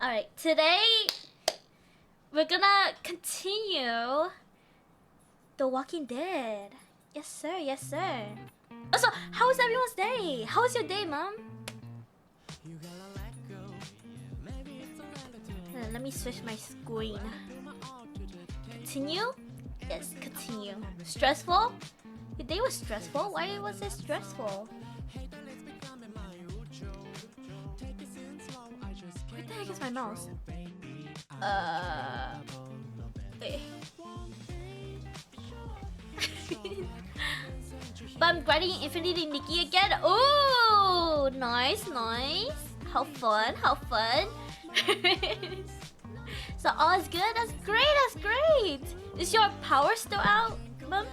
Alright, today we're gonna continue The Walking Dead. Yes sir, yes sir. Also, how was everyone's day? How was your day, Mom? Let me switch my screen. Continue? Yes, continue. Stressful? Your day was stressful? Why was it stressful? Where the heck is my mouse? Wait. But I'm grinding Infinity Nikki again. Ooh, nice, nice. How fun, how fun. So all is good? That's great, that's great. Is your power still out, Mom?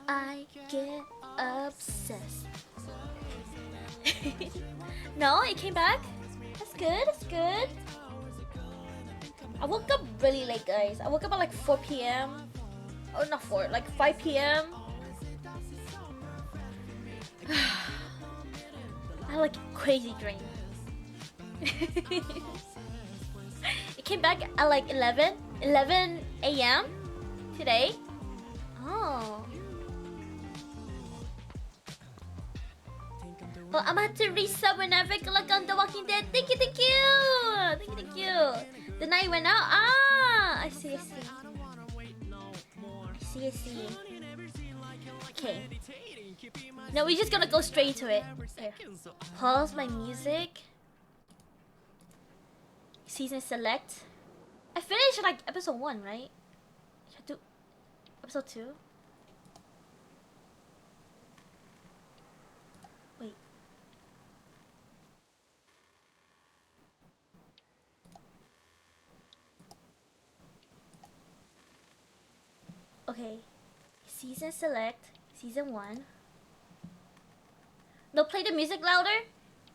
I get obsessed. No, it came back? That's good, that's good. I woke up really late, guys. I woke up at like 4 p.m. Oh, not 4, like 5 p.m. I had like a crazy dream. It came back at like 11 a.m. today. Oh. Well, I'm gonna have to resub whenever I look on The Walking Dead. Thank you, thank you! Thank you, thank you. The night went out. Ah! I see, I see. I see. Okay. No, we're just gonna go straight into it. Here. Pause my music. Season select. I finished like episode 1, right? Should I do episode 2? Wait. Okay. Season select. Season 1. No, play the music louder.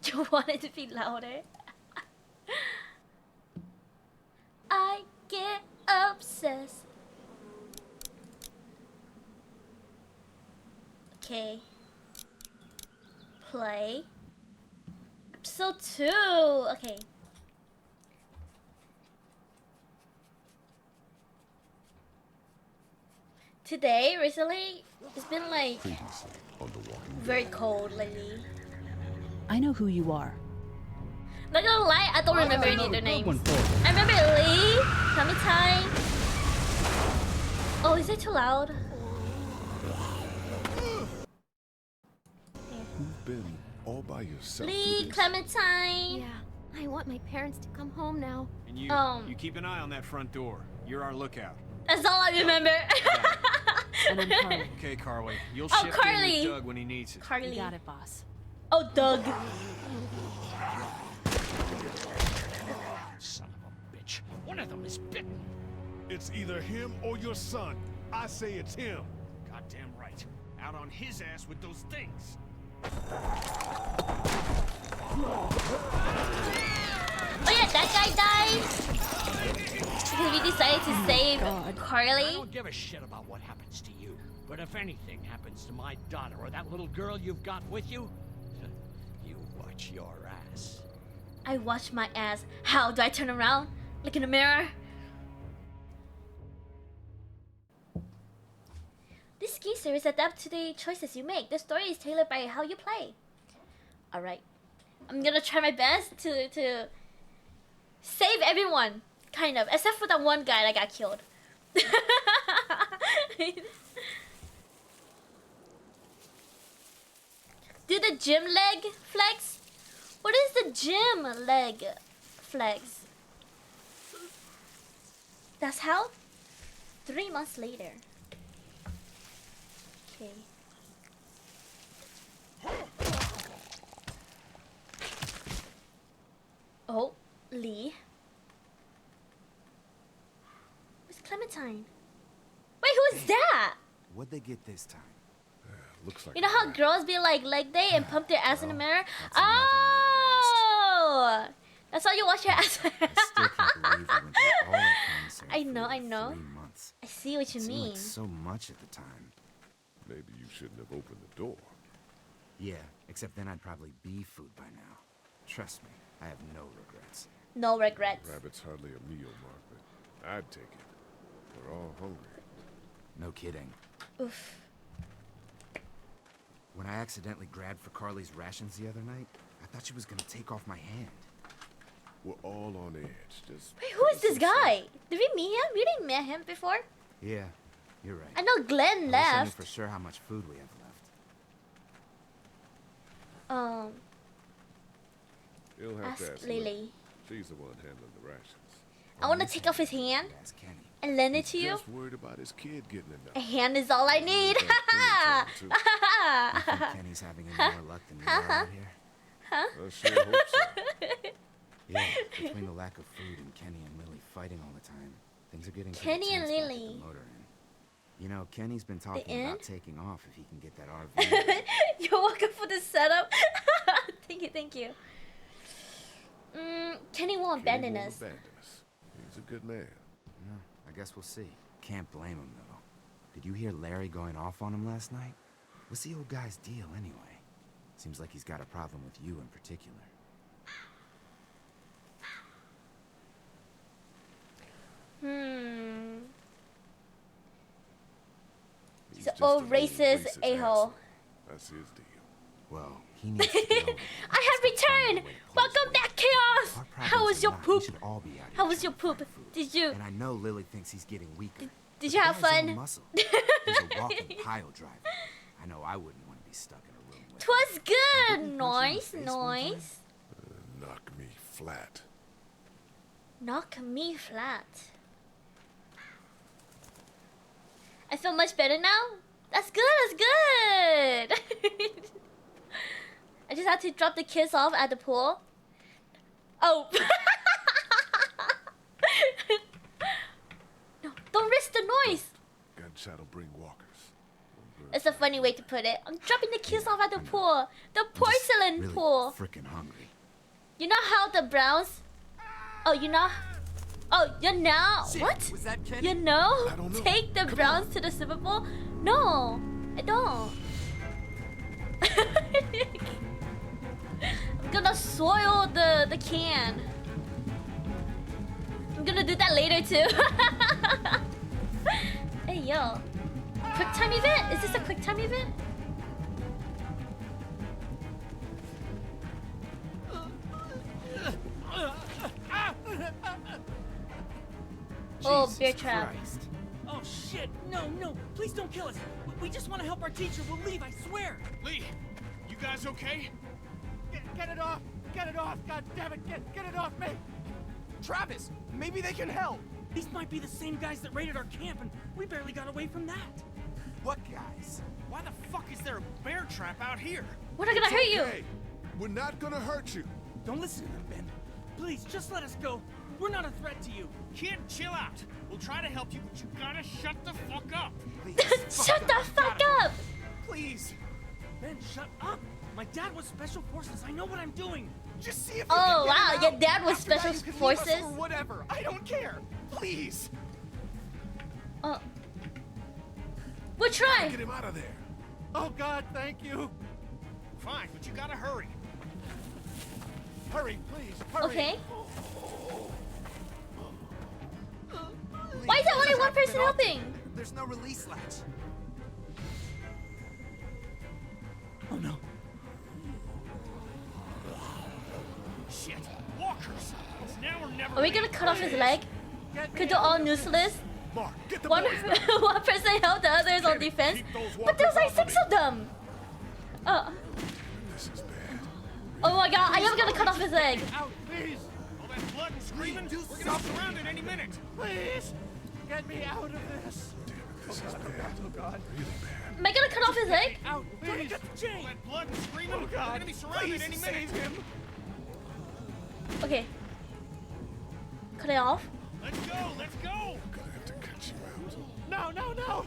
You want it to be louder? I get obsessed. Okay. Play. Episode 2. Okay. Today, recently, it's been like very cold lately. I know who you are. Not gonna lie, I don't remember any of their names. I remember Lee, Clementine. Oh, is it too loud? You've been all by yourself. Lee, Clementine. Yeah, I want my parents to come home now. And you keep an eye on that front door. You're our lookout. That's all I remember. And I'm Carly. Okay, Carly. You'll Oh, shift Carly. in with Doug when he needs it. Carly. You got it, boss. Oh, Doug. Son of a bitch. One of them is bitten. It's either him or your son. I say it's him. Goddamn right. Out on his ass with those things. Oh yeah, that guy died. Because we decided to save I Carly. don't give a shit about what happens to you. But if anything happens to my daughter or that little girl you've got with you, you watch your ass. I watch my ass. How do I turn around? Look in the mirror. This game series adapts to the choices you make. The story is tailored by how you play. Alright. I'm gonna try my best to save everyone. Kind of. Except for that one guy that got killed. Do the gym leg flex? What is the gym leg flex? That's how? 3 months later. Okay. Oh, Lee. Where's Clementine? Wait, who is that? What'd they get this time? Looks like You know how girls be like leg day and pump their ass in the mirror? Oh! That's how you wash your ass. I still can't believe we went through all that commissary I know, food I in know. 3 months. I see what you It seemed mean. like so much at the time. maybe you shouldn't have opened the door. Yeah, except then I'd probably be food by now. Trust me, I have no regrets. No regrets. Rabbit's hardly a meal, Mark, but I'd take it. We're all hungry. No kidding. Oof. When I accidentally grabbed for Carly's rations the other night, I thought she was gonna take off my hand. We're all on edge. Just Wait, who is this guy? Did we meet him? We didn't meet him before. Yeah, you're right. I know Glenn I wish I knew left. for sure how much food we have left. You'll have to Ask ask Lily. She's the one handling the rations. I want to take off his hand Ask Kenny. and lend it He's to you. just worried about his kid getting A enough. hand is all I need. He's got plenty of time, You think Kenny's having any more luck than we are out here? too. I sure hope so. Yeah, between the lack of food and Kenny and Lily fighting all the time, things are getting pretty Kenny and tense back at Lily. the motor inn. You know, Kenny's been talking inn? about taking off if he can get that RV. You're welcome for the setup. Thank you, thank you. Kenny won't abandon Kenny won't us. abandon us. He's a good man. Yeah, I guess we'll see. Can't blame him, though. Did you hear Larry going off on him last night? What's the old guy's deal, anyway? Seems like he's got a problem with you in particular. He's an just old a racist a-hole. asshole. That's his deal. Well, he needs to get over it. I have returned! Welcome back, Chaos! Our How problems was or your not, we poop? should all be out here How was your trying to poop? find food. Did you... And I know Lily thinks he's getting weaker. Did but you the have guy's all fun? muscle. He's a walking pile driver. I know I wouldn't want to be stuck in a room with him. Twas good! Did he punch you in the Nice, face one time? nice. Knock me flat. Knock me flat. I feel much better now? That's good, that's good! I just had to drop the kids off at the pool. Oh! No, don't risk the noise! Gunshot'll bring walkers. It's a funny way to put it. I'm dropping the kids off at the pool. The porcelain Really pool. freaking hungry. You know how the Browns... Oh, you know... Oh, you know... What? Was that Kenny? You know? I don't know. Take the Browns to the Super Bowl? No, I don't. I'm gonna soil the can. I'm gonna do that later too. Hey yo. Quick time event? Is this a quick time event? Oh, bear Jesus trap. Christ. Oh shit! No, no! Please don't kill us! We just want to help our teacher. We'll leave, I swear! Lee, you guys okay? Get it off! Get it off! God damn it! Get it off me! Travis! Maybe they can help! These might be the same guys that raided our camp, and we barely got away from that. What guys? Why the fuck is there a bear trap out here? We're not gonna hurt you. Hey, we're not gonna hurt you. Don't listen to them, Ben. Please, just let us go. We're not a threat to you. Kid, chill out. We'll try to help you, but you gotta shut the fuck up. Shut the fuck up! Please! Ben, shut up! My dad was Special Forces. I know what I'm doing. Just see if you Oh can get wow, him your out. dad was After that, Special you can leave us Forces? or whatever. I don't care. Please. Oh. We'll try. Get him out of there. Oh God, thank you. Fine, but you gotta hurry. Hurry, please. Hurry. Okay. Why is there only one person helping? There's no release latch. Oh no. Shit, walkers. It's now or never. Are we gonna cut off his leg? Could do all useless? Mark, get the One, boys back. one person help the others on defense? keep those But there's like walkers off 6 of them! Oh. This is bad. Oh my god, I am gonna cut off his leg. Out, please. All that blood and screaming. Do We're gonna be surrounded any minute. Please. Get me out of this. Damn it, this is bad. Oh God. Really bad. Am I gonna cut off his leg? Out, please. Get the All chain. that blood and screaming. Oh We're God. gonna be surrounded Please any minute. save him. Okay. Cut it off. Let's go. Let's go. I'm gonna have to cut you out. No, no, no.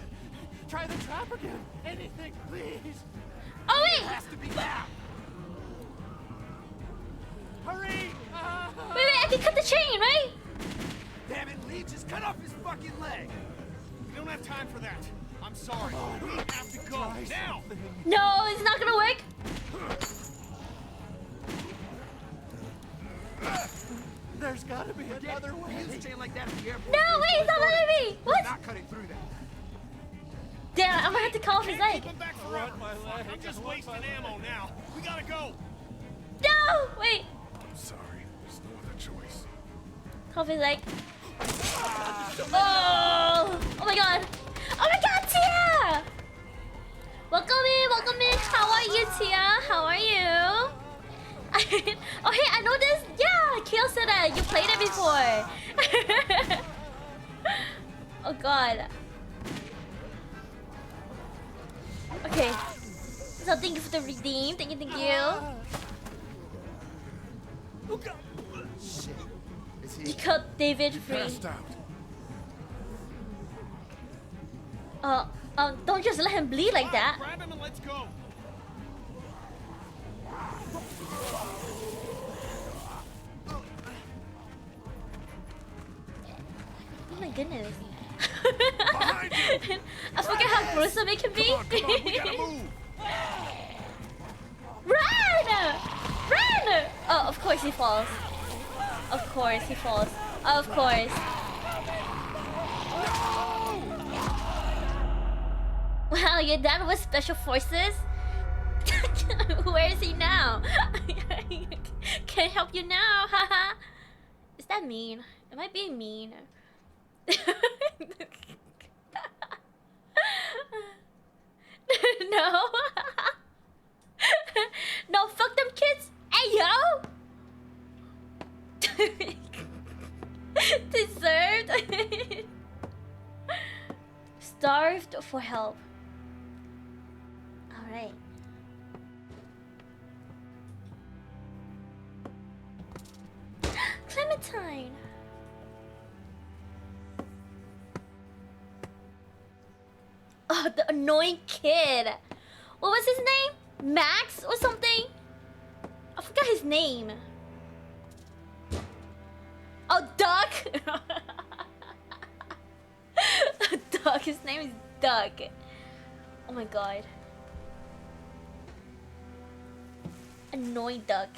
Try the trap again. Anything, please. Oh wait! Has to be now. Hurry. Wait, I can cut the chain, right? Damn it, Lee, just cut off his fucking leg. We don't have time for that. I'm sorry. We have to go now. No, it's not gonna work. There's gotta be another way. You stand like that at the airport. No, wait, he's not letting me! What? Not cutting through that. Damn, I'm gonna have to call off his Can't leg. keep him back forever. I'm just wasting ammo now. We gotta go. No! Wait. I'm sorry. There's no other choice. Call off his leg. Oh! Oh my god! Oh my god, Tia! Welcome in, welcome in. How are you, Tia? How are you? Oh hey, I know this. Yeah, Kale said that you played it before. Oh god. Okay. So thank you for the redeem. Thank you, thank you. Shit. Is You he? cut David free. Passed out. Don't just let him bleed like that. Grab him and let's go. Oh my goodness. Behind you. I forget how gruesome it can be. Come on, we gotta move. Run! Run! Oh, of course he falls. Of course he falls. Of course. Wow, you're done with special forces? Where is he now? Can't help you now, haha. Is that mean? Am I being mean? No. No, fuck them kids. Hey, yo. Deserved. Starved for help. All right. Clementine. Oh, the annoying kid. What was his name? Max or something? I forgot his name. Oh, Duck. Duck. His name is Duck. Oh my god. Annoying Duck.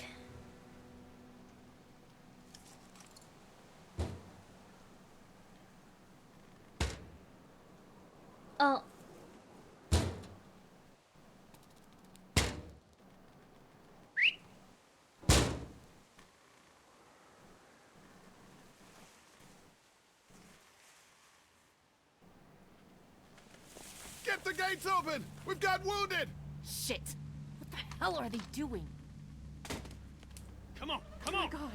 Oh. Get the gates open. We've got wounded. Shit! What the hell are they doing? Come on, come on. God.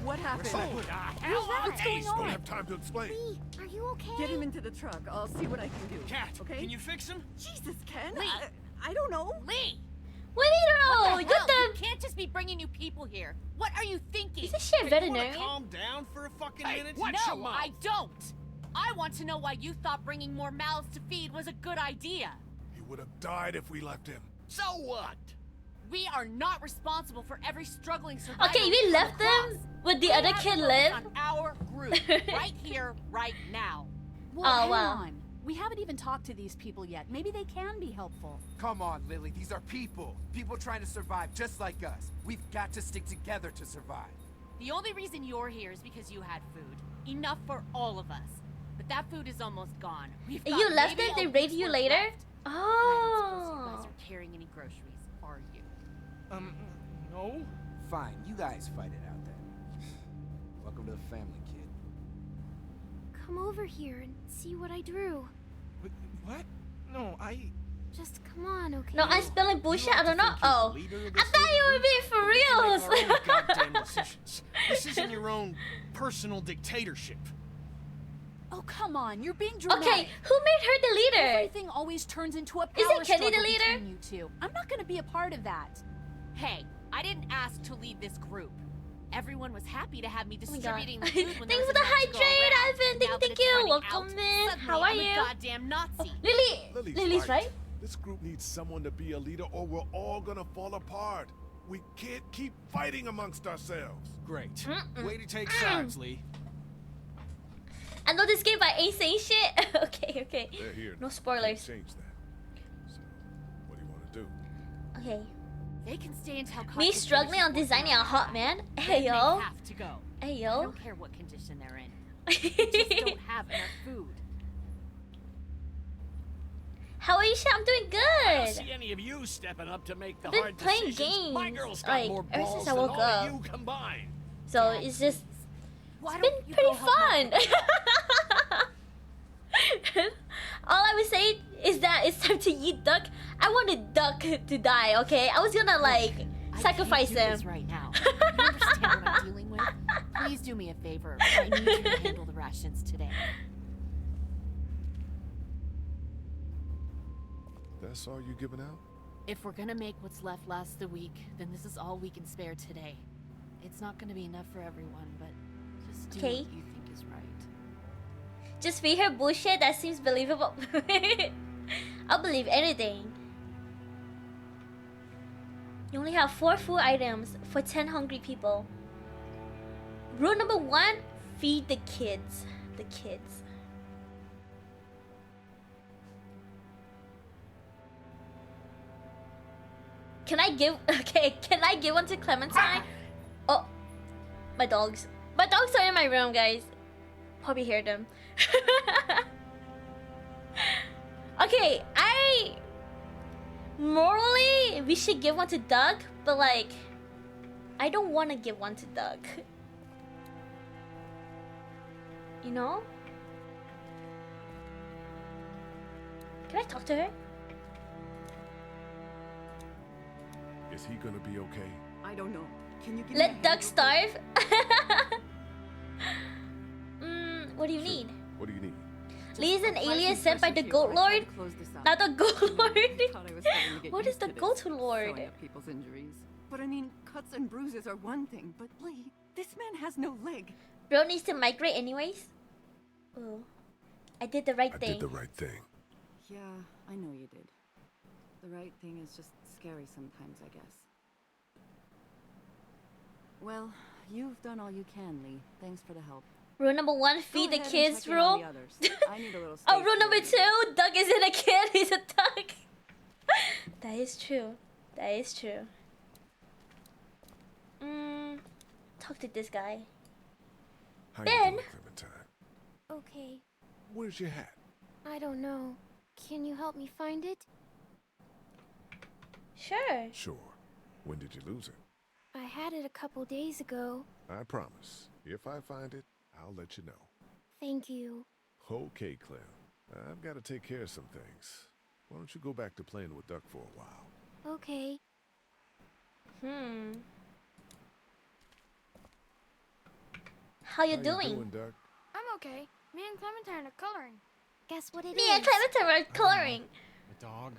What happened? What's going on? Don't have time to explain. Lee, are you okay? Get him into the truck. I'll see what I can do. Cat, okay? can you fix him? Jesus, Ken. Lee. I don't know. Lee! What do you know? What the hell? You can't just be bringing new people here. What are you thinking? Is this shit You veterinarian? wanna calm down for a fucking minute? No, I don't. I want to know why you thought bringing more mouths to feed was a good idea. He would have died if we left him. So what? We are not responsible for every struggling survivor. Okay, we left them. Would the other kid live? On our group, right here, right now. Well, Oh, hang wow. on. We haven't even talked to these people yet. Maybe they can be helpful. Come on, Lily. These are people. People trying to survive just like us. We've got to stick together to survive. The only reason you're here is because you had food. Enough for all of us. But that food is almost gone. We've got You left maybe it? They a raided week's you worth later? left. And I don't suppose you guys Oh. are carrying any groceries, are you? No. Fine, you guys fight it out then. Welcome to the family, kid. Come over here and see what I drew. What? No, Just come on, okay? No, I'm spelling bullshit. I don't know. Think you're the Oh. leader of I this thought you little were being for group? We can make our own reals. goddamn decisions. This isn't your own personal dictatorship. Oh, come on. You're being dramatic. Okay, who made her the leader? Everything always turns into a power Isn't Kenny the struggle leader? between you two. I'm not going to be a part of that. Hey, I didn't ask to lead this group. Everyone was happy to have me Oh my god. distributing the food when there Thanks was for the enough to go hydrate, around. Ivan. Now that Thank it's you. running Welcome out, in. suddenly How are I'm you? a goddamn Nazi. Oh, Lily. Lily's Lily's right. This group needs someone to be a leader or we're all gonna fall apart. We can't keep fighting amongst ourselves. Great. Way to take sides, Lee. I know this game, but I ain't saying shit. Okay, okay. They're here. No now. spoilers. Can't change that. So, what do you want to do? Okay. They can stay until Me struggling on designing a hot man? Hey yo. They have to go. Hey I yo. don't care what condition they're in. They just don't have enough food. How are you? I'm doing I don't good. see any of you stepping up to make the Been hard playing decisions. My games, girl's got like, more ever balls since I than woke all up. of you combined. So Dad, it's just Why been don't you pretty go help Mom fun. pick it up? All I would say is that it's time to eat duck. I want a duck to die, okay? I was gonna like I sacrifice can't do him. this right now. You understand what I'm dealing with? Please do me a favor. I need you to handle the rations today. That's all you giving out? If we're gonna make what's left last the week, then this is all we can spare today. It's not gonna be enough for everyone, but just do Okay. what you think is right. Just feed her bullshit that seems believable. I'll believe anything. You only have 4 food items for 10 hungry people. Rule number 1, feed the kids. The kids. Can I give one to Clementine? Oh, my dogs. My dogs are in my room, guys. Probably hear them. Okay, morally, we should give one to Doug, but like, I don't want to give one to Doug. You know? Can I talk to her? Is he gonna be okay? I don't know. Can you give me a Let hand Doug real quick? starve? What do you Sure. need? What do you need? Lee is an Apply alien some sent by pressure the to Goat you. I tried Lord? to close this up. Not the Goat Lord. Thought I was starting to get What is used the to this, Goat Lord? sewing up people's injuries. But I mean, cuts and bruises are one thing, but Lee, this man has no leg. Bro needs to migrate anyways. Oh, I did the right I thing. did the right thing. Yeah, I know you did. The right thing is just scary sometimes, I guess. Well, you've done all you can, Lee. Thanks for the help. Rule number 1, feed Go the ahead and kids. check in on Rule. the others. I need a little Oh, space rule number here. 2, Doug isn't a kid, he's a duck. That is true. That is true. Talk to this guy. How Ben? you doing, Clementine? Okay, Where's your hat? I don't know. Can you help me find it? Sure. Sure. When did you lose it? I had it a couple days ago. I promise. If I find it, I'll let you know. Thank you. Okay, Clem. I've got to take care of some things. Why don't you go back to playing with Duck for a while? Okay. How you doing? Duck? I'm okay. Me and Clementine are coloring. Guess what it Me is? and Clementine were coloring. A dog?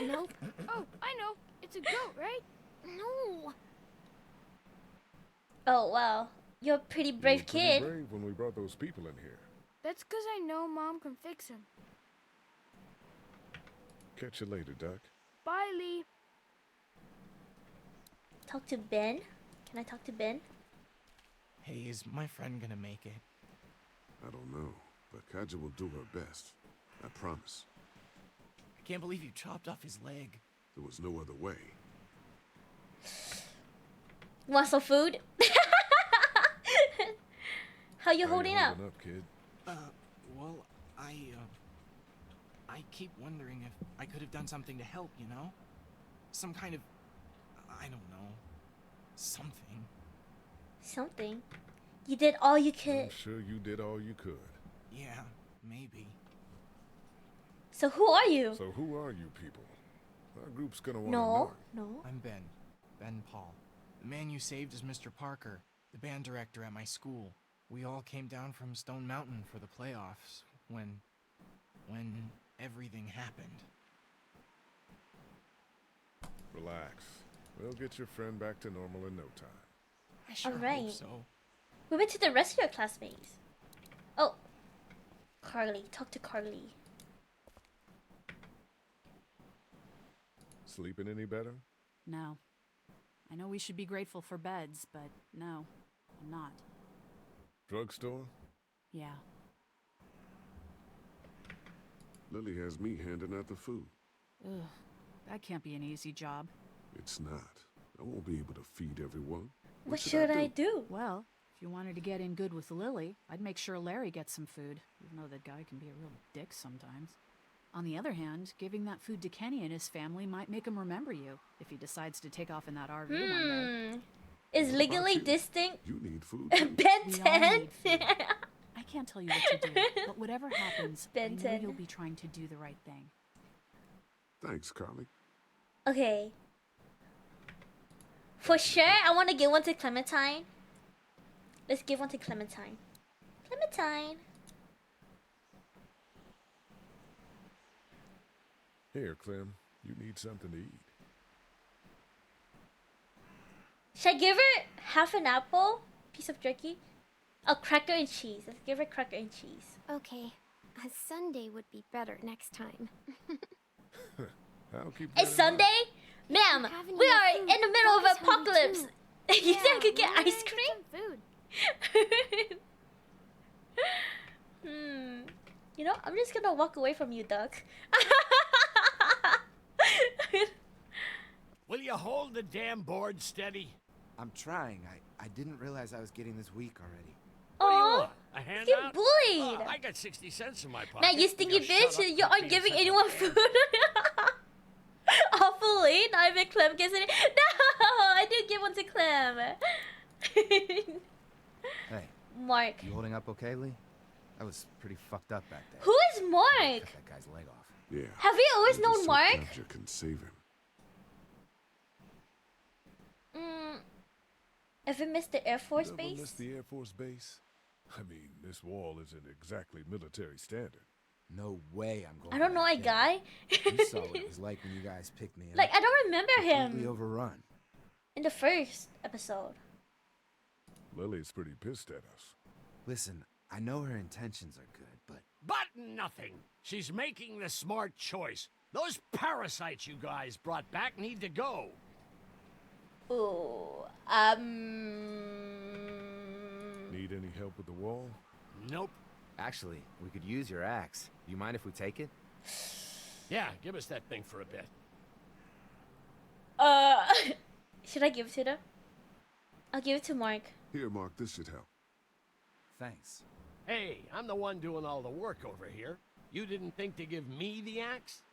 Nope. Oh, I know. It's a goat, right? No. Oh wow, you're a pretty brave You were pretty kid. brave when we brought those people in here. That's because I know Mom can fix him. Catch you later, Duck. Bye, Lee. Talk to Ben. Can I talk to Ben? Hey, is my friend gonna make it? I don't know, but Kaja will do her best. I promise. I can't believe you chopped off his leg. There was no other way. Want some food? How you holding up? Kid? Well, I keep wondering if I could have done something to help, you know? Some kind of, I don't know, something. Something. You did all you I'm could. sure you did all you could. Yeah, maybe. So who are you? So who are you people? Our group's gonna want to No, know. no. I'm Ben. Ben Paul. The man you saved is Mr. Parker, the band director at my school. We all came down from Stone Mountain for the playoffs when everything happened. Relax. We'll get your friend back to normal in no time. I sure Alright. hope so. We went to the rest of your classmates. Oh, Carly. Talk to Carly. Sleeping any better? No. I know we should be grateful for beds, but no, I'm not. Drugstore? Yeah. Lily has me handing out the food. Ugh, that can't be an easy job. It's not. I won't be able to feed everyone. What should I do? Well, if you wanted to get in good with Lily, I'd make sure Larry gets some food, even though that guy can be a real dick sometimes. On the other hand, giving that food to Kenny and his family might make him remember you if he decides to take off in that RV one day. Is legally distinct You need food. Ben We all 10? need food. I can't tell you what to do, but whatever happens, I Ben know 10. you'll be trying to do the right thing. Thanks, Carly. Okay. For sure, I want to give one to Clementine. Let's give one to Clementine. Clementine. Here, Clem. You need something to eat. Should I give her half an apple? Piece of jerky? A cracker and cheese. Let's give her cracker and cheese. Okay. A Sunday would be better next time. I'll keep It's that in mind. Sunday? Ma'am, Have any we more are food? in the middle of Daddy's hungry apocalypse. too. You think I could get we're ice gonna cream? get some food. You know, I'm just gonna walk away from you, Duck. Will you hold the damn board steady? I'm trying. I didn't realize I was getting this week already. What do you Aw, want? A he's handout? getting bullied. Oh, I got 60 cents in my pocket. Now you stinky Just shut bitch, up you and aren't be giving such a anyone damn- food. Awfully, not even Clem gets it. No, I did give one to Clem. Hey, Mark. you holding up okay, Lee? I was pretty fucked up back there. Who is Cut Mark? that guy's leg off. Yeah. Have we always I'm known just so Mark? glad you can save him. Ever missed the Air Force Never Base? missed the Air Force Base? I mean, this wall isn't exactly military standard. No way I'm going. I don't know a back there. guy. You saw what it was like when you guys picked me up. Like, I don't remember Completely him overrun. in the first episode. Lily's pretty pissed at us. Listen, I know her intentions are good, but But nothing. She's making the smart choice. Those parasites you guys brought back need to go. Ooh, Need any help with the wall? Nope. actually, we could use your axe. Do you mind if we take it? Yeah, give us that thing for a bit. should I give it to them? I'll give it to Mark. Here, Mark, this should help. Thanks. Hey, I'm the one doing all the work over here. You didn't think to give me the axe?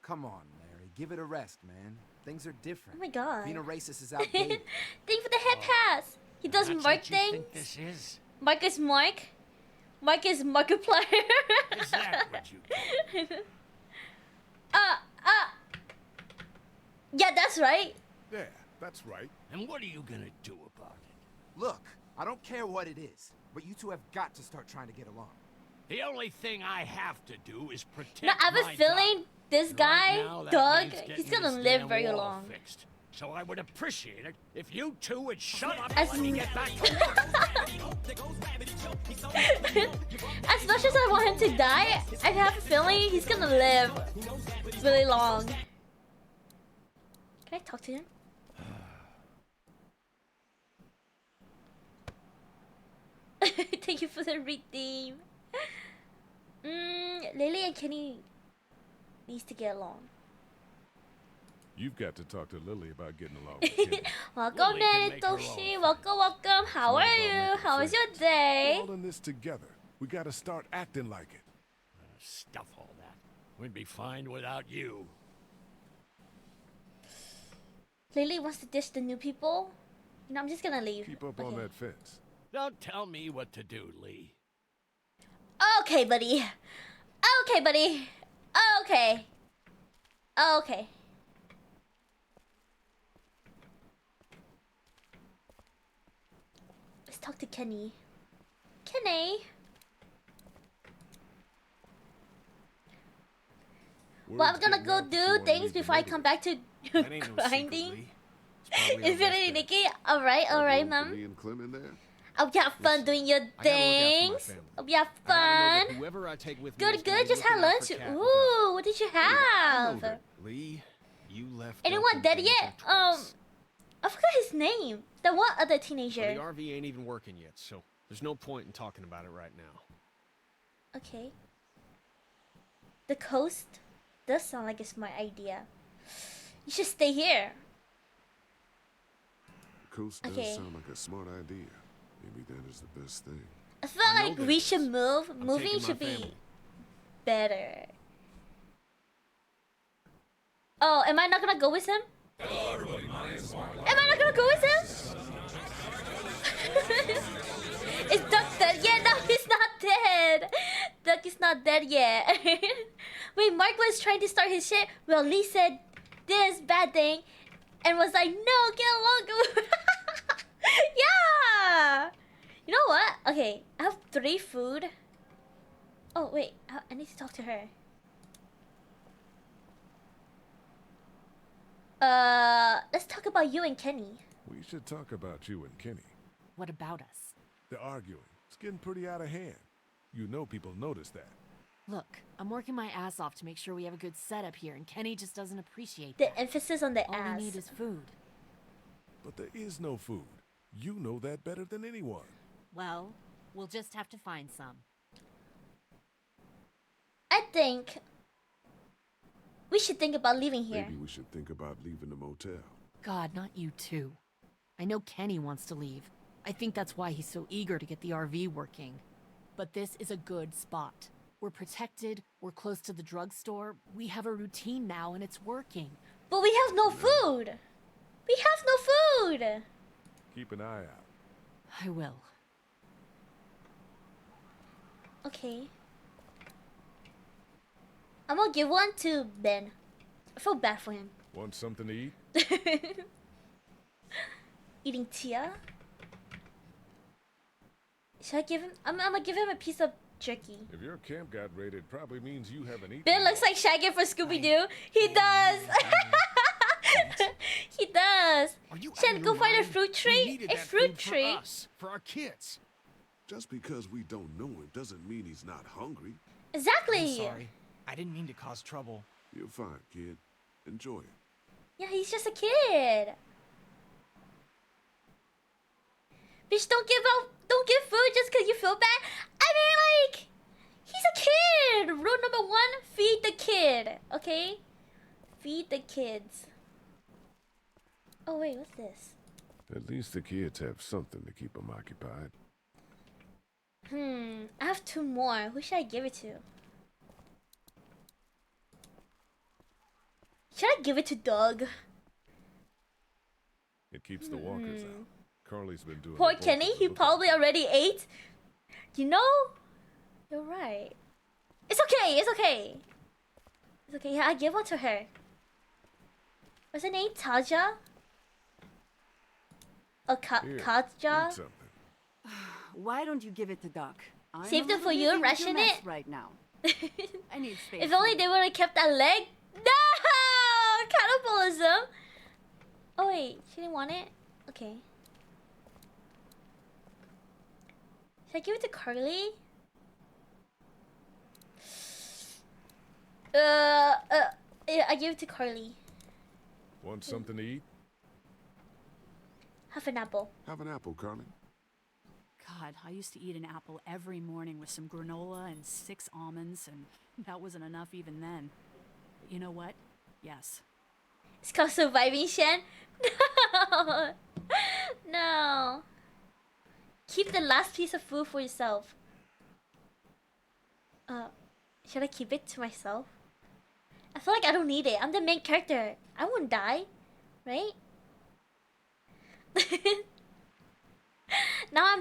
Come on, Larry. Give it a rest, man. Things are different. Oh my god. Being a racist is outdated. Thank for the head pass. He does That's Mark what you things. think this is? Mark is Mark. Mark is Markiplier. Is that what you call it? Yeah, that's right. Yeah, that's right. And what are you gonna do about it? Look, I don't care what it is, but you two have got to start trying to get along. The only thing I have to do is protect No, I have a my feeling dog. this And guy, right now, that Doug, means he's getting gonna this live damn very wall long. Fixed. So I would appreciate it if you two would shut up As and let me m- get back to work. As much as I want him to die, I have a feeling he's gonna live really long. Can I talk to him? Thank you for the redeem. Lily and Kenny needs to get along. You've got to talk to Lily about getting along with Kenny. Welcome, Lily can make her own Toshi. friends. Welcome. How It's not are about you? making How was your friends. day? We're all in this together. We got to start acting like it. Stuff all that. We'd be fine without you. Lily wants to dish the new people. You know, I'm just gonna leave. Keep up on Okay. that fence. Don't tell me what to do, Lee. Okay, buddy. Okay, buddy. Okay. Okay. Let's talk to Kenny. Kenny. Well, I'm Word's gonna getting go out that you do wanna things leave the before I come back to That ain't no secret, grinding. Lee. It's probably our Infinity best bet. Nikki. Alright, Room for mom. me and Clem in there? Hope you have fun Listen, doing your I gotta look out for my things. family. Hope you have I gotta know fun. that whoever I take with me is Good, gonna good. be Just had looking out lunch. for Cat and Ooh, what did you Doug. I know have? that. Lee, you left. Anyone Duncan dead Danger yet? twice. I forgot his name. The one other Well, teenager. the RV ain't even working yet, so there's no point in talking about it right now. Okay. The coast does sound like a smart idea. You should stay here. coast does Okay. sound like a smart idea. Maybe that is the best thing. I feel I know like that we it should is. move. I'm Moving taking my should be family. better. Oh, am I not gonna go with him? Am I not gonna go with him? Is Duck dead? Yeah, no, he's not dead. Duck is not dead yet. Wait, Mark was trying to start his shit. Well, Lee said this bad thing and was like, no, get along. Yeah. You know what? Okay, I have 3 food. Oh, wait, I need to talk to her. Let's talk about you and Kenny. We should talk about you and Kenny. What about us? They're arguing. It's getting pretty out of hand. You know people notice that. Look, I'm working my ass off to make sure we have a good setup here, and Kenny just doesn't appreciate The that. emphasis on the All ass. we need is food. But there is no food. You know that better than anyone. Well, we'll just have to find some. I think we should think about leaving here. Maybe we should think about leaving the motel. God, not you too. I know Kenny wants to leave. I think that's why he's so eager to get the RV working. But this is a good spot. We're protected, we're close to the drugstore, we have a routine now and it's working. But we have no food. We have no food. Keep an eye out. I will. Okay. I'm gonna give one to Ben. I feel bad for him. Want something to eat? Eating Tia. Should I give him? I'm gonna give him a piece of jerky. If your camp got raided, probably means you haven't eaten. Ben looks like Shaggy for Scooby Doo. He does. He does. Are you Should out of go your find a mind? fruit We tree. needed A that fruit food tree. For us, for our kids. Just because we don't know him doesn't mean he's not hungry. Exactly. I'm sorry. I didn't mean to cause trouble. You're fine, kid. Enjoy it. Yeah, he's just a kid. Bitch, don't give food just cause you feel bad. I mean, like, he's a kid. Rule number 1, feed the kid. Okay? Feed the kids. Oh wait, what's this? At least the kids have something to keep them occupied. I have 2 more. Who should I give it to? Should I give it to Doug? It keeps the walkers out. Carly's been doing. Poor the bulk Kenny, of the he looking. probably already ate. You know? You're right. It's okay, it's okay. It's okay, yeah, I give one to her. What's her name? Taja? Or Here, Katja? eat something. Why don't you give it to Doc? I'm Saved a it for little you, busy with ration your mess it? right now. I need space. If only they would have kept that leg. No! Cannibalism! Oh wait, she didn't want it? Okay. Should I give it to Carly? Yeah, I give it to Carly. Want something to eat? Half an apple. Have an apple, Carly. God, I used to eat an apple every morning with some granola and 6 almonds, and that wasn't enough even then. But you know what? Yes. It's called surviving, Shen. No! No. Keep the last piece of food for yourself. Should I keep it to myself? I feel like I don't need it. I'm the main character. I won't die. Right? Now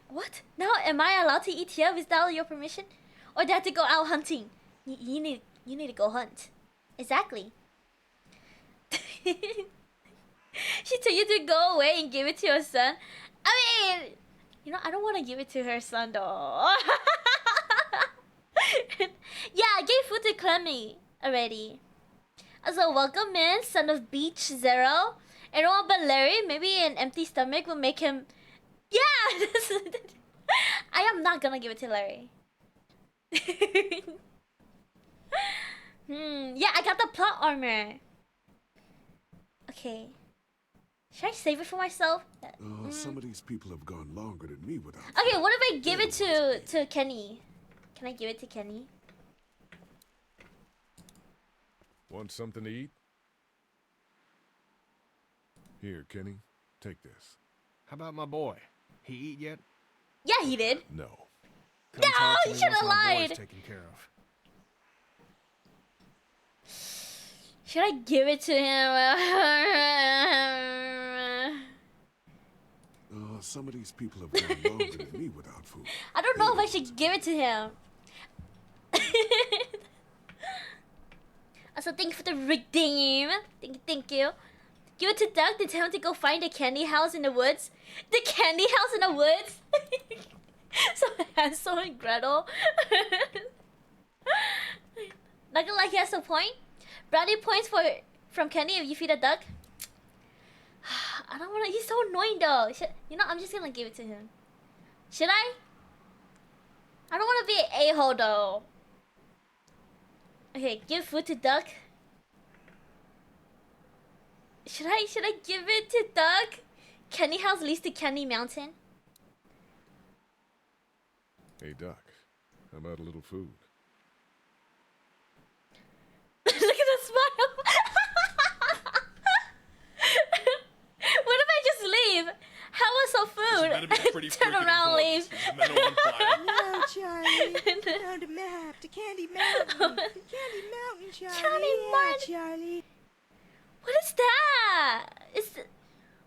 what? Now am I allowed to eat here without your permission? Or do I have to go out hunting? You need to go hunt. Exactly. She told you to go away and give it to your son. I mean, you know, I don't want to give it to her son though. Yeah, I gave food to Clemmy already. Also, welcome in, son of Beach Zero. Anyone but Larry, maybe an empty stomach will make him... Yeah! I am not gonna give it to Larry. Yeah, I got the plot armor. Okay. Should I save it for myself? Some of these people have gone longer than me without. Okay, what if I give it to Kenny? Can I give it to Kenny? Want something to eat? Here, Kenny, take this. How about my boy? He eat yet? Yeah, he did. No. Come No, talk to you me should once have my boy's lied. taken care of. Should I give it to him? Some of these people have gone longer than me without food. I don't know if I should give it to him. Also, thank you for the redeem. Thank you. Give it to Doug to tell him to go find the candy house in the woods. The candy house in the woods? So Hansel and Gretel. Not gonna lie, he has a point. Brownie points from Kenny if you feed a duck. I don't wanna, he's so annoying though. You know, I'm just gonna give it to him. Should I? I don't wanna be an a-hole though. Okay, give food to duck. Should I give it to Doug? Candy house leads to Candy Mountain. Hey, Doc, how about a little food? Look at the smile. What if I just leave? How was some food? Turn around and leave. No, Charlie. No, the map. The Candy Mountain. The Candy Mountain, Charlie. Candy Mountain. Charlie. What is that?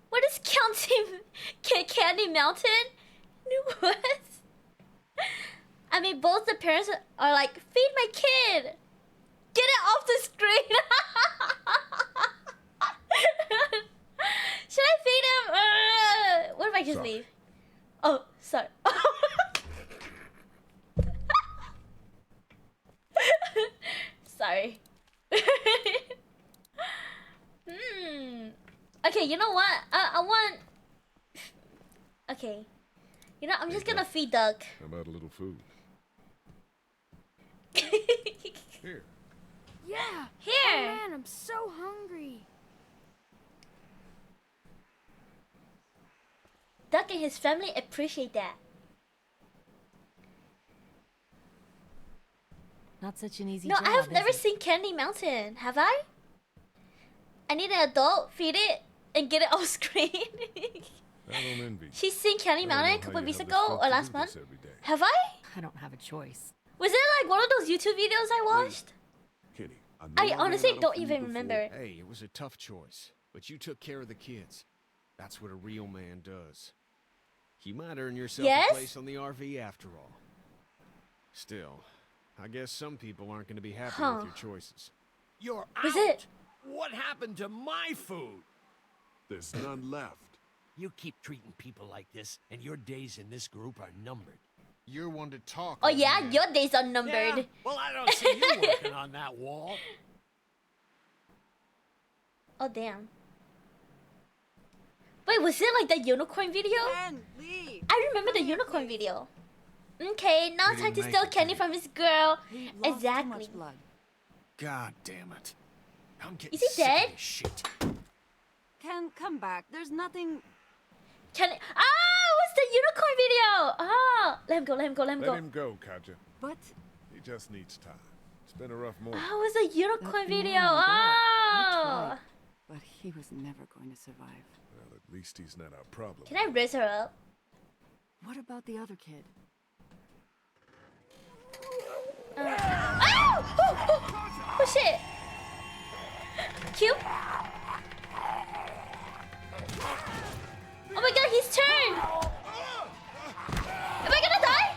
What is Candy Mountain? What? I mean, both the parents are like, feed my kid. Get it off the screen. Should I feed him? What if I just leave? Oh, sorry. Sorry. Okay, you know what? I want... Okay. You know, I'm just gonna feed Doug. How about a little food? Here. Yeah. Here. Oh man, I'm so hungry. Doug and his family appreciate that. Not such an easy No, job, I have is never it? seen Candy Mountain. Have I? I need an adult, feed it, and get it off screen. I don't envy. She's seen Candy I don't Mountain know a how couple you weeks have the ago strength or to last do month. this every day. Have I? I don't have a choice. Was it like one of those YouTube videos I watched? Kenny, I honestly don't even remember. Hey, it was a tough choice, but you took care of the kids. That's what a real man does. You might earn yourself Yes? a place on the RV after all. Still, I guess some people aren't going to be happy with your choices. You're Was out. it? What happened to my food? There's none left. You keep treating people like this, and your days in this group are numbered. You're one to talk. Oh old yeah, man. your days are numbered. Yeah? Well, I don't see you working on that wall. Oh damn. Wait, was it like the unicorn video? And leave. I remember the unicorn video. Okay, now We time to didn't steal make it, candy Kenny. from his girl. He lost too Exactly. much blood. God damn it. I'm getting Is he sick dead? of this shit. Ken, come back. There's nothing. Can what's the unicorn video? Ah, let him go, let him go, let him Let go. him go, Katja. But He just needs time. It's been a rough morning. Oh, it was a unicorn that video. man died. That's Oh. right. But he was never going to survive. Well, at least he's not our problem. Can I raise her up? What about the other kid? Oh! Oh shit! Q? Oh my god, his turn! Am I gonna die?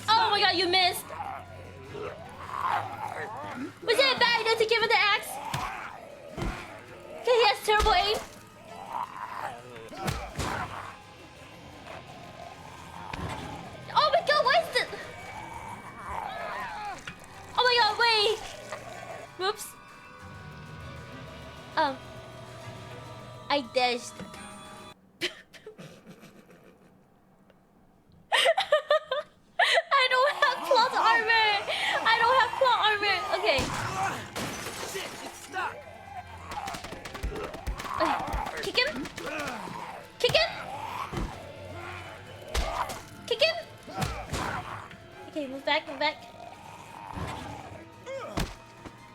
Oh my god, you missed! Was it a bad idea to give him the axe? Okay, he has terrible aim. Oh my god, why is the... Oh my god, wait. Whoops. I dashed. I don't have plot armor. I don't have plot armor. Okay. Shit, it's stuck. Okay. Kick him. Kick him. Okay, move back, move back.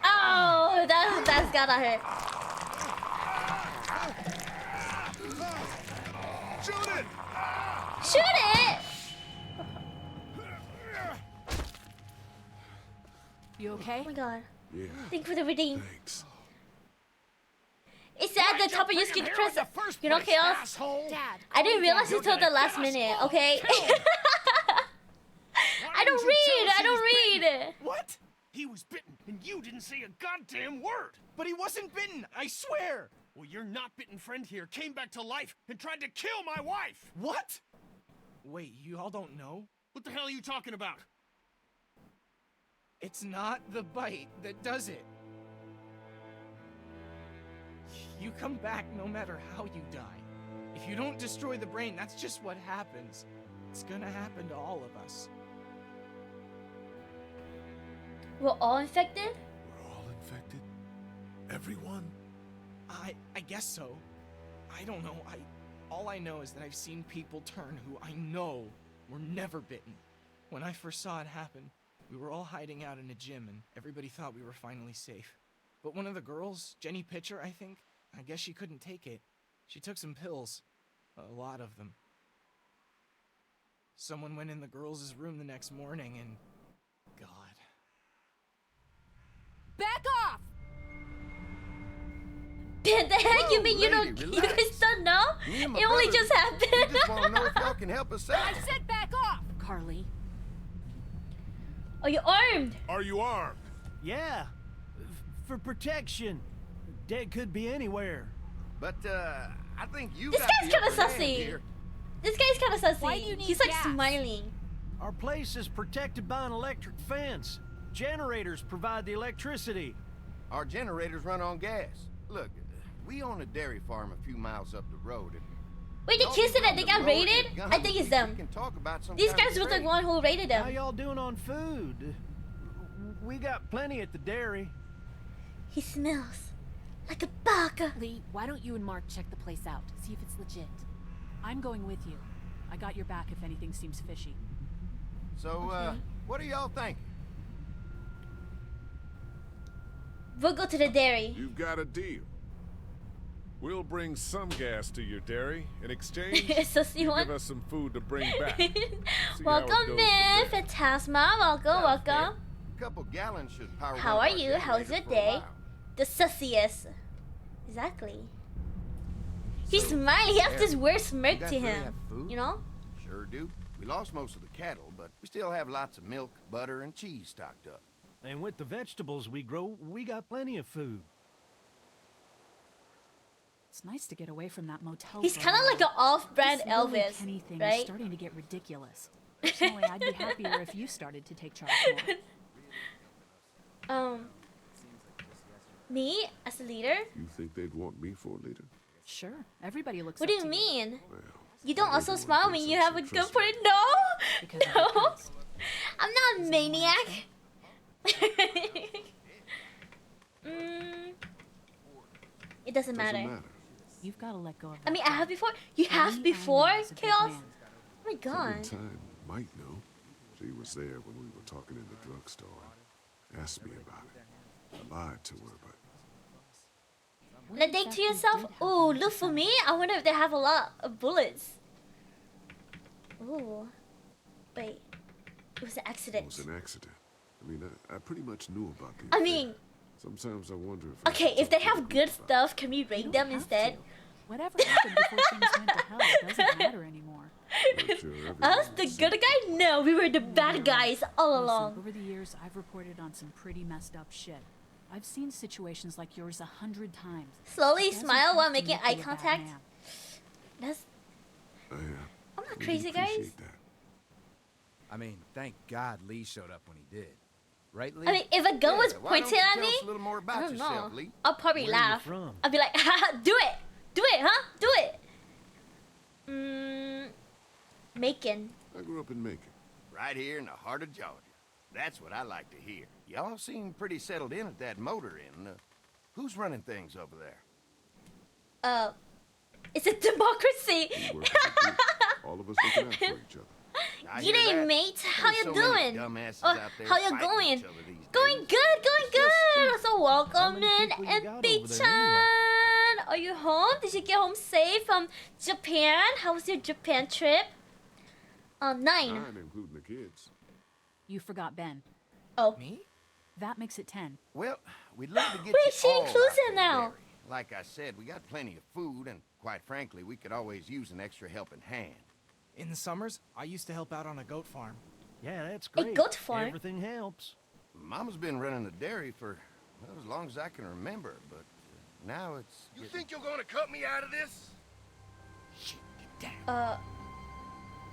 Oh, that's gotta hurt. Shoot it! Shoot it! You okay? Oh my god. Yeah. Thank you for the redeem. Thanks. It's at the top of your screen to press. You know, Chaos? Dad. I didn't realize until the last minute, okay? I don't read! What? He was bitten, and you didn't say a goddamn word. But he wasn't bitten, I swear. Well, your not bitten friend here came back to life and tried to kill my wife. What? Wait, you all don't know? What the hell are you talking about? It's not the bite that does it. You come back no matter how you die. If you don't destroy the brain, that's just what happens. It's gonna happen to all of us. We're all infected? We're all infected? Everyone? I guess so. I don't know. All I know is that I've seen people turn who I know were never bitten. When I first saw it happen, we were all hiding out in a gym and everybody thought we were finally safe. But one of the girls, Jenny Pitcher, I think, I guess she couldn't take it. She took some pills. A lot of them. Someone went in the girls' room the next morning and... God. Back off! The heck, Whoa, you mean you lady, don't? You relax. guys don't know? Me and my It only brother, just happened. We just want to know if y'all can help us out. I said back off! Carly. Are you armed? Are you armed? Yeah, for protection. Dead could be anywhere. But I think you This got guy's the kind of upper hand sussy. here. This guy's kind of sussy. Why do you need He's like gas? smiling. Our place is protected by an electric fence. Generators provide the electricity. Our generators run on gas. Look, we own a dairy farm a few miles up the road. And Wait, the y'all kids be said that they willing to got lower raided? your I think guns it's so them. we can talk about some These kind of guys were the trade. one who raided How them. y'all doing on food? We got plenty at the dairy. He smells like a baka. Lee, why don't you and Mark check the place out? See if it's legit. I'm going with you. I got your back if anything seems fishy. So, what are y'all thinking? We'll go to the dairy. You've got a deal. We'll bring some gas to your dairy. In exchange, Sussy you one. give us some food to bring back. See how it Welcome, goes Miss from there. Phantasma. Welcome, Sounds fair. welcome. A couple gallons should power How one are of our you? How's generators your for a day? while. The sussiest. Exactly. He's So, smiling. He has yeah, this weird you smirk guys to really him. have food? You know? Sure do. We lost most of the cattle, but we still have lots of milk, butter, and cheese stocked up. And with the vegetables we grow, we got plenty of food. It's nice to get away from that motel. He's for a kind of while. like an off-brand This Lily Elvis, Kenny thing is right? starting to get ridiculous. Personally, I'd be happier if you started to take charge more. Me as a leader? You think they'd want me for a leader? Sure, everybody looks. What up do you to mean? Well, You don't also everyone smile thinks when you I'm have a so gun trustworthy. point? No, Because of no. your past. I'm not a maniac. It doesn't matter. Doesn't matter. You've got to let go of. I mean, that I have thought. before. You Any have before, animal is a big Chaos? man. Oh my god. Clementine might know. She was there when we were talking in the drugstore. Asked me about it. I lied to her, but What And think to exactly yourself, did happen oh, at look the for time? me. I wonder if they have a lot of bullets. Ooh. Wait. It was an it accident. was an accident. I mean, I pretty much knew about the I affair. mean, Sometimes I wonder if I okay, should if they talk to have the good police about stuff, can we You raid don't them have instead? to. Whatever happened before things went to hell doesn't matter anymore. it. Make sure everyone Us, the is good safe. guy? No, we were the bad guys all Listen, along. over the years, I've reported on some pretty messed up shit. I've seen situations like yours 100 times. Slowly It doesn't smile have while to making make eye you a bad contact. man. That's. Yeah. I'm not Really crazy, guys. appreciate that. I mean, thank God Lee showed up when he did. Right, Lee? I mean, if a gun was why don't pointed you at tell me, us a little more I about don't yourself, know. Lee? I'll probably Where you laugh. from? I'll be like, haha, do it! Do it, huh? Do it! Macon. I grew up in Macon. Right here in the heart of Georgia. That's what I like to hear. Y'all seem pretty settled in at that motor inn. Who's running things over there? It's a democracy! We work as a group. All of us looking out for each other. I G'day, hear that. mate. How There's you so many doing? dumbasses Or out there how you fighting going? each other these Going days. good, going good. So welcome many in, people you got over there MP-chan. Are you home? Did you get home safe from Japan? How was your Japan trip? 9. 9, including the kids. You forgot Ben. Oh. Me? That makes it 10. Well, we'd love to get Wait, you she all includes out to it the now. dairy. Like I said, we got plenty of food, and quite frankly, we could always use an extra helping hand. In the summers, I used to help out on a goat farm. Yeah, that's A great. goat farm? Everything helps. Mama's been running the dairy for, well, as long as I can remember, but now it's... You think you're gonna cut me out of this?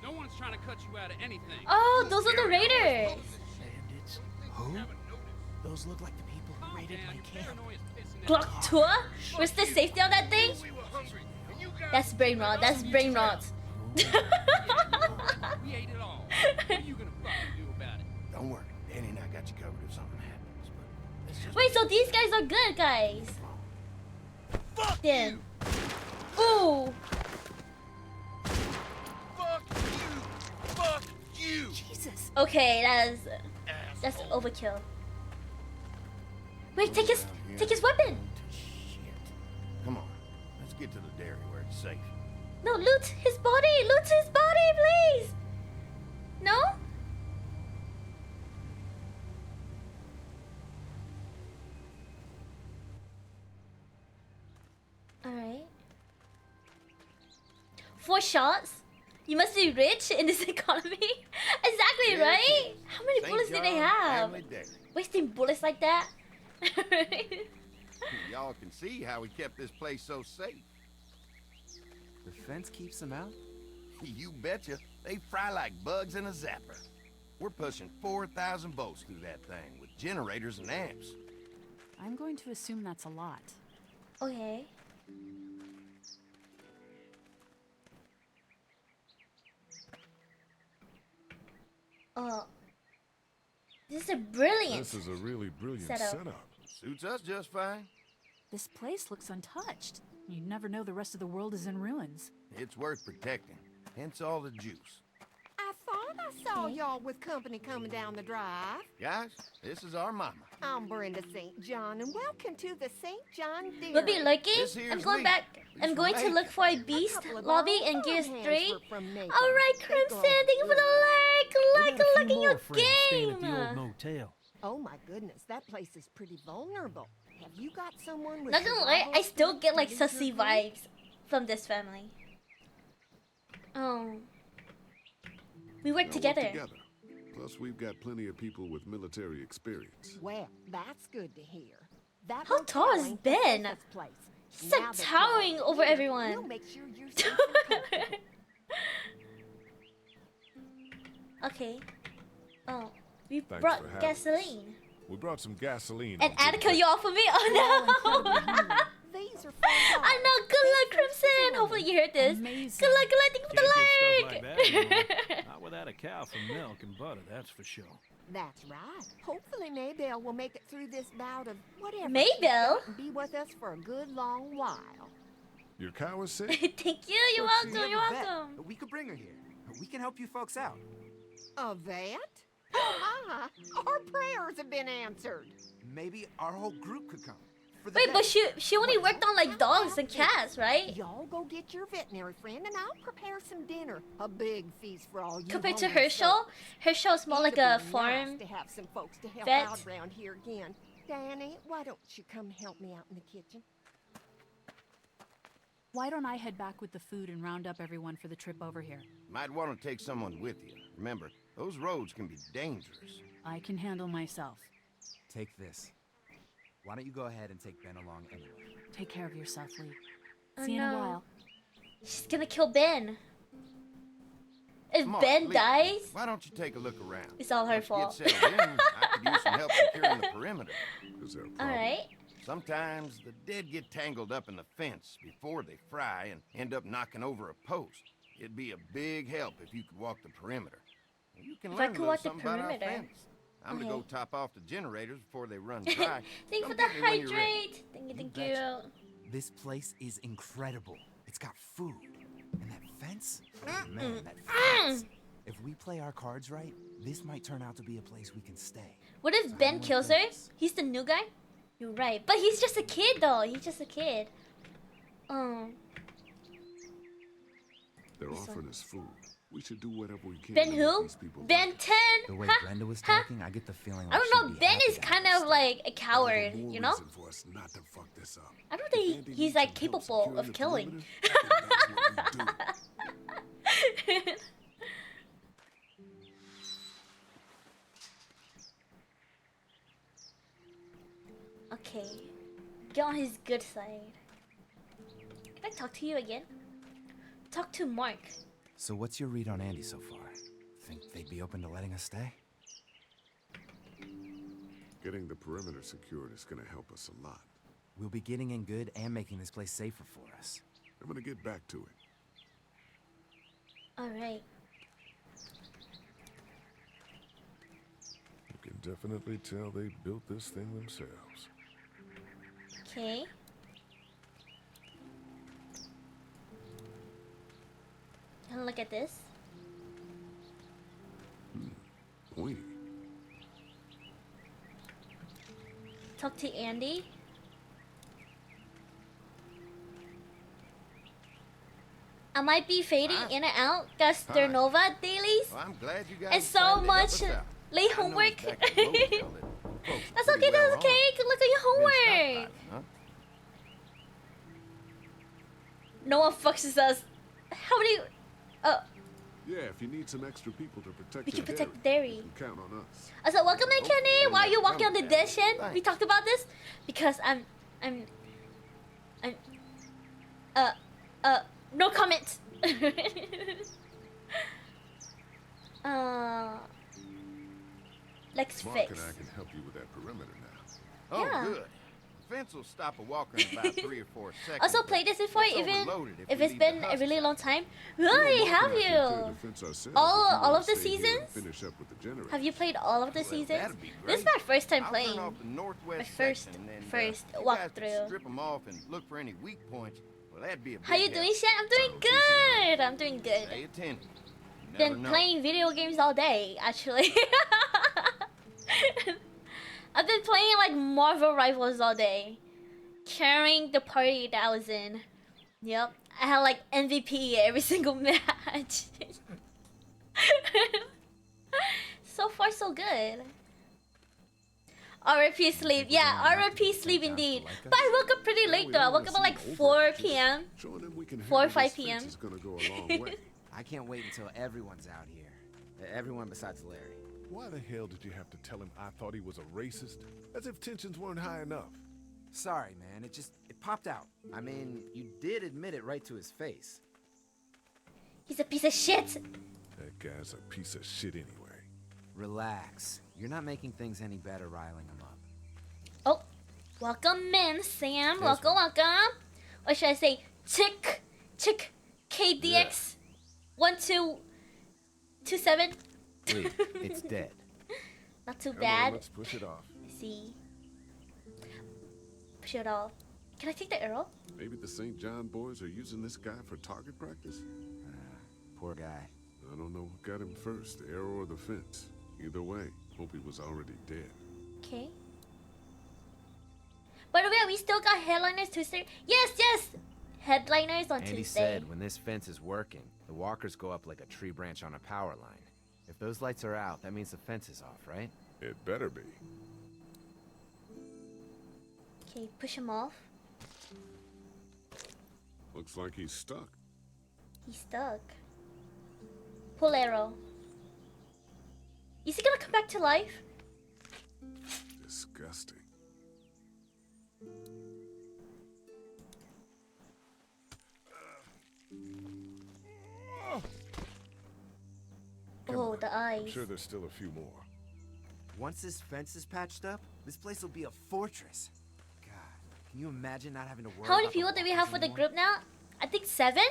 No one's trying to cut you out of anything. Oh, those are the raiders. Bandits. Who? Those look like the people who raided my camp. Glock tour? Where's the safety on that thing? That's brain rot. That's brain rot. We ate it all. What are you gonna fucking do about it? Don't worry, Danny and I got you covered if something happens, but let's just... Wait, so these guys are good guys. Fuck Damn. you! Ooh. Fuck you! Fuck you! Jesus. Okay, that's overkill. Wait, take his weapon. Come on, let's get to the dairy where it's safe. No, loot his body. Loot his body, please. No? Alright. 4 shots? You must be rich in this economy. Exactly, Yeah, right? kids. How many St. bullets did they John have? Family Dairy. Wasting bullets like that? Y'all can see how we kept this place so safe. The fence keeps them out? You betcha. They fry like bugs in a zapper. We're pushing 4,000 volts through that thing with generators and amps. I'm going to assume that's a lot. Okay. This is a brilliant This is a really brilliant setup. setup. Suits us just fine. This place looks untouched. You'd never know the rest of the world is in ruins. It's worth protecting. Hence all the juice. I thought I saw y'all with company coming down the drive. Guys, this is our mama. I'm Brenda St. John, and welcome to the St. John Dairy. We'll be looking. This here's I'm going Lee. back. I'm He's going to from look for a beast couple of lobby our in Gears farmhands 3. were from Macon. Alright, They Crimson, go thank you for the We like. got a Like few in your more friends staying at the old game. motel. Oh my goodness, that place is pretty vulnerable. Have you got someone with Not gonna lie, survival I still skills get to like lead your sussy group? vibes from this family. Oh. We work Now, together. Plus, we've got plenty of people with military experience. Well, that's good to hear. That How tall motel is ain't the Ben? safest place. He's Now like that towering y'all over here, everyone. We'll make sure you're safe and comfortable. Okay. Oh, we Thanks brought for having us. gasoline. We brought some gasoline. And on Attica, good you offer me? Oh no! These are I know. Good luck, Crimson. Hopefully you heard this. Amazing. Good luck. Thank you for Can't get stuff the like like. that anymore. Not without a cow for milk and butter, that's for sure. That's right. Hopefully Maybelle will make it through this bout of whatever. Maybelle? she's got and be with us for a good long while. Your cow is sick? Thank you. You're Look, she's welcome. a You're vet. welcome. We could bring her here. We can help you folks out. A vet? Oh my! Our prayers have been answered. Maybe our whole group could come. For the Wait, vet. but she only worked on like dogs and cats, right? Y'all go get your veterinary friend, and I'll prepare some dinner. A big feast for all you. Compared to hungry Herschel, folks. Herschel's more like It'd a be farm. Nice to have some folks to help vet. out around here again. Danny, why don't you come help me out in the kitchen? Why don't I head back with the food and round up everyone for the trip over here? Might want to take someone with you. Remember, those roads can be dangerous. I can handle myself. Take this. Why don't you go ahead and take Ben along anyway? Take care of yourself, Lee. Oh, See you in a no. while. She's gonna kill Ben. If Come on, Ben Lee, dies, why don't you take a look around? it's all her Once you fault. get settled in, I could use some help securing the perimeter. Is there a All problem? right. Sometimes the dead get tangled up in the fence before they fry and end up knocking over a post. It'd be a big help if you could walk the perimeter. You can If I learn a could little walk the something about our perimeter. fence. I'm gonna Okay. go top off the generators before they run dry. Thank you Come for the get me when you're ready. hydrate. Thank you, thank you. This place is incredible. It's got food. And that fence? Man, that fence. If we play our cards right, this might turn out to be a place we can stay. What if Ben kills her? He's the new guy? You're right. But he's just a kid though. He's just a kid. They're offering us food. We should do whatever we can. Ben to who? make these people Ben like us. 10? The way Huh? Brenda was Huh? talking, I get the feeling I like don't know. she'd be Ben happy is to kind have of us like a All the coward, more you know? reason for us not to fuck this up. I don't think If Andy he's needs like some help capable securing of the killing. perimeter, then that's what we do. Okay. Get on his good side. Can I talk to you again? Talk to Mark. So what's your read on Andy so far? Think they'd be open to letting us stay? Getting the perimeter secured is gonna help us a lot. We'll be getting in good and making this place safer for us. I'm gonna get back to it. Alright. You can definitely tell they built this thing themselves. Okay. And look at this. Pointy. Talk to Andy. I might be fading in and out because they're Nova dailies Well, I'm glad you guys and so decided to help much us out. late I know homework. exactly what we call it. Folks are That's pretty okay, well that's okay. armed. Good luck on your homework. Huh? No one fucks with us. How many? Yeah, if you need some extra people to protect We your can protect the dairy. you can count on us. I said, welcome in, Kenny. Why are you walking on the dish? We talked about this because I'm. No comment. Let's Mark fix. and I can help you with that perimeter now. Oh, Yeah. good. The fence will stop a walker in about 3 or 4 seconds. Also, play this before, it's even overloaded if we it's leave been the a husks really out. long time. We already have you. All of the seasons? Have you played all of the Well, seasons? that'd be This is great. my first time I'll playing. turn off the northwest My first section and, first you guys can walkthrough. strip them off and look for any weak points. Well, that'd be a big How you help. doing, Shan? I'm doing good. I'm doing good. Stay attentive. You never Been know. playing video games all day, actually. I've been playing like Marvel Rivals all day, carrying the party that I was in. Yep, I had like MVP every single match. So far, so good. RIP sleep. Yeah, RIP sleep indeed. But I woke up pretty late though. I woke up at like 4 p.m. 4 or 5 p.m. Is gonna go a long way. I can't wait until everyone's out here. Everyone besides Larry. Why the hell did you have to tell him I thought he was a racist? As if tensions weren't high enough. Sorry, man. It popped out. I mean, you did admit it right to his face. He's a piece of shit. That guy's a piece of shit anyway. Relax. You're not making things any better riling him up. Oh, welcome in, Sam. Welcome, welcome. Or should I say, Chick KDX 1227? Wait, it's dead. Not too Come on, bad. let's push it off. Let's see. Push it off. Can I take the arrow? Maybe the St. John boys are using this guy for target practice? Poor guy. I don't know what got him first, the arrow or the fence. Either way, hope he was already dead. Okay. By the way, we still got headliners Tuesday. Yes! Headliners on Andy Tuesday. said when this fence is working, the walkers go up like a tree branch on a power line. If those lights are out, that means the fence is off, right? It better be. Okay, push him off. Looks like he's stuck. He's stuck. Pull arrow. Is he gonna come back to life? Disgusting. Oh, the eyes. I'm sure there's still a few more. Once this fence is patched up, this place will be a fortress. God, can you imagine not having to worry How many about the people do we have for the walkers group now? I think 7?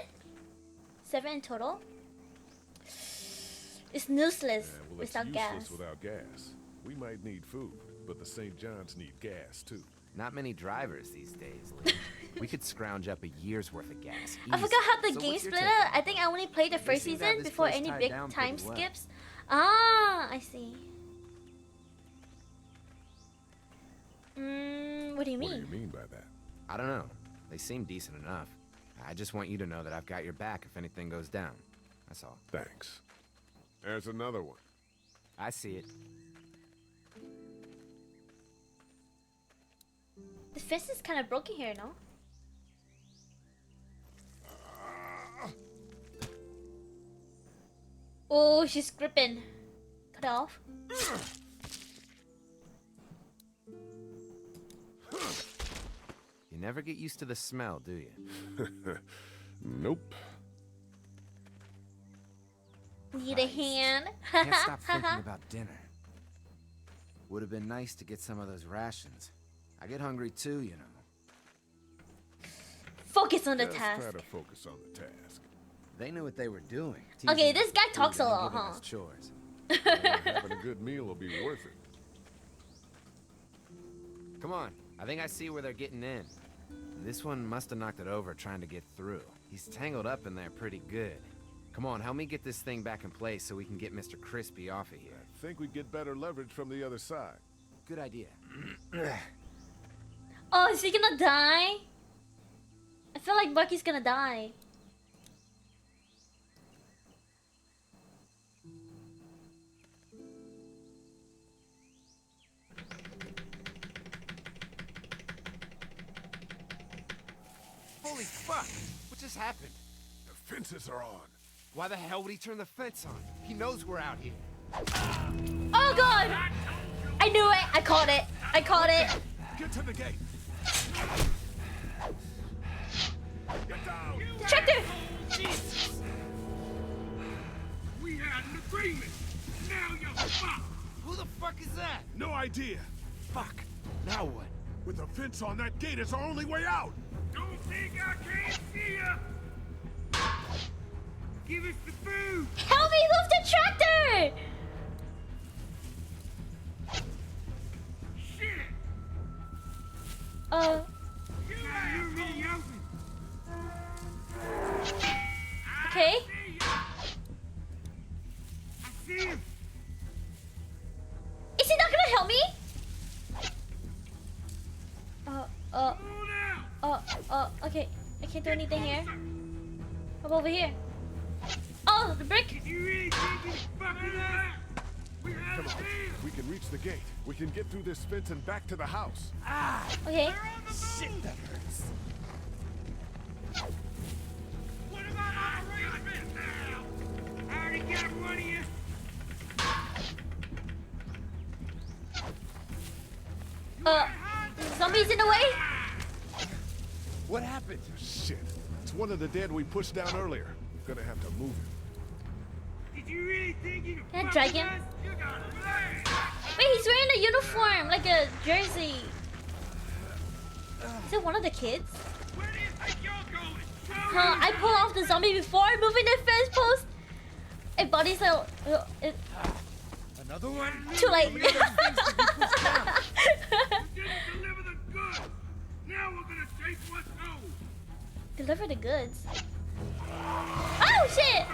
7 in total. It's useless Well, without it's gas. useless without gas. We might need food, but the St. John's need gas too. Not many drivers these days, Lee. We could scrounge up a year's worth of gas. I forgot how the So game what's your split take up. I think I only played the first seem to season have this before place any tied big down time pretty well. skips. Ah, I see. What do you mean? What do you mean by that? I don't know. They seem decent enough. I just want you to know that I've got your back if anything goes down. That's all. Thanks. There's another one. I see it. The fist is kind of broken here, no? Oh, she's gripping. Cut it off. You never get used to the smell, do you? Nope. Need a hand? Can't stop thinking about dinner. Would have been nice to get some of those rations. I get hungry too, you know. Focus on the Just task. try to focus on the task. They knew what they were doing. Okay, Teasing this us guy with talks food a and lot, giving huh? us chores. Having a good meal will be worth it. Come on, I think I see where they're getting in. This one must have knocked it over trying to get through. He's tangled up in there pretty good. Come on, help me get this thing back in place so we can get Mr. Crispy off of here. I think we'd get better leverage from the other side. Good idea. Oh, is he gonna die? I feel like Bucky's gonna die. Holy fuck! What just happened? The fences are on. Why the hell would he turn the fence on? He knows we're out here. Oh god! I knew it! I caught it! I caught it! Get to the gate. Get down. The tractor! Jesus. We had an agreement. Now you're fucked. Who the fuck is that? No idea. Fuck. Now what? With the fence on that gate, it's our only way out. Don't think I can't see ya. Give us the food. Help me move the tractor! Shit. You really open. Okay. I see him. Is he not gonna help me? Okay. I can't do anything here. I'm over here. Oh, the brick! You really think you fucking up? We had Come a on. deal. We can reach the gate. We can get through this fence and back to the house. Okay. Shit, that hurts. What about operation now? I already got one of you. Zombies in the way? What happened? Shit. It's one of the dead we pushed down earlier. Gonna have to move him. Did you really think you could Can I fuck drag with him? us? You gotta play. Wait, he's wearing a uniform, like a jersey. Is it one of the kids? Where do you think you're going? Huh, I pull off the zombie before moving the fence post. It body's a... Another one? Too late. You didn't deliver the goods. Now we're gonna take what's owed. Deliver the goods. Oh shit!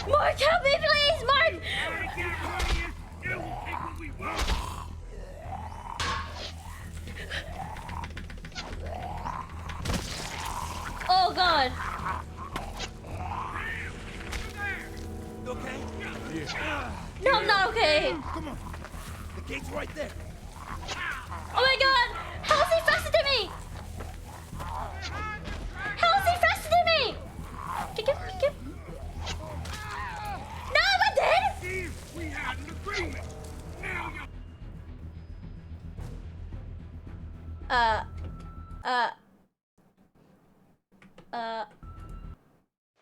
Mark, help me please, Mark! I already got one of you. Now we'll take what we want. Oh god. You okay? Yeah. No, I'm not okay. Come on. The gate's right there. Oh my god! How is he faster than me? How is he faster than me? Kick him, kick him. No, am I dead? See, we had an agreement. Now you're...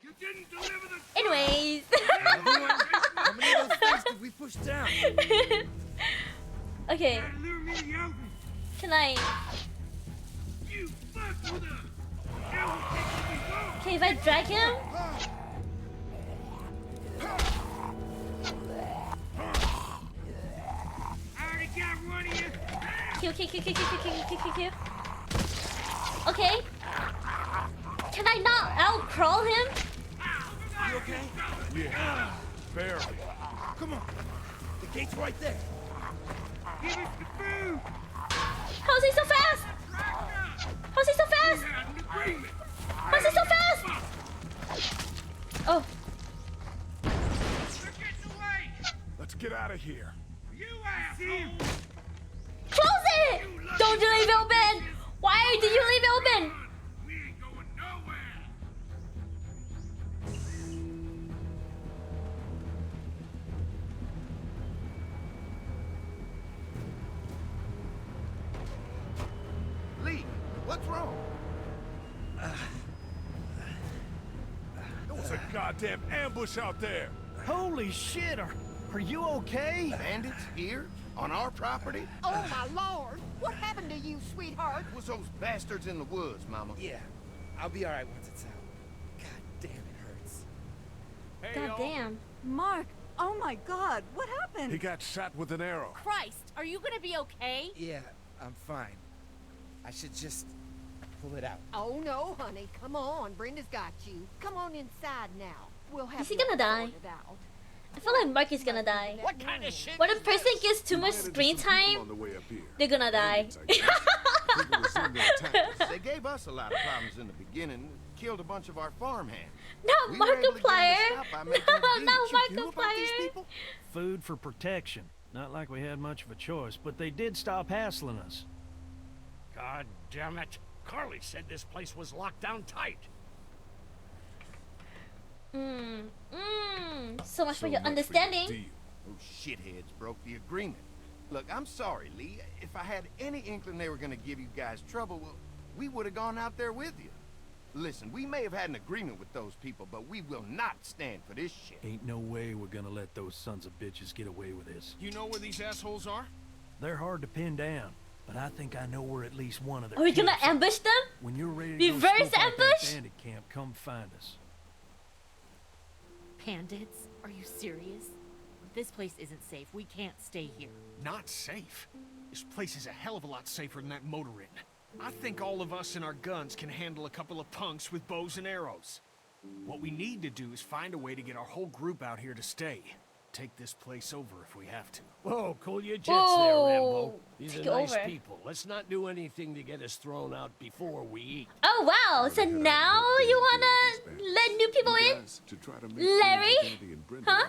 You didn't deliver the... Anyways. How many of those things did we push down? Okay, Lure me over. can I... You fucked with us. Now we'll take what we want. Okay, if I drag him... I already got one of you. Kill, kill, kill, kill, kill, kill, kill, kill, kill. Okay. Can I not out crawl him? You okay? Yeah. Barely. Come on. The gate's right there. Give us the food. How's he so fast? How's he so fast? How's he so fast? Oh. Let's get out of here. You asshole. Close it! Don't you leave it open! Why did you leave it open? We ain't going nowhere. Lee, what's wrong? There was a goddamn ambush out there. Holy shit, are you okay? Bandits here? On our property? Oh, my lord! What happened to you, sweetheart? It was those bastards in the woods, Mama. Yeah, I'll be alright once it's out. God damn, it hurts. God damn. Mark, oh my god, what happened? He got shot with an arrow. Christ, are you gonna be okay? Yeah, I'm fine. I should just pull it out. Oh, no, honey. Come on. Brenda's got you. Come on inside now. We'll have Is he you gonna die? sorted out. I feel like Mark is gonna die. What kind of shit? When a person gets too much screen time, they're gonna die. They gave us a lot of problems in the beginning. Killed a bunch of our farmhands. Not We were able to get them to Markiplier. stop by No, making a deal. not You knew about these Markiplier. people? Food for protection. Not like we had much of a choice, but they did stop hassling us. God damn it. Carly said this place was locked down tight. So much for your understanding. Those shitheads broke the agreement. Look, I'm sorry, Lee. If I had any inkling they were gonna give you guys trouble, well, we would have gone out there with you. Listen, we may have had an agreement with those people, but we will not stand for this shit. Ain't no way we're gonna let those sons of bitches get away with this. You know where these assholes are? They're hard to pin down, but I think I know where at least one of their Are we gonna camps are. ambush them? When you're ready to Reverse go scope out ambush? that bandit camp, come find us. Bandits? Are you serious? This place isn't safe. We can't stay here. Not safe. This place is a hell of a lot safer than that motor inn. I think all of us and our guns can handle a couple of punks with bows and arrows. What we need to do is find a way to get our whole group out here to stay. Take this place over if we have to. Whoa, cool your jets Whoa. there, Rambo. These Take are it nice over. people. Let's not do anything to get us thrown out before we eat. Oh wow! So now you wanna let new people in? Larry? Huh?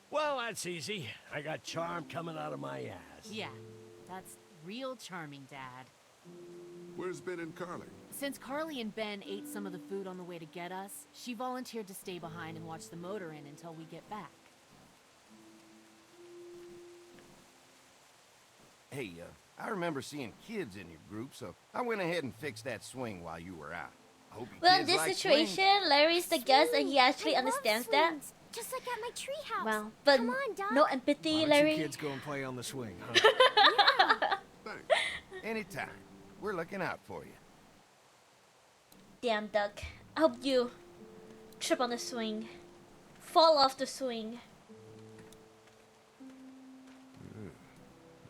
Well, that's easy. I got charm coming out of my ass. Yeah, that's real charming, Dad. Where's Ben and Carly? Since Carly and Ben ate some of the food on the way to get us, she volunteered to stay behind and watch the motor inn until we get back. Hey, I remember seeing kids in your group, so I went ahead and fixed that swing while you were out. I hope you Well, in kids this like situation, swings. Larry's the guest and he actually I love understands that. swings, just like at my treehouse. Wow, but Come on, Doc. no empathy, Why don't Larry. you kids go and play on the swing, huh? Anytime. We're looking out for you. Damn, Duck. I hope you trip on the swing, fall off the swing.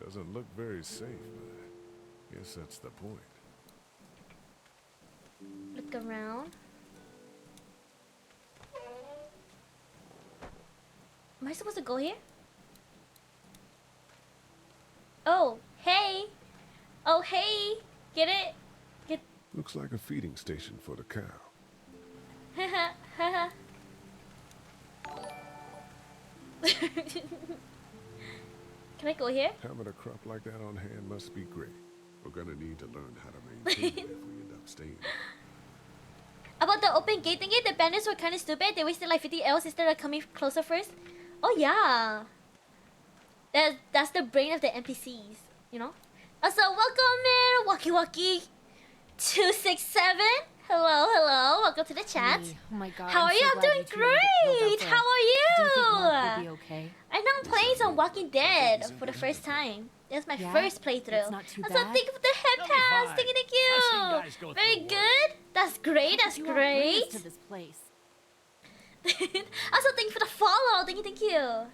Doesn't look very safe, but I guess that's the point. Look around. Am I supposed to go here? Oh, hey. Oh, hey. Get it? Get. Looks like a feeding station for the cow. Haha, haha. Can I go here? Having a crop like that on hand must be great. We're gonna need to learn how to maintain it if we end up staying. About the open gate thingy, the bandits were kind of stupid. They wasted like 50 Ls instead of coming closer first. Oh yeah. That's the brain of the NPCs, you know? Also, welcome in, Walkie Walkie 267. Hello, hello. Welcome to the chat. Lee, oh my God, How I'm are so you? I'm glad doing you two didn't get killed great. out How are there. you? Do you think Mark will be okay? I know I'm playing some Walking Dead for the first time. That's my Yeah? first playthrough. It's not too Also, bad? thank you for the head That'll be pass. fine. Thank you, thank I've seen you. guys go Very through worse. good. That's great. That's You won't bring us great. to this place. Also, thank you for the follow. Thank you, thank you.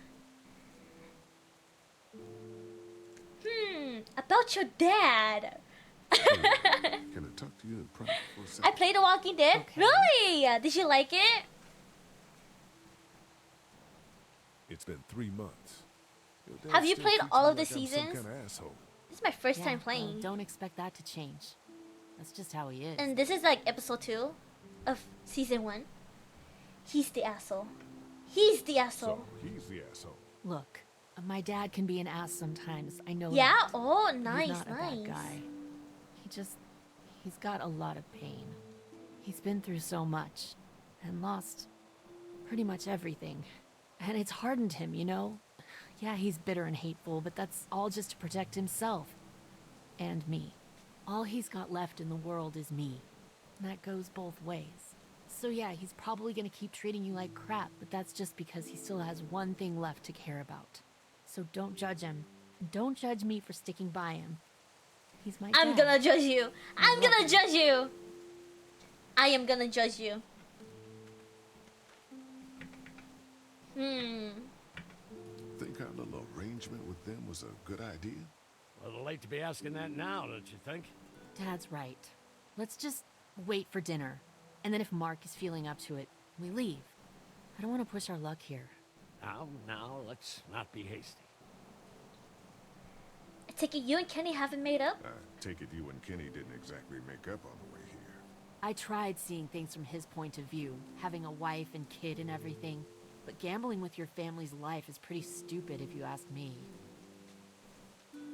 About your dad. Can I talk to you in private for a I second? played The Walking Dead. Really? Did you like it? It's been 3 months. Your dad Have you still played treats all me of the like I'm some seasons? kind of asshole. This is my first Yeah, time well, playing. don't expect that to change. That's just how he is. And this is like episode 2 of season 1. He's the asshole. He's the asshole. So he's the asshole. Look, my dad can be an ass sometimes. I know Yeah? that. Oh, But nice, he's not a nice. bad guy. He's got a lot of pain. He's been through so much and lost pretty much everything. And it's hardened him, you know? Yeah, he's bitter and hateful, but that's all just to protect himself. And me. All he's got left in the world is me. And that goes both ways. So yeah, he's probably gonna keep treating you like crap, but that's just because he still has one thing left to care about. So don't judge him. Don't judge me for sticking by him. He's my dad. I'm gonna judge you. I'm gonna judge you. I am gonna judge you. Think our little arrangement with them was a good idea? A little late to be asking that now, don't you think? Dad's right. Let's just wait for dinner. And then if Mark is feeling up to it, we leave. I don't want to push our luck here. Now, let's not be hasty. I take it you and Kenny haven't made up? I take it you and Kenny didn't exactly make up on the way here. I tried seeing things from his point of view, having a wife and kid and everything. But gambling with your family's life is pretty stupid if you ask me.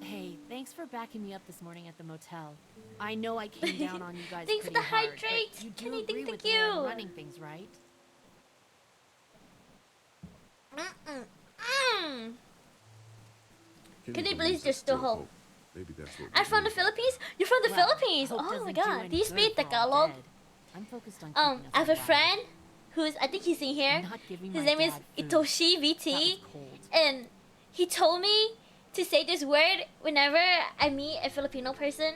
Hey, thanks for backing me up this morning at the motel. I know I came down on you guys Thanks for pretty the hard, hydrate. but you do Kenny, agree thank with me on you. running things, right? Kenny believes there's still hope. Maybe that's what I'm from the Philippines? You're from the Well, Philippines! hope Oh my doesn't do god. any Do you good speak if we're all Tagalog? dead. I'm focused on I keeping us have a alive. friend who's, I think he's in here. Not giving His my name is dad food. Itoshi That VT. was cold. And he told me to say this word whenever I meet a Filipino person.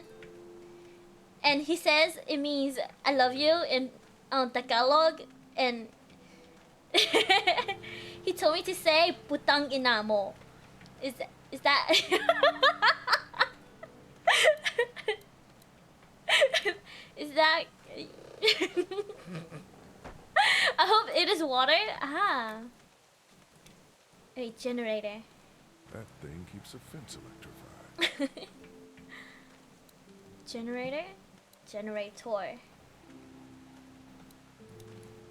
And he says it means I love you in Tagalog. And he told me to say putang ina mo. Is that is that I hope it is water. Ah. Wait, generator. That thing keeps a fence electrified. Generator? Generator.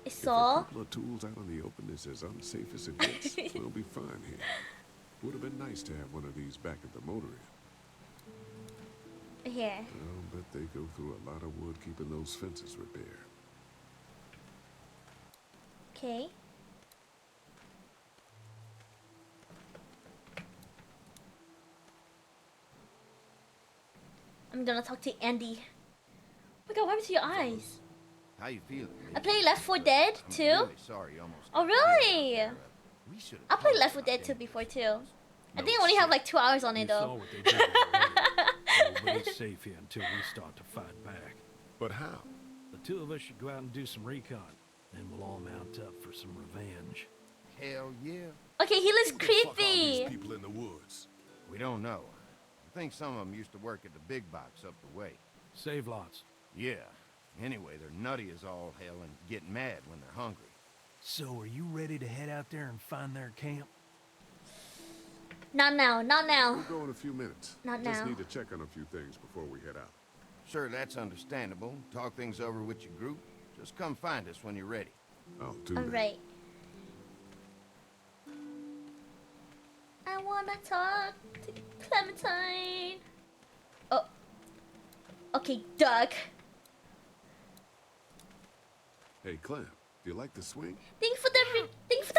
It's If a all. couple of tools out in the open is as unsafe as it gets, we'll be fine here. Would have been nice to have one of these back at the motor inn. Here. I'll bet they go through a lot of wood keeping those fences repaired. Okay. I'm gonna talk to Andy. Oh my god, what happened to your eyes? How you feeling? I played Left 4 Dead I'm too. really sorry you almost Oh really? We should I played Left 4 Dead 2 before too. I think I only have like 2 hours on it You saw though. what they did already. Nobody's safe here until we start to fight back. But how? The two of us should go out and do some recon. Then we'll all mount up for some revenge. Hell yeah. Okay, he looks Who the fuck are these creepy. people in the woods? We don't know. I think some of them used to work at the big box up the way. Save lots. Yeah. Anyway, they're nutty as all hell and get mad when they're hungry. So are you ready to head out there and find their camp? Not now, not now. We'll go in a few minutes. Not Just now. need to check on a few things before we head out. Sure, that's understandable. Talk things over with your group. Just come find us when you're ready. I'll do that. Alright. I wanna talk to Clementine. Oh. Okay, Doug. Hey, Clem, do you like the swing? Thank you for the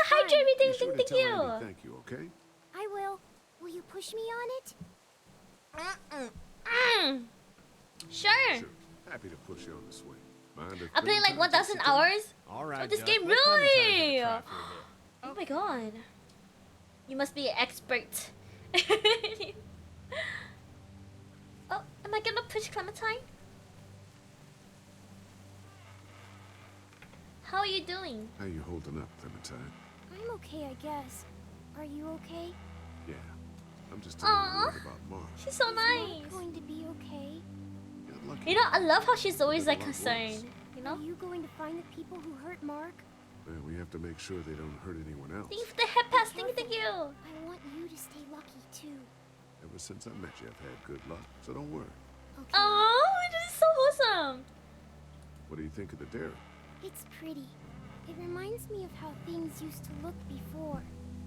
hydrate reading. Be sure to Thank tell you. Andy thank you, okay? I will. Will you push me on it? Sure. Sure. Happy to push you on the swing. Mind if I played like Clementine 1,000 takes it too? hours All right, of this Doug, game. let Clementine Really? try for a bit. Oh my god. You must be an expert. Oh, am I gonna push Clementine? How are you doing? How you holding up, Clementine? I'm okay, I guess. Are you okay? Yeah. I'm just a little Aw. worried about Mark. She's so Is Mark nice. going to be okay? You're lucky. You know, I love how she's always like Little concerned. You know? Are you going to find the people who hurt Mark? Man, we have to make sure they don't hurt anyone else. Thank you for the head pass. Thank you. I want you to stay lucky too. Ever since I met you, I've had good luck, so don't worry. Okay. Oh, this is so wholesome. What do you think of the dairy? It's pretty. It reminds me of how things used to look before.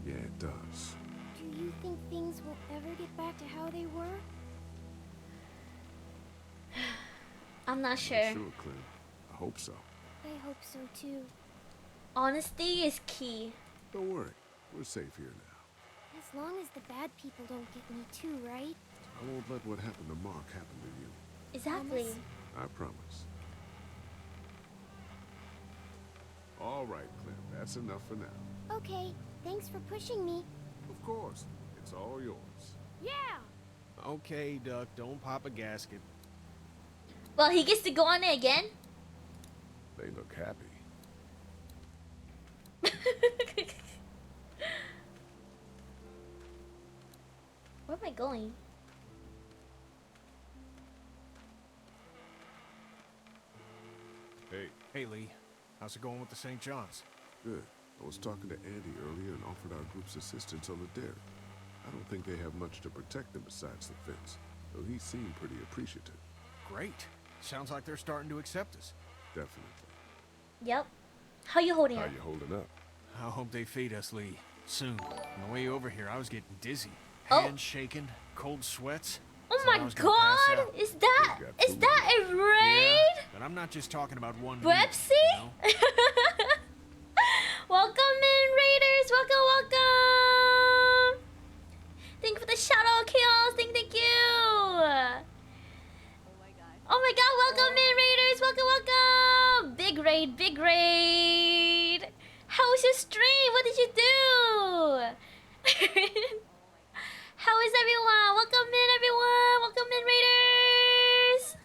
Yeah, it does. Do you think things will ever get back to how they were? I'm not sure. Sure, Clem. I hope so. I hope so too. Honesty is key. Don't worry. We're safe here now. As long as the bad people don't get me too, right? I won't let what happened to Mark happen to you. Exactly. I promise. All right, Clem. That's enough for now. Okay, thanks for pushing me. Of course. It's all yours. Yeah! Okay, Duck, don't pop a gasket. Well, he gets to go on it again. They look happy. Where am I going? Hey. Hey, Lee. How's it going with the St. John's? Good. I was talking to Andy earlier and offered our group's assistance on the dairy. I don't think they have much to protect them besides the fence, though he seemed pretty appreciative. Great. Sounds like they're starting to accept us. Definitely. Yep. How you holding How up? you holding up? I hope they feed us, Lee. Soon. On the way over here, I was getting dizzy. Oh. Hands shaking, cold sweats. Oh Thought I my was gonna pass god! out. Is that a raid? Yeah, but I'm not just talking about one meal, Websy? you know? Welcome in, Raiders! Welcome! Thank you for the shadow chaos! Thank you! Oh my god, welcome in, Raiders! Welcome! Big raid! How was your stream? What did you do? How is everyone? Welcome in, everyone! Welcome in, Raiders!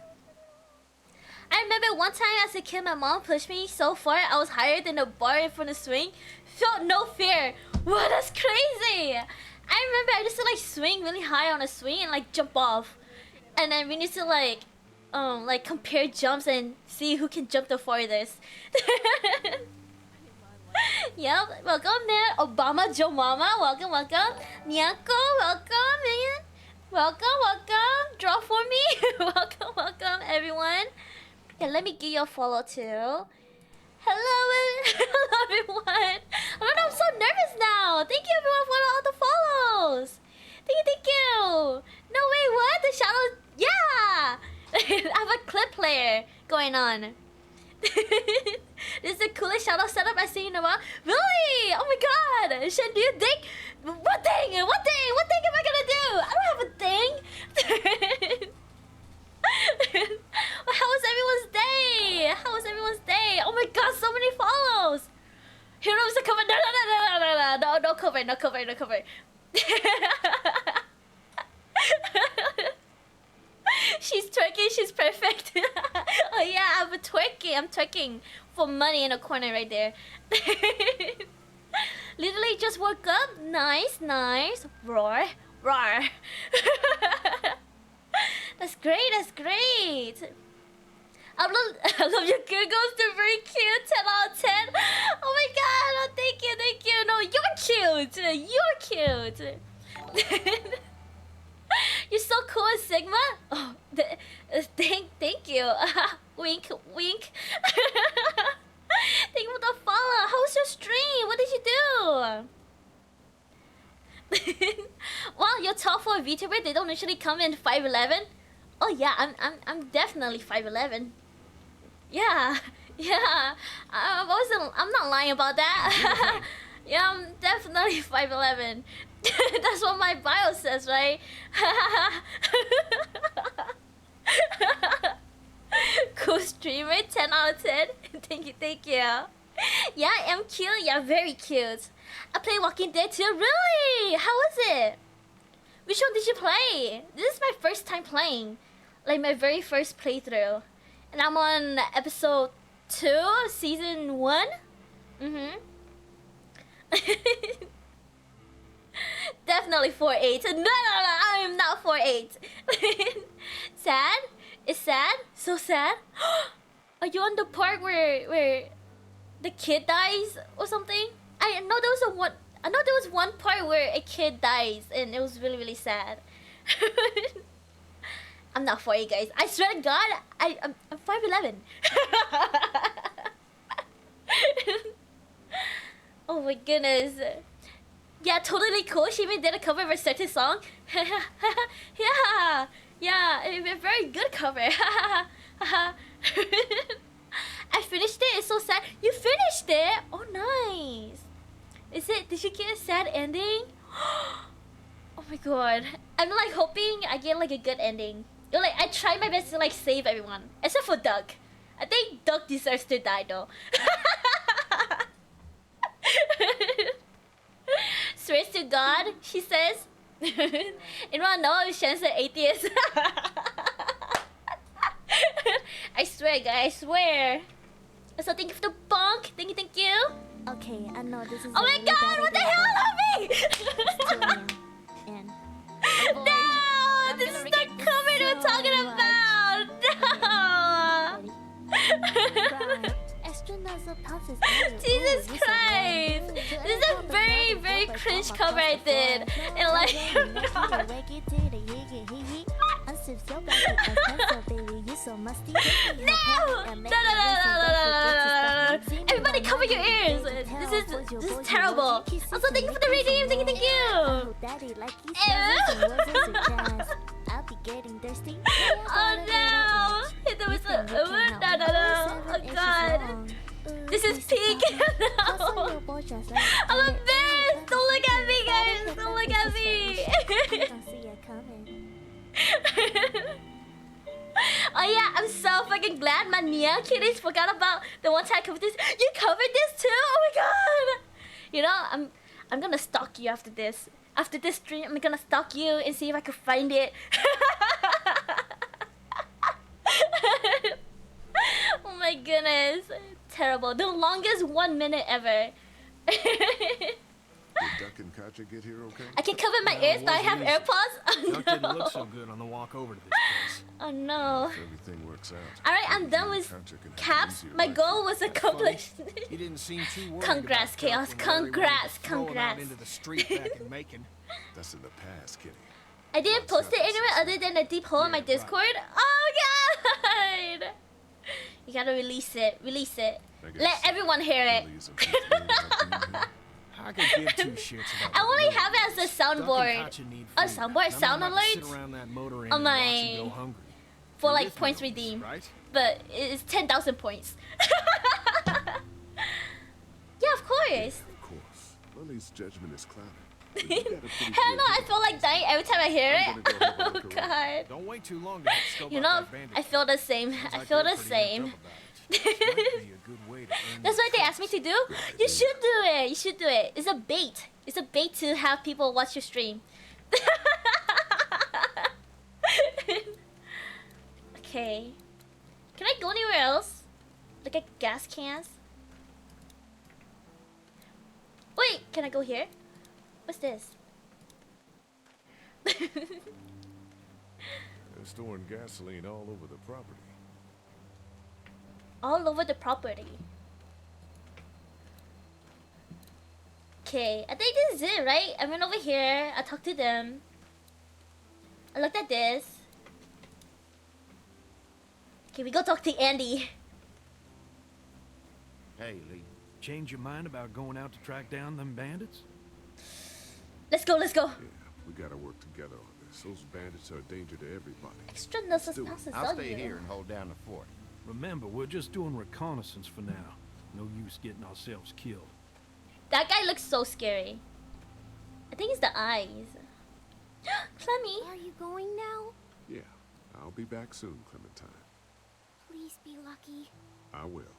I remember one time as a kid, my mom pushed me so far I was higher than the bar in front of the swing. Felt no fear. Wow, that's crazy! I remember I used to like swing really high on a swing and like jump off. And then we used to like compare jumps and see who can jump the farthest. Yep, welcome there. Obama Joe Mama, welcome. Nyako, welcome, man. Welcome. Draw for me. welcome, everyone. Yeah, let me give you a follow too. Hello, everyone. Oh, I'm so nervous now. Thank you, everyone, for all the follows. Thank you. No, wait, what? The shadow? Yeah. I have a clip player going on. This is the coolest shadow setup I've seen in a while. Really? Oh my god! Shen, do you think? What thing? What thing am I gonna do? I don't have a thing. How was everyone's day? Oh my god, so many follows. Heroes are coming. No cover. She's twerking, she's perfect. Oh yeah, I'm twerking for money in a corner right there. Literally just woke up. Nice. Roar. That's great. I love your giggles, they're very cute. 10 out of 10. Oh my god, oh, thank you. No, you're cute. You're so cool, Sigma. Oh, thank you. Wink. Thank you for the follow. How was your stream? What did you do? Well, you're tall for a VTuber. They don't usually come in 5'11". Oh yeah, I'm definitely 5'11". Yeah. I'm not lying about that. Yeah, I'm definitely 5'11". That's what my bio says, right? Cool streamer, 10 out of 10. Thank you. Yeah, I am cute. Yeah, very cute. I play Walking Dead too. Really? How was it? Which one did you play? This is my first time playing. Like my very first playthrough. And I'm on episode 2 of season 1. Definitely 4'8". No, I am not 4'8". Sad? It's sad? So sad? Are you on the part where the kid dies or something. I know there was one part where a kid dies and it was really, really sad. I'm not for you guys. I swear to God, I'm 5'11". Oh my goodness. Yeah, totally cool. She even did a cover of a certain song. Yeah, a very good cover. I finished it. It's so sad. You finished it? Oh, nice. Did you get a sad ending? Oh my god. I'm like hoping I get like a good ending. You know, like I tried my best to like save everyone. Except for Doug. I think Doug deserves to die though. Swears to God, she says. Anyone know if Shen's an atheist? I swear, guys, I swear. So thank you for the bonk. Thank you. Okay, I know this is. Oh my God! What the hell, Lovey? No, this is the cover we're talking about. No. Jesus Christ! This is a very, very cringe cover I did. And like, no! Everybody cover your ears. This is terrible. Also, thank you for the redeem. Thank you. Oh no! No! Oh God! This is peak. No. I'm embarrassed. Don't look at me, guys. Don't look at me. Oh yeah, I'm so fucking glad my Nia kitties forgot about the one time I covered this. You covered this too? Oh my god! You know, I'm gonna stalk you after this. After this stream, I'm gonna stalk you and see if I can find it. Oh my goodness. Terrible. The longest 1 minute ever. Did Duck and Katja get here okay? I can cover my ears, but I have AirPods? Oh, Duck no. didn't look so good on the walk over to this place. Oh no. If everything works out. Alright, I'm done with Caps. My goal was accomplished. He didn't seem too worried. Congrats, about Chaos. Duck when Larry wanted to Congrats. throw him out Congrats. into the street back in Macon. That's in the past, Kitty. I didn't post it anywhere other than a deep hole in my Discord. Oh god! You gotta release it. Release it. Let everyone hear it. I could give two shits about I only have it as a soundboard. A soundboard, And sound I'm not gonna sit alert around that motor inn on and watch him my go hungry. for like points redeemed. Right? But it's 10,000 points. Yeah, of course. Of course. Lily's judgment is clouded. Hell no, I feel like dying every time I hear it. Oh god. Don't wait too long to help scope You out know, that bandit. I feel the same. I feel the same. That's what they asked me to do. You should do it. You should do it. It's a bait. It's a bait to have people watch your stream. Okay. Can I go anywhere else? Like at gas cans? Wait, can I go here? What's this? They're storing gasoline all over the property. All over the property. Okay, I think this is it, right? I went over here, I talked to them. I looked at this. Okay, we go talk to Andy. Hey, Lee. Change your mind about going out to track down them bandits? Let's go, let's go. Yeah, we gotta work together on this. Those bandits are a danger to everybody. Extra nurses passes I'll on stay you. here and hold down the fort. Remember, we're just doing reconnaissance for now. No use getting ourselves killed. That guy looks so scary. I think it's the eyes. Clemmy. Are you going now? Yeah, I'll be back soon, Clementine. Please be lucky. I will.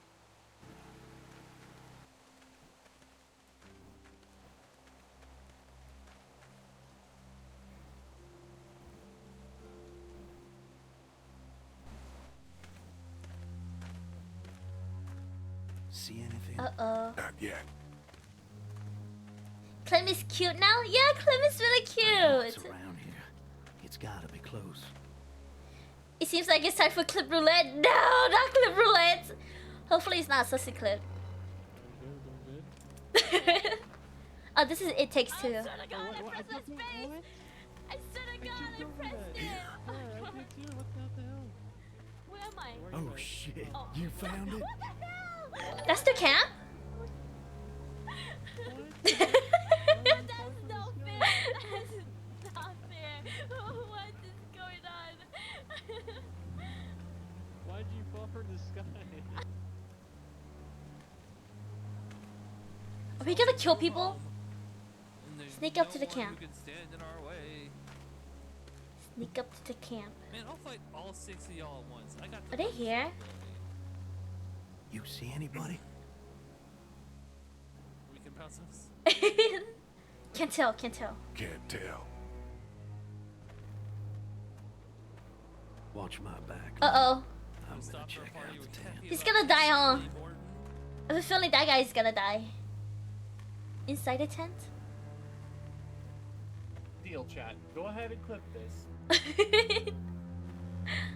See anything? Uh-oh. Not yet. Clem is cute now? Yeah, Clem is really It's cute. around here. It's gotta be close. It seems like it's time for clip roulette. No, not clip roulette. Hopefully it's not a sussy clip. Oh, this is It Takes Two. I swear to God, I pressed my space. I swear to God, I pressed it. Yeah, I did too. What the hell? Where am I? Oh shit! Oh. You found it? What the hell? That's the camp? That's no fair. That's not fair. What is going on? Why'd you buffer the sky? Are we gonna kill people? Sneak up to the camp. Sneak up to the camp. Man, I'll fight all 6 of y'all at once. I got Are they here? You see anybody? We can bounce this. Can't tell, can't tell. Can't tell. Watch my back. Uh-oh. I'm gonna check out the tent. He's gonna die, huh? I have a feeling that guy is gonna die. Inside the tent? Deal, chat. Go ahead and clip this.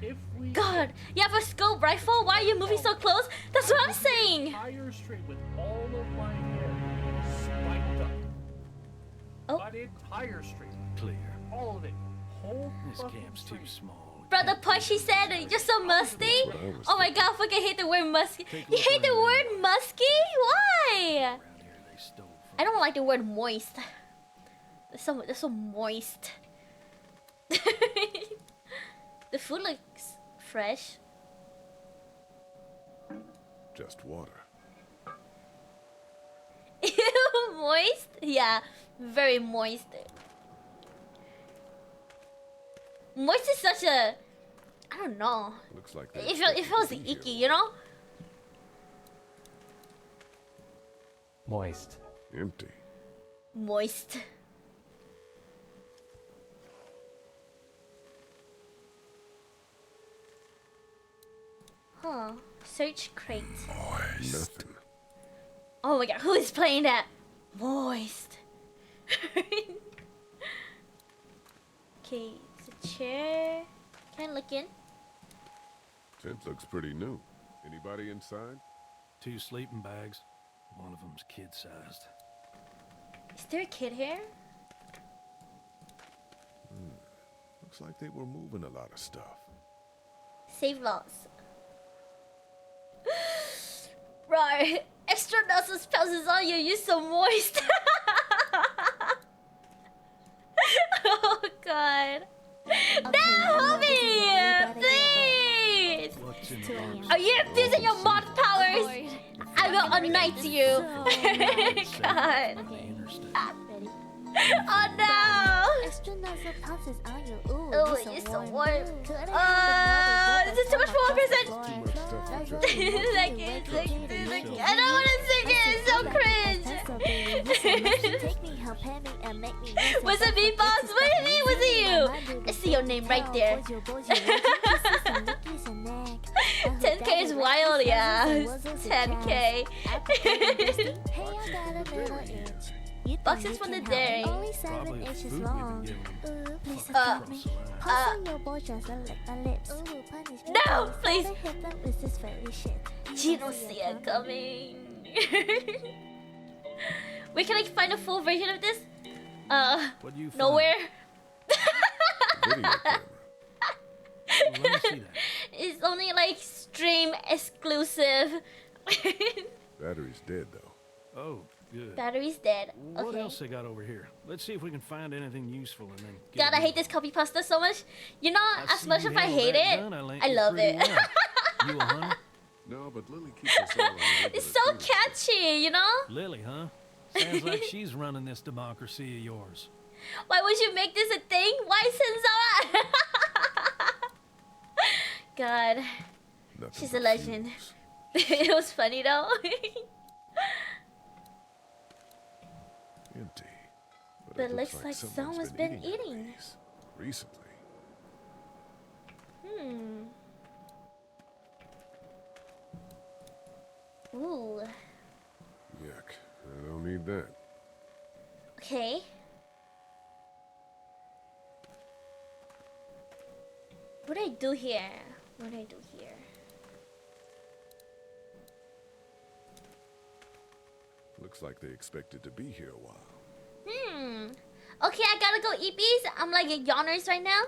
If we God, you have a scope rifle? Why are you moving so close? That's what I'm saying! entire street with all of my hair spiked up. Oh. But entire street. Clear. All of it. Whole This fucking camp's too street. small. Brother Push, he said, you're so musty. Oh my god, I fucking hate the word musky. You hate the word musky? Why? I don't like the word moist. That's so moist. The food looks fresh. Just water. Ew, moist? Yeah, very moist. Moist is such a... I don't know. Looks like It feels icky, you know? Moist. Empty. Moist. Huh. Search crate. Nothing. Oh my god, who is playing that? Moist. Okay, it's a chair. Can I look in? Tent looks pretty new. Anybody inside? 2 sleeping bags. One of them's kid-sized. Is there a kid here? Looks like they were moving a lot of stuff. Save loss. Right. Extra nuzzle spouses on you. You're so moist. Oh god. No, homie! Please! Are you abusing your mod powers? I will unite you. God. Oh no! Extra nuzzle pounces on you. Ooh, Oh, you're so warm. This is too much for one person. I don't want to sing it. It's so cringe. Was it me, boss? What do you mean? Was it you? I see your name right there. 10k is wild, yeah. 10k. Boxes from the dairy. Only 7 inches long. Ooh, please Uh, forgive me. Pausing your boy just lick my lips. Ooh, punish me. No, please. Gotta hit them with this fairy shit. You don't see it coming. Wait, can I find a full version of this? What do you find? Nowhere. Video camera. Let me see that. It's only like stream exclusive. Battery's dead though. Oh, good. Battery's dead. What Okay. else they got over here? Let's see if we can find anything useful and then get God, I it hate moving. this copy pasta so much. You know, I as see much you as I handle hate that it, gun, linked I you love pretty it. well. You a hunter? No, but Lily keeps us all on the It's regular so catchy, you know? Lily, huh? Sounds like she's running this democracy of yours. Why would you make this a thing? Why Sensara? God. Nothing She's but a legend. fumes. It was funny though. Empty. But it looks like someone's been eating. these recently. Ooh. Yuck. I don't need that. Okay. What do I do here? What do I do here? Looks like they expected to be here a while. Okay, I gotta go eat bees. I'm like a yawners right now.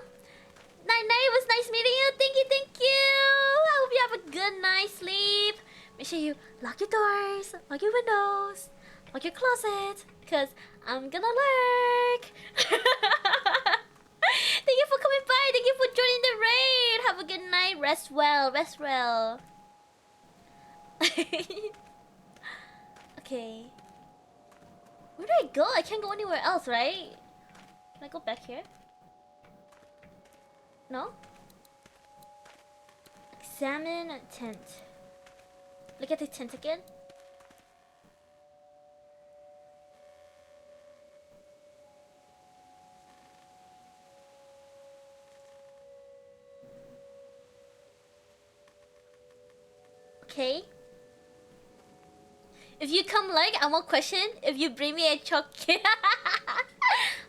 Night night, it was nice meeting you. Thank you, thank you. I hope you have a good night's sleep. Make sure you lock your doors, lock your windows, lock your closet, because I'm gonna lurk. Thank you for coming by. Thank you for joining the raid. Have a good night. Rest well, rest well. Okay. Where do I go? I can't go anywhere else, right? Can I go back here? No? Examine tent. Look at the tent again. Okay. If you come like, I won't question. If you bring me a chocolate.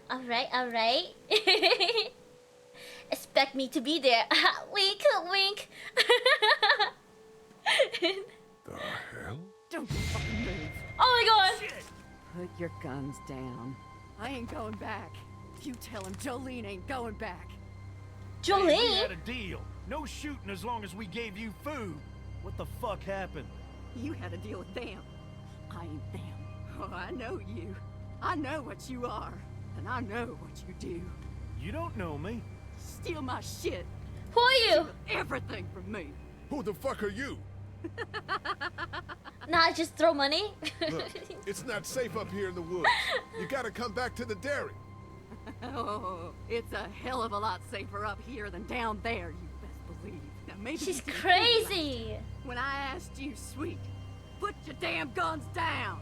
Alright, alright. Expect me to be there. Wink, wink. The hell? Don't fucking move. Oh my god. Put your guns down. I ain't going back. You tell him Jolene ain't going back. Hey, we Jolene? had a deal. No shooting as long as we gave you food. What the fuck happened? You had a deal with them. I ain't them. Oh, I know you. I know what you are. And I know what you do. You don't know me. Steal my shit. Who are you? Steal everything from me. Who the fuck are you? Nah, just throw money. Look, it's not safe up here in the woods. You gotta come back to the dairy. Oh, it's a hell of a lot safer up here than down there, you best believe. Now maybe She's you didn't crazy. realize when I asked you, sweet, put your damn guns down.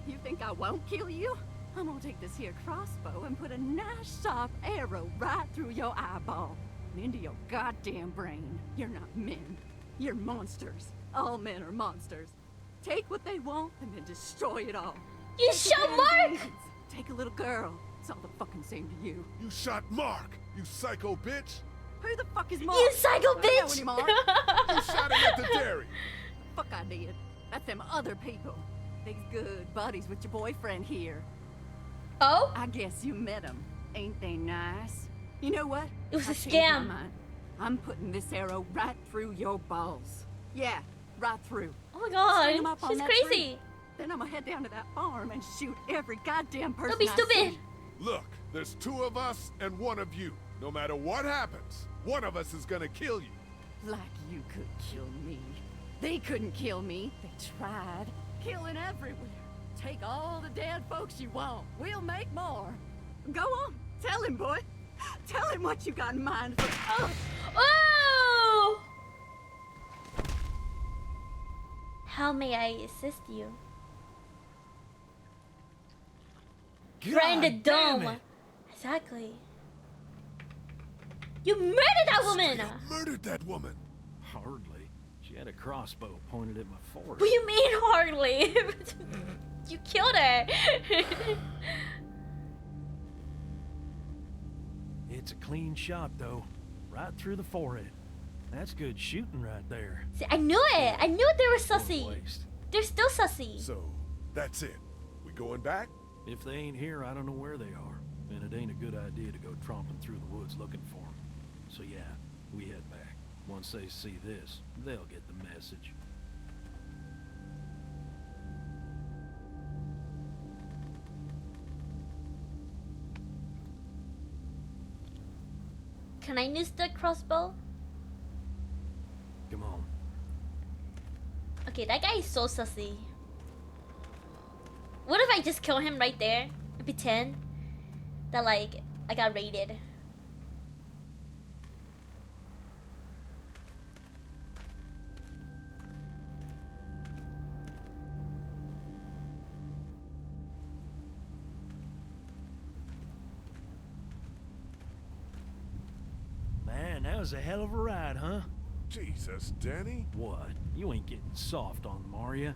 You think I won't kill you? I'm gonna take this here crossbow and put a nice sharp arrow right through your eyeball and into your goddamn brain. You're not men. You're monsters. All men are monsters. Take what they want and then destroy it all. You Take the shot damn Mark! demons. Take a little girl. It's all the fucking same to you. You shot Mark, you psycho bitch. Who the fuck is Mark? You psycho I don't know bitch! any Mark. You shot him at the dairy. Fuck I did. That's them other people. They's good buddies with your boyfriend here. Oh? I guess you met them. Ain't they nice? You know what? It was I a changed my scam. mind. I'm putting this arrow right through your balls. Yeah, right through. Oh my String 'em god. up on She's that crazy. tree. Then I'm gonna head down to that farm and shoot every goddamn person Don't be I stupid. see. Look, there's two of us and one of you. No matter what happens, one of us is gonna kill you. Like you could kill me. They couldn't kill me. They tried. Killing everywhere. Take all the dead folks you want. We'll make more. Go on. Tell him, boy. Tell him what you got in mind for... Oh! Oh! How may I assist you? Right in the damn dome. it. Exactly. You murdered that woman! Murdered that woman. Hardly. She had a crossbow pointed at my forehead. What do you mean hardly? You killed her. It's a clean shot, though. Right through the forehead. That's good shooting right there. See, I knew it. I knew they were Poor sussy. waste. They're still sussy. So, that's it. We going back? If they ain't here, I don't know where they are. And it ain't a good idea to go tromping through the woods looking for them. So yeah, we head back. Once they see this, they'll get the message. Can I use the crossbow? Come on. Okay, that guy is so sussy. What if I just kill him right there and pretend that like I got raided? Man, that was a hell of a ride, huh? Jesus, Danny. What? You ain't getting soft on them, are ya?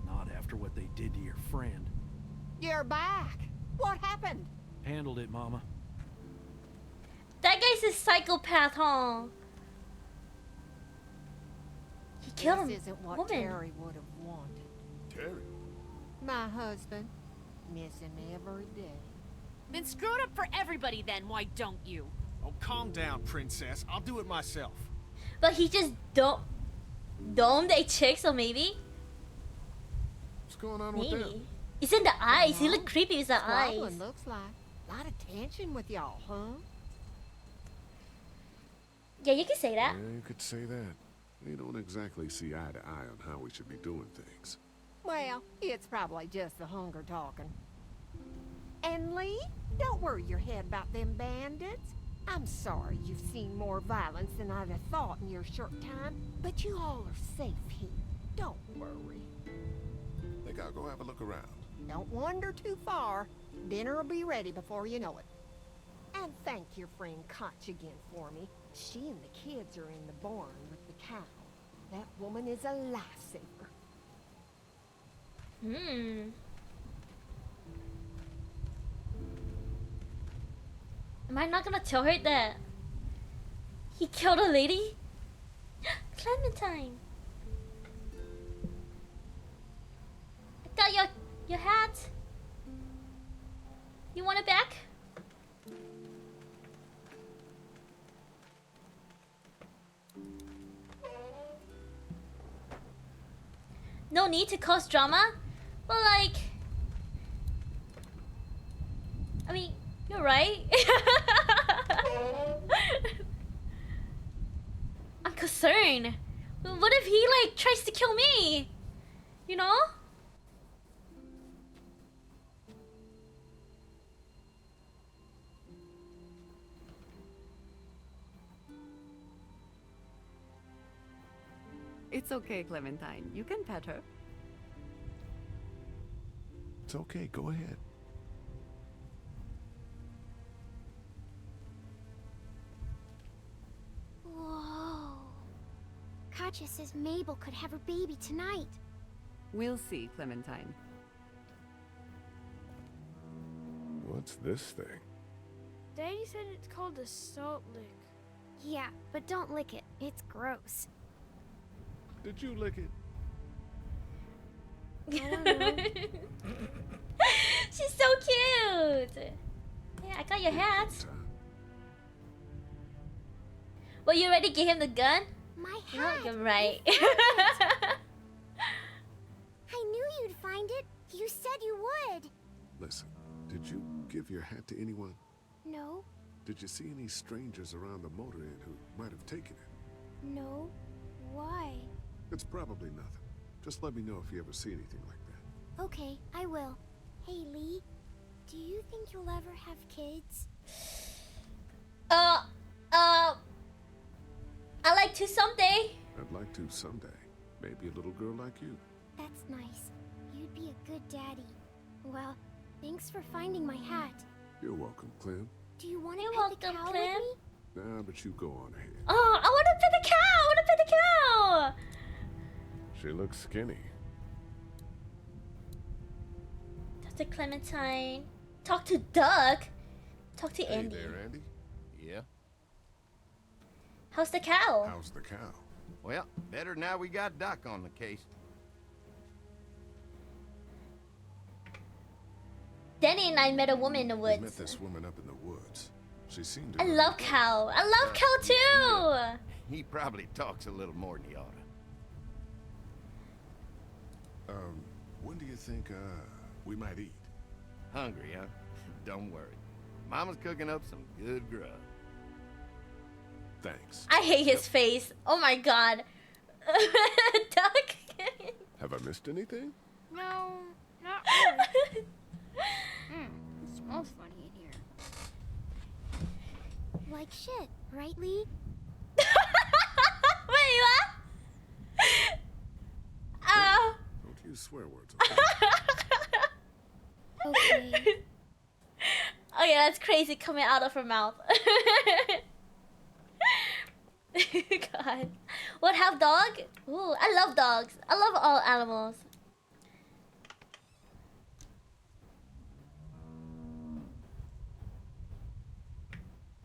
Not after what they did to your friend. You're back. What happened? Handled it, Mama. That guy's a psychopath, huh? He killed This him. isn't what woman. Terry would have wanted. Terry? My husband. Miss him every day. Then screw it up for everybody then, why don't you? Oh, calm down, princess. I'll do it myself. But he just domed a chick, so maybe? What's going on with Maybe. them? It's in the eyes. He look creepy with the Squabbling, eyes. looks like. Lot of tension with y'all, huh? Yeah, you can say that. Yeah, you could say that. We don't exactly see eye to eye on how we should be doing things. Well, it's probably just the hunger talking. And Lee, don't worry your head about them bandits. I'm sorry you've seen more violence than I'd have thought in your short time, but you all are safe here. Don't worry. Think I'll go have a look around. Don't wander too far. Dinner will be ready before you know it. And thank your friend Koch again for me. She and the kids are in the barn with the cow. That woman is a lifesaver. Am I not gonna tell her that he killed a lady? Clementine. I got your hat. You want it back? No need to cause drama, but like, I mean, you're right. I'm concerned. What if he like tries to kill me? You know? It's okay, Clementine. You can pet her. It's okay, go ahead. Whoa. Katja says Mabel could have her baby tonight. We'll see, Clementine. What's this thing? Daddy said it's called a salt lick. Yeah, but don't lick it. It's gross. Did you lick it? She's so cute. Yeah, I got your hat. Well, you already gave him the gun? My No, hat. you're right. I knew you'd find it. You said you would. Listen, did you give your hat to anyone? No, Did you see any strangers around the motor inn who might have taken it? no. Why? It's probably nothing. Just let me know if you ever see anything like that. Okay, I will. Hey, Lee. Do you think you'll ever have kids? I like to someday. I'd like to someday. Maybe a little girl like you. That's nice. You'd be a good daddy. Well, thanks for finding my hat. You're welcome, Clem. Do you want to You're pet the welcome, cow Clem. with me? Nah, but you go on ahead. Oh, I want to pet the cow. I want to pet the cow. She looks skinny. Talk to Clementine. Talk to Doug. Talk to Hey Andy. there, Andy. Yeah? How's the cow? How's the cow? Well, better now we got Doc on the case. Danny and I met a woman in the We met woods. this woman up in the woods. She seemed to I love cow. I love cow too. He probably talks a little more than he ought to. When do you think, we might eat? Hungry, huh? Don't worry. Mama's cooking up some good grub. Thanks. I hate his face. Oh my god. Doug. Have I missed anything? No, not really. It smells funny in here. Like shit, right, Lee? Wait, what? Don't use swear words, Okay. Oh yeah, that's crazy coming out of her mouth. God. What, half dog? Ooh, I love dogs. I love all animals.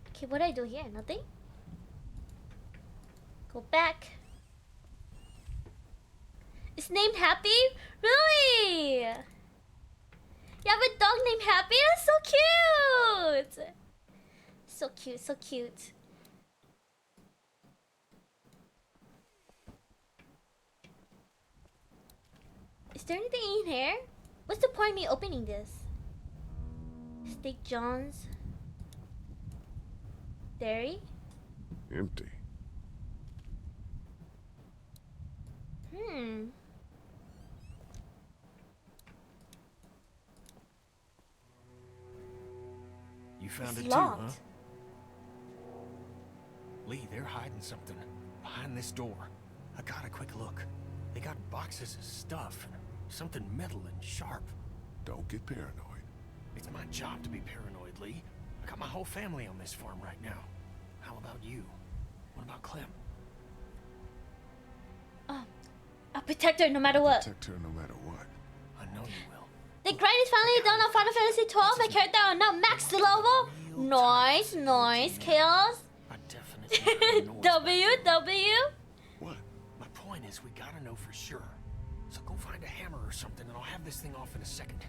Okay, what do I do here? Nothing? Go back. It's named Happy? Really? You have a dog named Happy? That's so cute! So cute, so cute. Is there anything in here? What's the point of me opening this? Steak John's. Dairy? Empty. Hmm. You found It's it locked. too, huh? Lee, they're hiding something behind this door. I got a quick look. They got boxes of stuff. Something metal and sharp. Don't get paranoid. It's my job to be paranoid, Lee. I got my whole family on this farm right now. How about you? What about Clem? I'll protect her no matter what. Protect her no matter what. I know you will. The grind is finally done on Final Fantasy 12. My character are now max level. Nice, nice. Chaos. I definitely W. What? My point is we gotta know for sure. So go find a hammer or something and I'll have this thing off in a second.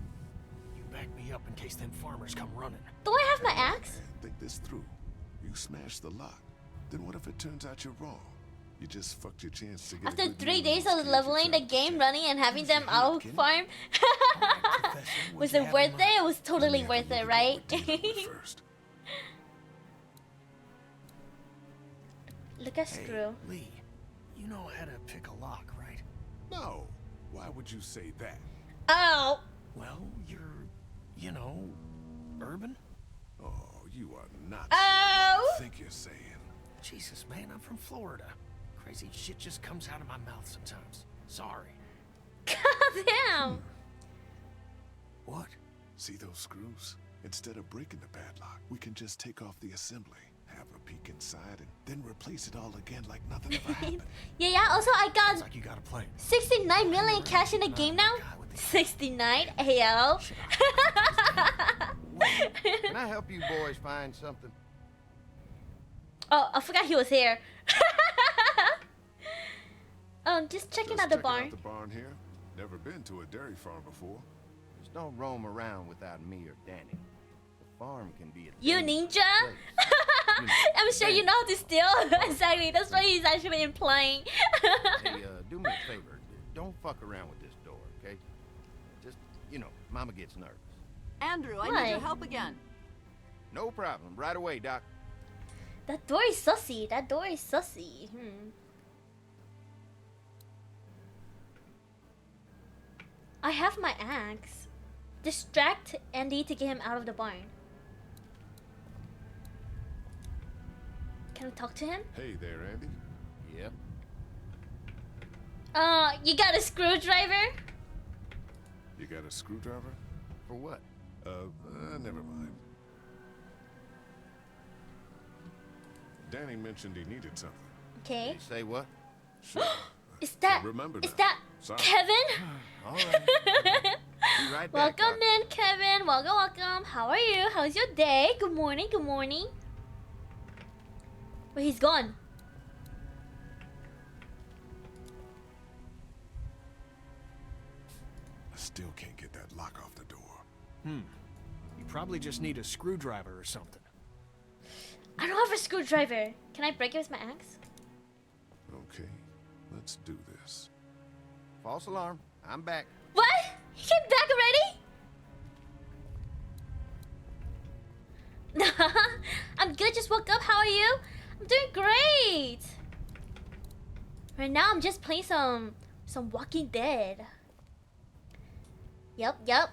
You back me up in case them farmers come running. Don't I have my axe? Think this through. You smash the lock. Then what if it turns out you're wrong? You just fucked your chance to get After a good 3 deal days on of this leveling the game, running, and having them out of farm, was it worth it? It was totally worth it, right? Look at Screw. Lee, you know how to pick a lock, right? No. Why would you say that? Oh. Well, you're, you know, urban? Oh, you are not Oh. what you think you're saying. Jesus, man, I'm from Florida. Crazy shit just comes out of my mouth sometimes. Sorry. God damn. What? See those screws? Instead of breaking the padlock, we can just take off the assembly, have a peek inside, and then replace it all again like nothing ever happened. Yeah. Also, I got like you got a plan. 69 million cash in the game now. 69 AL. Can I help you boys find something? Oh, I forgot he was here. Just checking out the barn. Out the barn here. Never been to a dairy farm before. Just don't roam around without me or Danny. The farm can be a You dangerous ninja? place. I'm sure you know how to steal. Exactly. That's what he's actually implying. Hey, do me a favor. Don't fuck around with this door, okay? Just, you know, Mama gets nervous. Andrew, I Why? need your help again. No problem. Right away, Doc. That door is sussy. That door is sussy. I have my axe. Distract Andy to get him out of the barn. Can we talk to him? Hey there, Andy. Yep. You got a screwdriver? You got a screwdriver? For what? Never mind. Danny mentioned he needed something. Okay. Did he say what? Sure. Is that Remember is now. that Sorry. Kevin? All right. Be right back, Welcome Doc. in, Kevin. Welcome. How are you? How's your day? Good morning. Wait, he's gone. I still can't get that lock off the door. You probably just need a screwdriver or something. I don't have a screwdriver. Can I break it with my axe? Okay, let's do this. False alarm. I'm back. What? He came back already? I'm good. Just woke up. How are you? I'm doing great. Right now, I'm just playing some Walking Dead. Yep.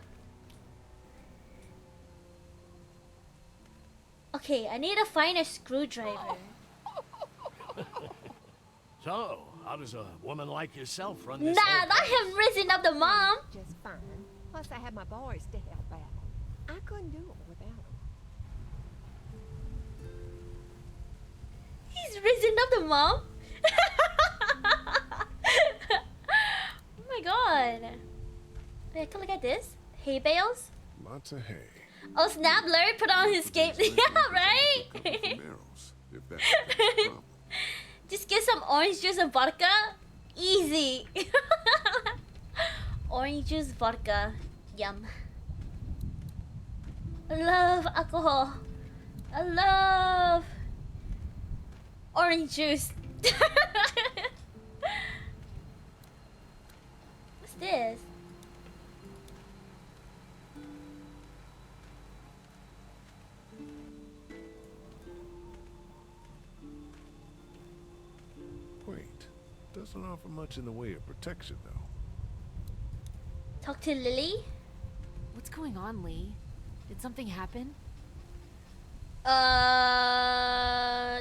Okay, I need to find a screwdriver. So, how does a woman like yourself run this? Nah, I have risen up the mom. Just fine. Plus, I have my boys to help out. I couldn't do it without them. He's risen up the mom. Oh my god. Wait, I can look at this. Hay bales. Lots of hay. Oh snap! Larry put on his cape. Yeah, right. Arrows, if that's the problem. Just get some orange juice and vodka. Easy. Orange juice, vodka. Yum. I love alcohol. I love orange juice. What's this? Quaint. Doesn't offer much in the way of protection, though. Talk to Lily? What's going on, Lee? Did something happen?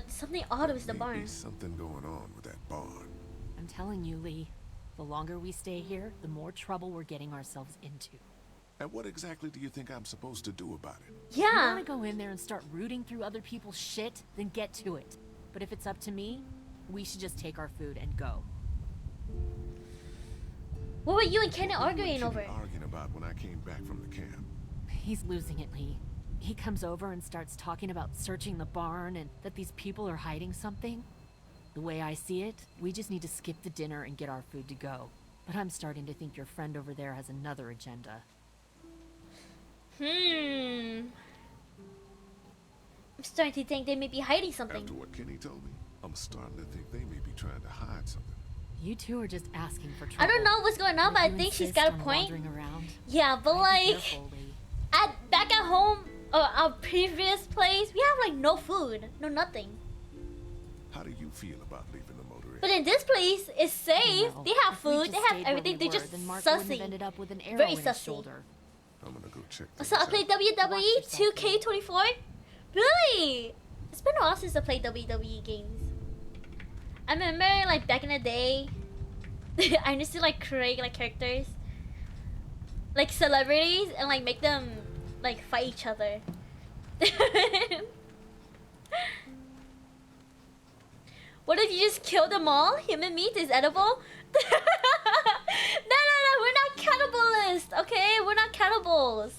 Something odd with the barn. Maybe something going on with that barn. I'm telling you, Lee. The longer we stay here, the more trouble we're getting ourselves into. And what exactly do you think I'm supposed to do about it? If you want to go in there and start rooting through other people's shit, then get to it. But if it's up to me, we should just take our food and go. What were you and Kenny arguing over? Arguing about when I came back from the camp. He's losing it, Lee. He comes over and starts talking about searching the barn and that these people are hiding something. The way I see it, we just need to skip the dinner and get our food to go. But I'm starting to think your friend over there has another agenda. I'm starting to think they may be hiding something. After what Kenny told me, I'm starting to think they may be trying to hide something. You two are just asking for trouble. I don't know what's going on, but I think she's got a point. Yeah, but like, back at home, our previous place, we have like no food, no nothing. How do you feel about leaving the motor in? But in this place, it's safe. They have food, they have everything. They're just sussy. Very sussy. I'm gonna go check. So I played WWE 2K24. Really? It's been a while since I played WWE games. I remember like back in the day, I used to like create like characters, like celebrities, and like make them like fight each other. What if you just kill them all? Human meat is edible? No, we're not cannibalists, okay? We're not cannibals.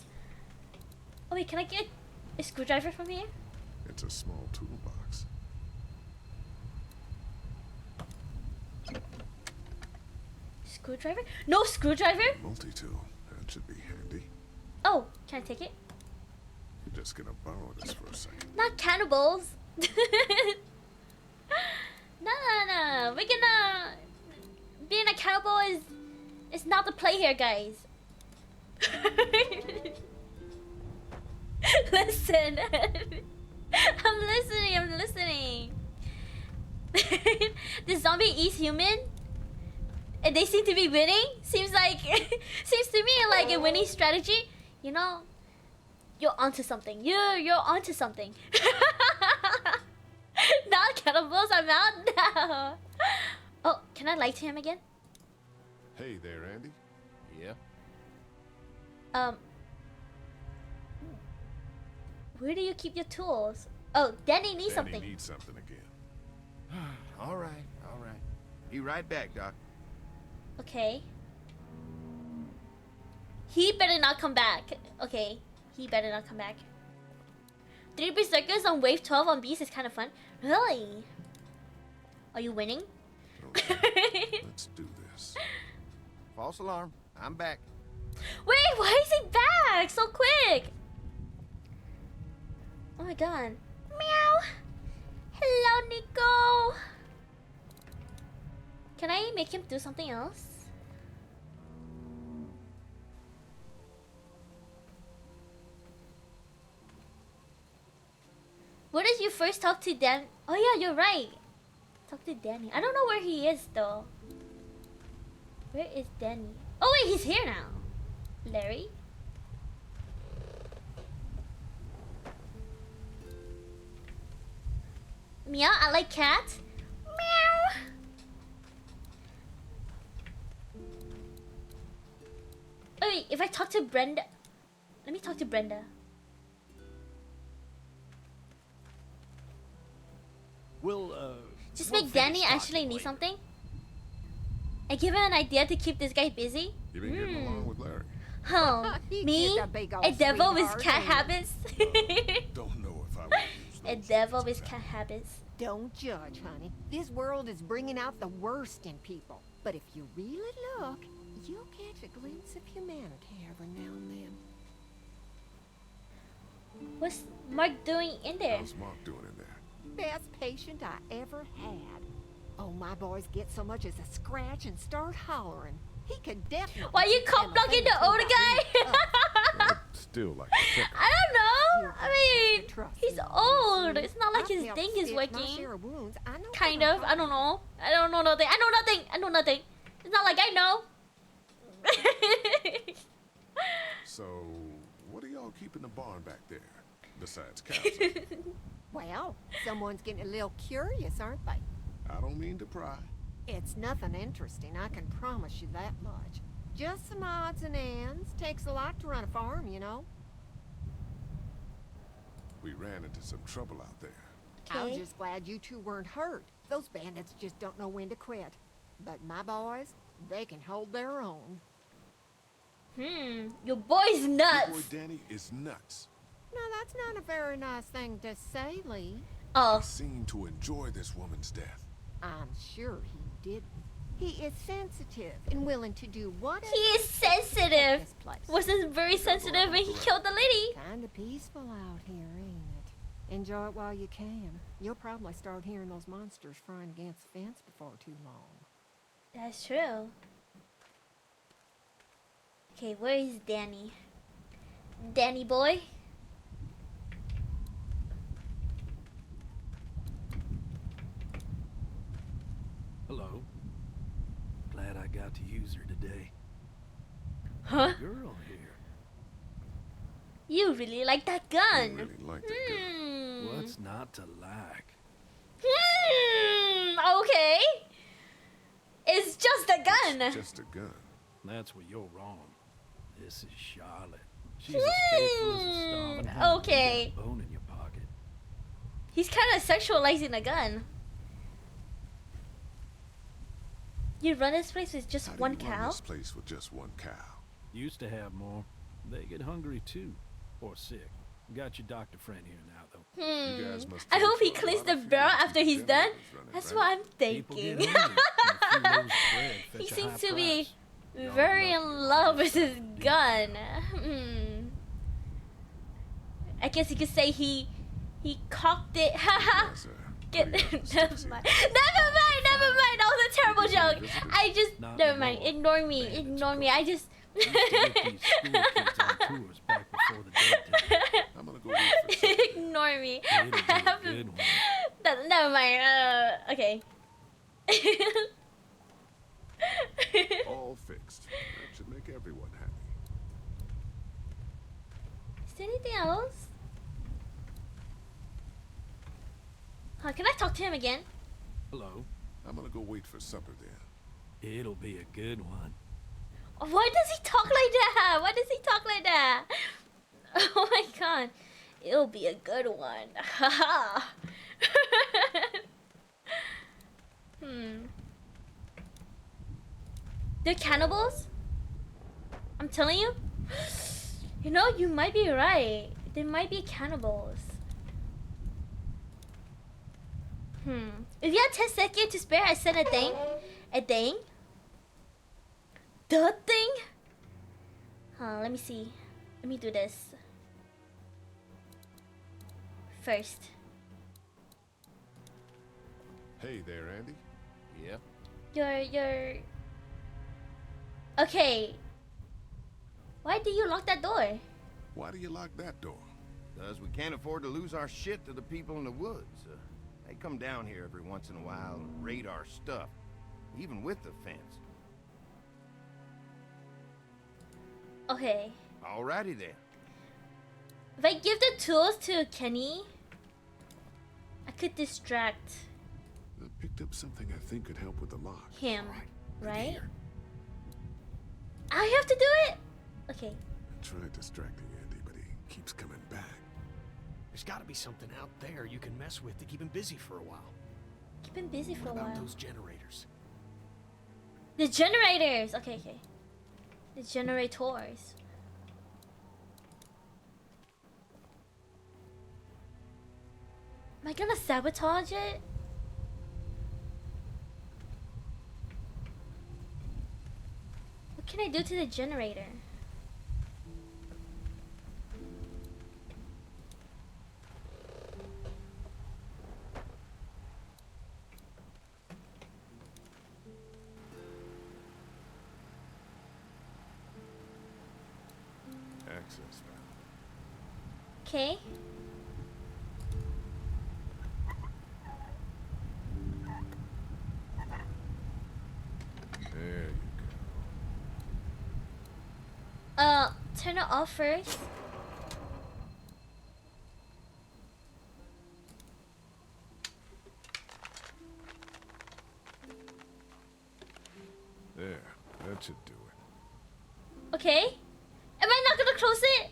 Oh wait, can I get a screwdriver from here? It's a small toolbox. Screwdriver? No screwdriver? Multi-tool. That should be handy. Oh, can I take it? You're just gonna borrow this for a second. Not cannibals. No. We're gonna... Being a cannibal is not the play here, guys. Listen. I'm listening. The zombie eats human? And they seem to be winning? Seems to me like a winning strategy. You know, you're onto something. You're onto something. Not cannibals, I'm out now. Oh, can I lie to him again? Hey there, Andy. Yeah? Where do you keep your tools? Oh, Danny needs something. Danny needs something again. All right. Be right back, Doc. Okay. He better not come back. Okay, he better not come back. 3 berserkers on wave 12 on beast is kind of fun. Really? Are you winning? Okay, let's do this. False alarm. I'm back. Wait, why is he back so quick? Oh my god. Meow. Hello, Nico. Can I make him do something else? Where did you first talk to Dan? Oh yeah, you're right. Talk to Danny. I don't know where he is though. Where is Danny? Oh wait, he's here now. Larry? Meow, I like cats. Meow. Oh wait, if I talk to Brenda. Let me talk to Brenda. Just make Danny actually need something. I give him an idea to keep this guy busy. You've been getting along with Larry. Oh, me? A devil with cat habits? Don't know if I would use A devil with cat habits. Don't judge, honey. This world is bringing out the worst in people. But if you really look, you'll catch a glimpse of humanity every now and then. What's Mark doing in there? How's Mark doing in there? Best patient I ever had. Oh, my boys get so much as a scratch and start hollering. He could definitely. Why you cop blocking the older guy? I'd still like to check. I don't know. I mean, he's old. It's not like his thing is working. Kind of. I don't know. I don't know nothing. I know nothing. I know nothing. It's not like I know. So, what are y'all keeping the barn back there? Besides cows. Well, someone's getting a little curious, aren't they? I don't mean to pry. It's nothing interesting, I can promise you that much. Just some odds and ends. Takes a lot to run a farm, you know. We ran into some trouble out there. I'm just glad you two weren't hurt. Those bandits just don't know when to quit. But my boys, they can hold their own. Your boy's nuts. Your boy Danny is nuts. No, that's not a very nice thing to say, Lee. Oh. He seemed to enjoy this woman's death. I'm sure he didn't. He is sensitive and willing to do whatever. He is sensitive. Wasn't very sensitive when he killed the lady. Kinda peaceful out here, ain't it? Enjoy it while you can. You'll probably start hearing those monsters frying against the fence before too long. That's true. Okay, where is Danny? Danny boy? Hello. Glad I got to use her today. Huh? Girl here. You really like that gun. You really like that gun. What's not to like? Okay. It's just a gun. It's just a gun. That's where you're wrong. This is Charlotte. She's as faithful as a starving hen. Okay. You got a bone in your pocket. He's kind of sexualizing a gun. You run this place with just one How do you run cow? this place with just one cow? Used to have more. They get hungry too. Or sick. Got your doctor friend here now, though. You guys must I hope he transfer a cleans lot the of barrel fuel after to he's done. generators running, That's right? what I'm People thinking. get hungry, and a few loaves of bread He fetch a seems high to be price. very in love with his gun. I guess you could say he cocked it. Haha. Never mind. Never mind. That was a terrible joke. I just never mind. Ignore me. Ignore me. I just. Used to get these school kids on tours back before the day time. I'm gonna go wait for supper. Ignore me. It'll be I a have good one. Never mind. Okay. All fixed. That should make everyone happy. Is there anything else? Can I talk to him again? Hello. I'm gonna go wait for supper then. It'll be a good one. Why does he talk like that? Why does he talk like that? Oh my god. It'll be a good one. Haha. They're cannibals? I'm telling you. You know, you might be right. They might be cannibals. If you had 10 seconds to spare, I sent a thing. A thing? The thing? Let me see. Let me do this. First. Hey there, Andy. Yeah? You're... Okay. Why do you lock that door? Why do you lock that door? Because we can't afford to lose our shit to the people in the woods. They come down here every once in a while and raid our stuff, even with the fence. Okay. Alrighty then. If I give the tools to Kenny, I could distract I picked up something I think could help with the lock. him, right? Here. I have to do it? Okay. I tried distracting Andy, but he keeps coming back. There's gotta be something out there you can mess with to keep him busy for a while. Keep him busy for a What about while. those generators? The generators! Okay, okay. The generators. Am I gonna sabotage it? What can I do to the generator? Access found. Okay. There you Turn it off first. go. There, that should do it. Okay. Am I not gonna close it?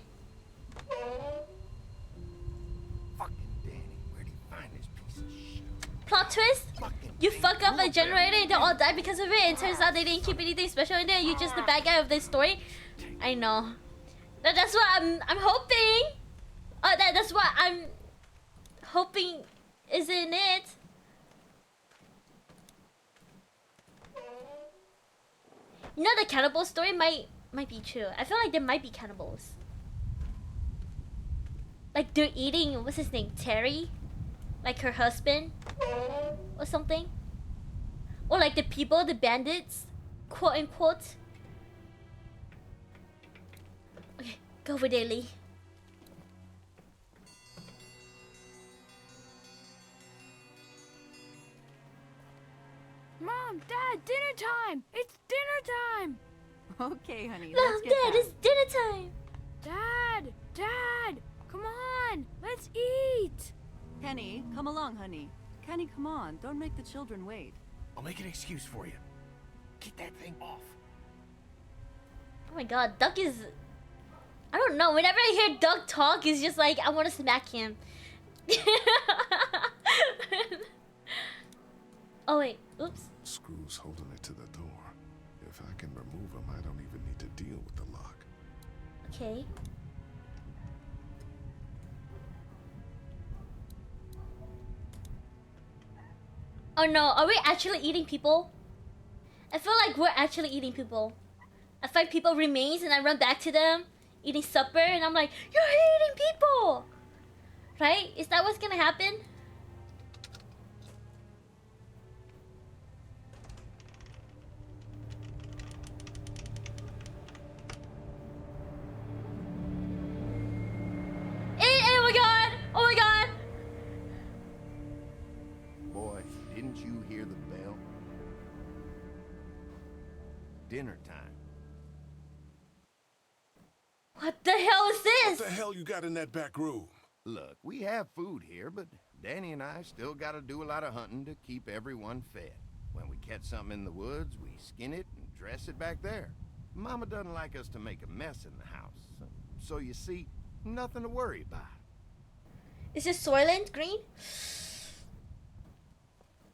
Fucking Danny, where'd he find this piece of shit? Plot twist? You fuck up a generator and they all die because of it, and turns out they didn't keep anything special in there. You're just the bad guy of this story. I know. That's what I'm hoping. That's what I'm hoping, isn't it? You know, the cannibal story might be true. I feel like there might be cannibals. Like they're eating, what's his name, Terry? Like her husband? Or something? Or like the people, the bandits, quote unquote. Okay, go over there, Lee. Mom, Dad, dinner time! It's dinner time! Okay, honey, Mom, let's get Dad, back. it's dinner time! Dad! Dad! Come on! Let's eat! Kenny, come along, honey. Kenny, come on. Don't make the children wait. I'll make an excuse for you. Get that thing off. Oh my god, Duck is... I don't know, whenever I hear Duck talk, it's just like, I want to smack him. Oh wait, oops. Screws holding it to the door. If I can remove them, I don't even need to deal with the lock. Okay. Oh no, are we actually eating people? I feel like we're actually eating people. I find people remains and I run back to them, eating supper, and I'm like, you're eating people! Right? Is that what's gonna happen? Oh my god! Oh my god! Boy, didn't you hear the bell? Dinner time. What the hell is this? What the hell you got in that back room? Look, we have food here, but Danny and I still gotta do a lot of hunting to keep everyone fed. When we catch something in the woods, we skin it and dress it back there. Mama doesn't like us to make a mess in the house. So you see, nothing to worry about. Is this Soylent Green?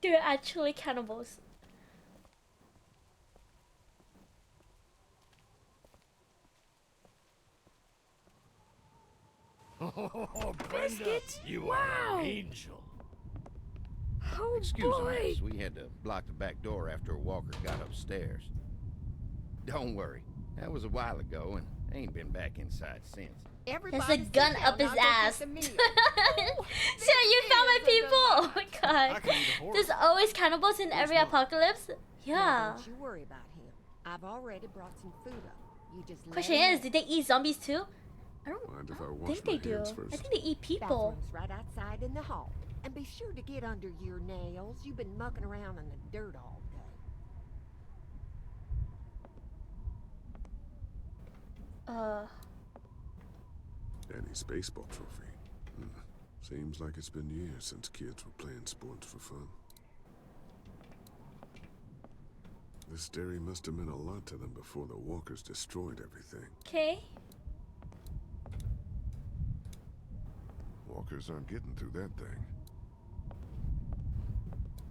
They're actually cannibals. Oh, Biscuits? you Wow. are an angel. Oh Excuse boy! us, we had to block the back door after Walker got upstairs. Don't worry, that was a while ago and I ain't been back inside since. There's a gun up his ass. So you found my people! Oh my god. There's always cannibals in every apocalypse? Yeah. Now, don't you worry about him. I've already brought some food up. You just Question let him is, did they eat zombies too? I Mind if I wash think my they do. hands first? I think they eat people. Bathroom's right outside in the hall. And be sure to get under your nails. You've been mucking around in the dirt all day. Danny's baseball trophy. Seems like it's been years since kids were playing sports for fun. This dairy must have meant a lot to them before the walkers destroyed everything. Okay. Walkers aren't getting through that thing.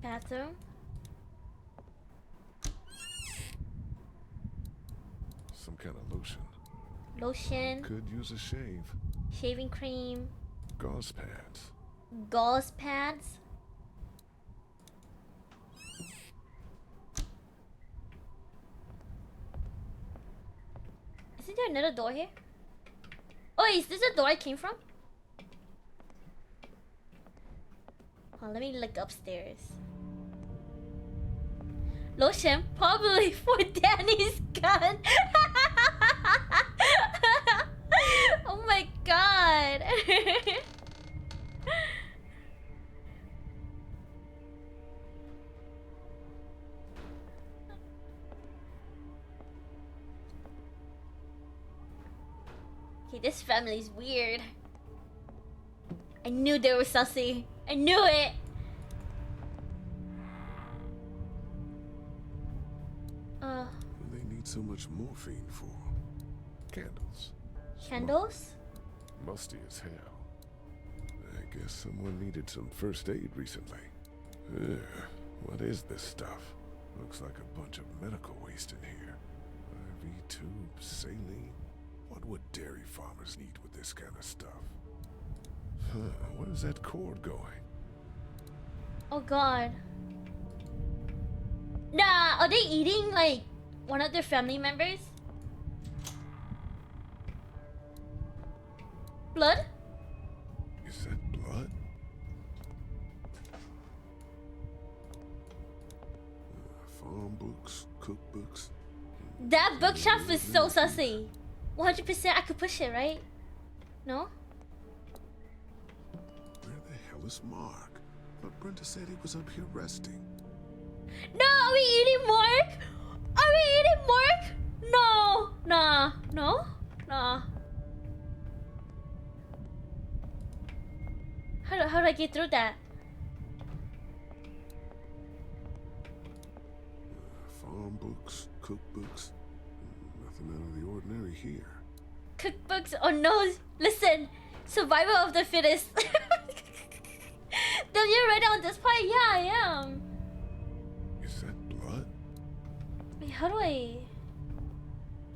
Bathroom. Some kind of lotion. Lotion. Could use a shave. Shaving cream. Gauze pads. Gauze pads. Isn't there another door here? Oh, is this the door I came from? Oh, let me look upstairs. Lotion, probably for Danny's gun. Okay, this family's weird. I knew they were sussy. I knew it. What do they need so much morphine for? Candles. Candles? Musty as hell. I guess someone needed some first aid recently. Ugh, what is this stuff? Looks like a bunch of medical waste in here. IV tubes, saline. What would dairy farmers need with this kind of stuff? Huh, where's that cord going? Oh god. Nah, are they eating like one of their family members? Blood? Is that blood? Farm books, cookbooks. That bookshelf is so sussy. 100% I could push it, right? No? Where the hell is Mark? But Brenda said he was up here resting. No, are we eating Mark? Are we eating Mark? No. Nah. No? Nah. How do I get through that? Farm books, cookbooks. Nothing out of the ordinary here. Cookbooks? Oh no. Listen. Survival of the fittest. Then you're right on this part? Yeah, I am. Is that blood? Wait, how do I...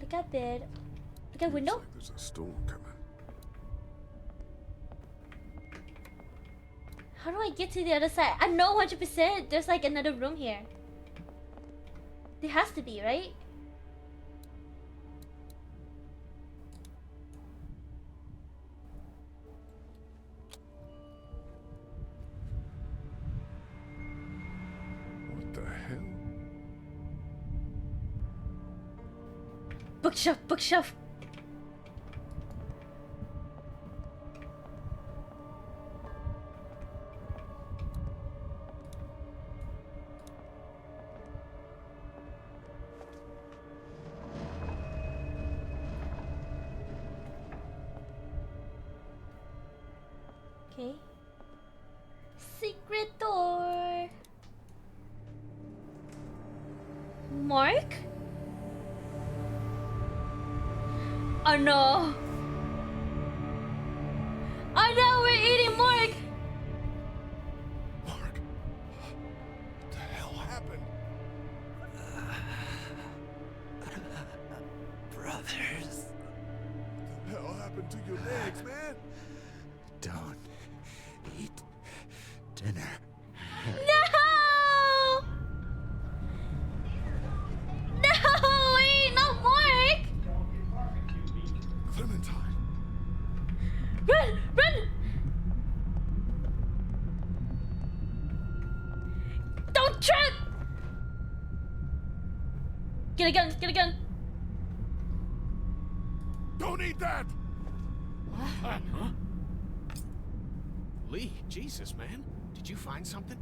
Look at bed. Look at window? Looks like there's a storm coming. How do I get to the other side? I know 100% there's like another room here. There has to be, right? What the hell? Bookshelf, bookshelf. Okay. Secret door. Mark? Oh no. Oh no, we're eating Mark. Mark. What the hell happened? Brothers. What the hell happened to your legs, man? Don't eat dinner. No! No, wait, not Mark! Clementine. Run, run! Don't trip! Get a gun, get a gun. Don't eat that! Huh? Lee, Jesus, man. Did you find something?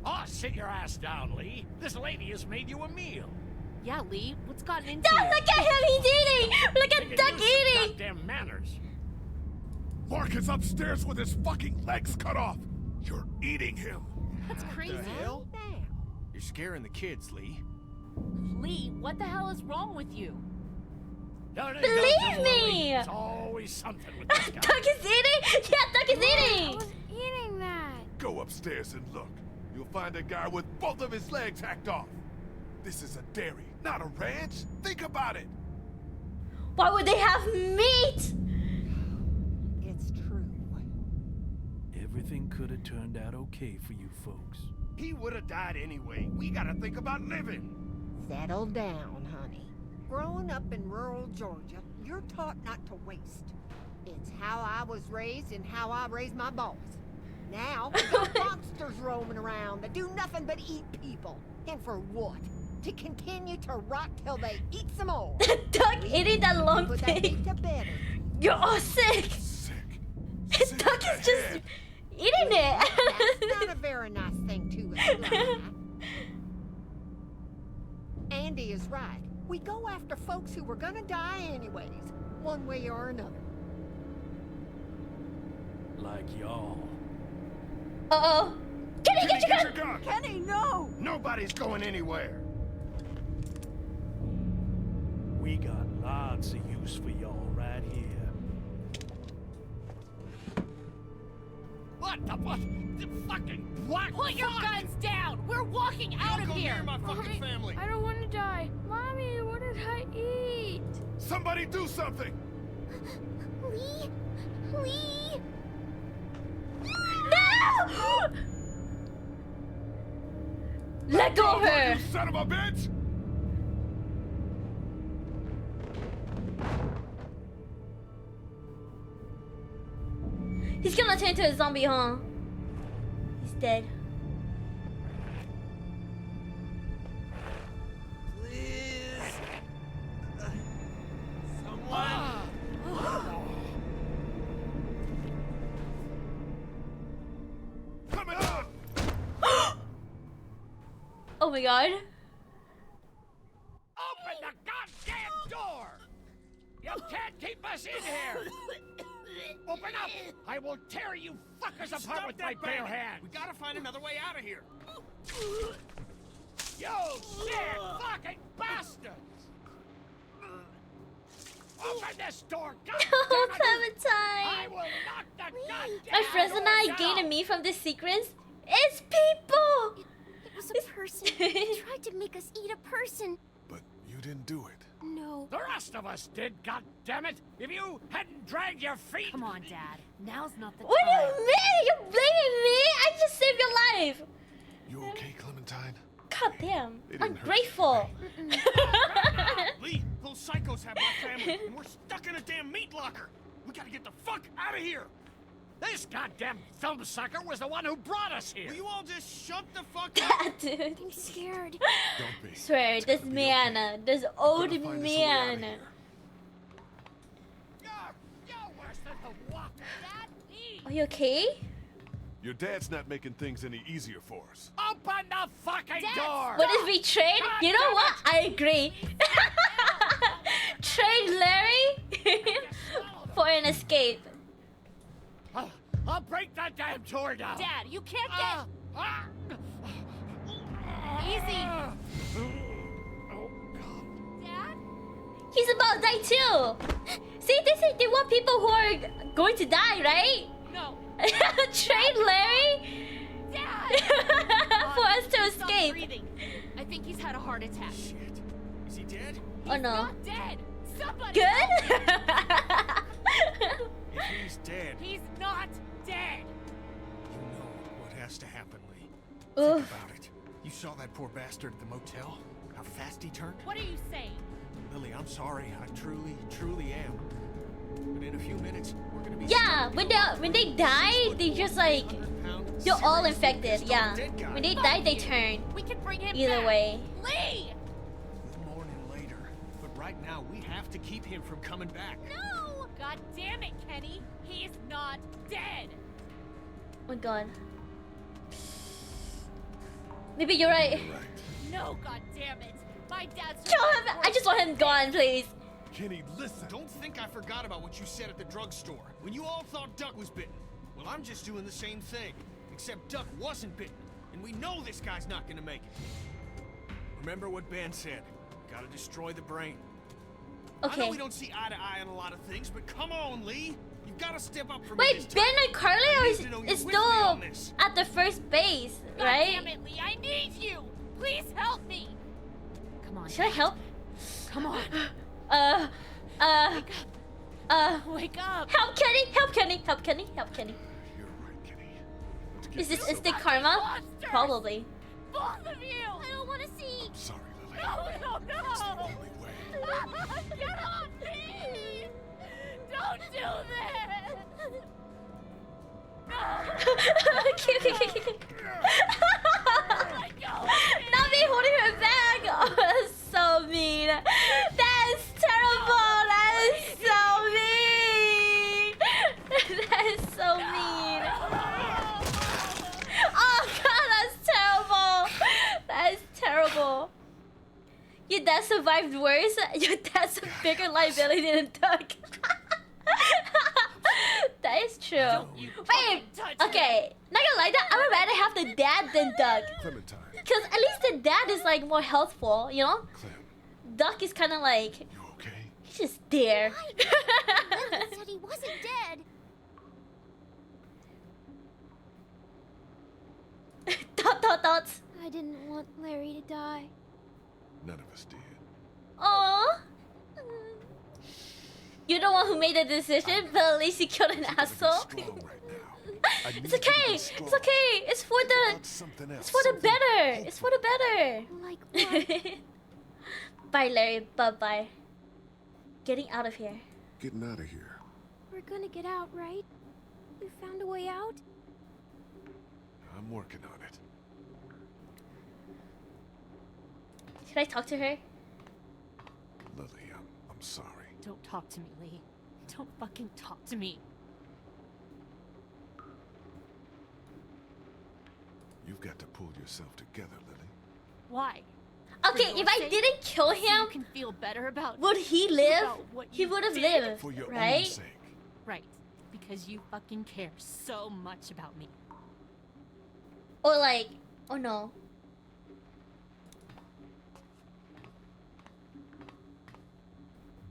Oh, sit your ass down, Lee. This lady has made you a meal. Yeah, Lee, what's gotten into Don't you? look at him, he's eating! Look at You Duck can use some eating! goddamn manners. Mark is upstairs with his fucking legs cut off. You're eating him. That's crazy. The hell? You're scaring the kids, Lee. Lee, what the hell is wrong with you? Believe me! It's always something with this guy. Duck is eating? Yeah, Duck is eating! I was eating that. Go upstairs and look. You'll find a guy with both of his legs hacked off. This is a dairy, not a ranch. Think about it. Why would they have meat? It's true. Everything could have turned out okay for you folks. He would have died anyway. We gotta think about living. Settle down, honey. Growing up in rural Georgia, you're taught not to waste. It's how I was raised and how I raised my boys. Now, we got monsters roaming around that do nothing but eat people. And for what? To continue to rot till they eat some more. Duck eating that long Put that thing. meat to bed. You're all sick. Sick. Duck is just eating it. That's not a very nice thing to imply. Andy is right. We go after folks who were gonna die anyways, one way or another. Like y'all. Uh-oh. Kenny, get your gun! gun! Kenny, no! Nobody's going anywhere. We got lots of use for y'all right here. What the what? The fucking what? Put your guns down! We're walking out of Go here! near my fucking Mommy, family. I don't want to die. Mommy, what did I eat? Somebody do something! Lee? Lee? No! Let go of her! You son of a bitch! He's gonna turn into a zombie, huh? He's dead. Please. Someone. Coming on! Oh my god. Open the goddamn door! You can't keep us in here! Open up! I will tear you fuckers apart with my bare hands! We gotta find another way out of here. You sick fucking bastards! Open this door, Oh, goddammit! Clementine! I will knock the goddamn My friends and I doors gained out. me from this sequence. It's people! It was a person. He tried to make us eat a person. But you didn't do it. No. The rest of us did, goddammit! If you hadn't dragged your feet... Come on, Dad. Now's not the What do time. you mean? You're blaming me? I just saved your life! You okay, Clementine? God damn. They didn't hurt you, Ungrateful. Lee, those psychos have my family, and we're stuck in a damn meat locker. We gotta get the fuck out of here. This goddamn thumb sucker was the one who brought us here! Will you all just shut the fuck Yeah, up? dude. I'm scared. Don't be. Swear, this gonna be man, okay. this old Gotta find us a way out of man. here. You're worse than the walker! Are you okay? Your dad's not making things any easier for us. Open the fucking door! What is betrayed? You know what? I agree. Trade Larry for an escape. I'll break that damn door down! Dad, you can't get... Easy. Dad? He's about to die too. See, they want people who are going to die, right? No. Trade Larry Dad! for us to Stop escape. breathing. I think he's had a heart attack. Shit. Is he dead? Oh no. Not dead. Somebody. Good? If he's dead, He's not dead. you know what has to happen, Lee. Oof. Think about it. You saw that poor bastard at the motel? How fast he turned? What are you saying? Lily, I'm sorry. I truly, truly am. But in a few minutes, we're gonna be Yeah, when they die, they just like they're all infected. Yeah, when they die, they turn. We can bring him Either back. way. Lee! We'll mourn him later. But right now, we have to keep him from coming back. No! God damn it, Kenny. He's not dead. Oh my god. Maybe you're right. No, god damn it. My dad's Kill him! I just want him gone, please. Kenny, listen. Don't think I forgot about what you said at the drugstore when you all thought Duck was bitten. Well, I'm just doing the same thing, except Duck wasn't bitten, and we know this guy's not gonna make it. Remember what Ben said? Gotta destroy the brain. I know Okay. we don't see eye to eye on a lot of things, but come on, Lee. You've gotta step up for me this Wait, time. Ben and Carly I are need to know you're is with me on still this. at the first base, God right? damn it, Lee. I need you. Please help me. Come on. Should I help? Come on. Wake up. Help Kenny! Help Kenny! Help Kenny! Help Kenny! You're right, Kenny. Let's get Is this this instant over. karma? Monsters! Probably. Both of you. I don't want to see. Sorry, Lily. No. It's the only way. Get off me. Don't do this. Not me holding her back! Oh, that's so mean! That is terrible! That is so mean! That is so dad survived worse. Your dad's a bigger liability than Doug. That is true. Wait, okay. Not gonna lie, that I would rather have the dad than Doug. Clementine. Cause at least the dad is like more healthful, you know? Doug is kind of like. You okay? He's just there. Lily said he wasn't dead. Thoughts. I didn't want Larry to die. None of us did. Aww. You're the one who made the decision, but at least you killed an asshole. It's okay. It's okay. It's for the. It's for the better. It's for the better. Like what? Bye, Larry. Bye. Getting out of here. Getting out of here. We're gonna get out, right? You found a way out? I'm working on it. Should I talk to her? Lily, I'm sorry. Don't talk to me, Lee. Don't fucking talk to me. You've got to pull yourself together, Lily. Why? Okay, if I didn't kill him, so you can feel better about. Would he live? He would have lived, for your right? own sake. Right, because you fucking care so much about me. Or like, oh no.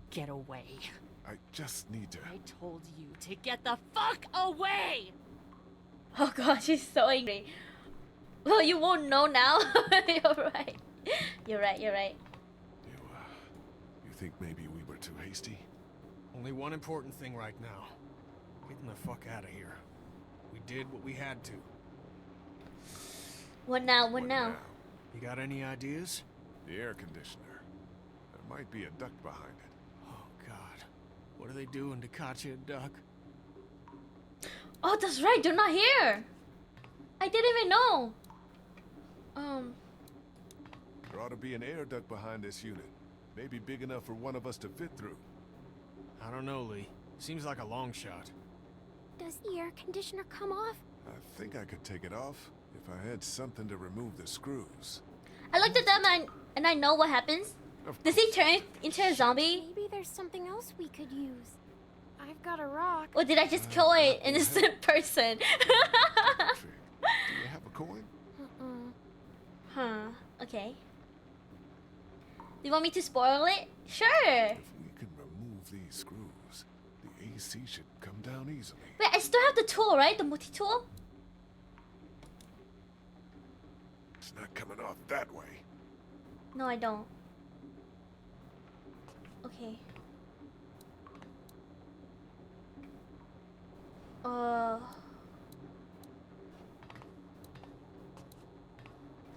Get away. I just need to. I told you to get the fuck away! Oh god, she's so angry. Well, you won't know now. You're right. You're right. You think maybe we were too hasty? Only one important thing right now. Getting the fuck out of here. We did what we had to. What now? You got any ideas? The air conditioner. There might be a duct behind it. Oh god. What are they doing to Katya and Duck? Oh, that's right. They're not here. I didn't even know. There ought to be an air duct behind this unit. Maybe big enough for one of us to fit through. I don't know, Lee. Seems like a long shot. Does the air conditioner come off? I think I could take it off if I had something to remove the screws. I looked at them and I know what happens. Does he turn into a zombie? Maybe there's something else we could use. I've got a rock. Or did I just kill an innocent person? Do you have a coin? Huh. Okay. Do you want me to spoil it? Sure. If we can remove these screws, the AC should come down easily. Wait, I still have the tool, right? The multi-tool? It's not coming off that way. No, I don't. Okay.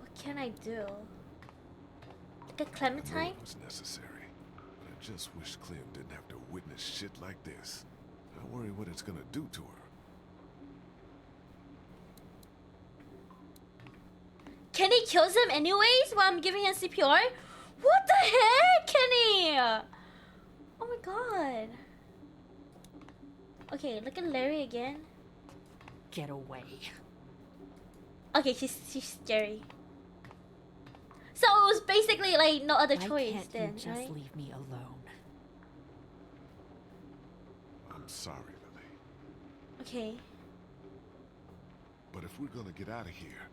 What can I do? Like a clementine? I know it was necessary, but I just wish Clem didn't have to witness shit like this. I worry what it's gonna do to her. Kenny kills him anyways while I'm giving him CPR? What the heck, Kenny? Oh my god. Okay, look at Larry again. Get away. Okay, she's scary. So it was basically like no other Why choice can't then, you just right? leave me alone? I'm sorry, Lily. Okay. But if we're gonna get out of here,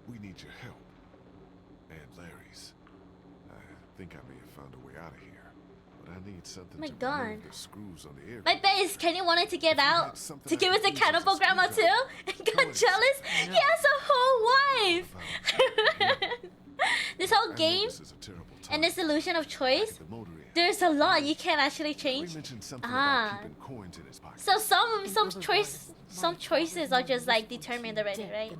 we need your help. And Larry's. I think I may have found a way out of here. But I need something My to God. remove the screws on the air. My bet is Kenny wanted to get out to give us a cannibal grandma too and got jealous. He has a whole wife. This whole game and this illusion of choice, there's a lot you can't actually change. So some choices are just like determined already, right?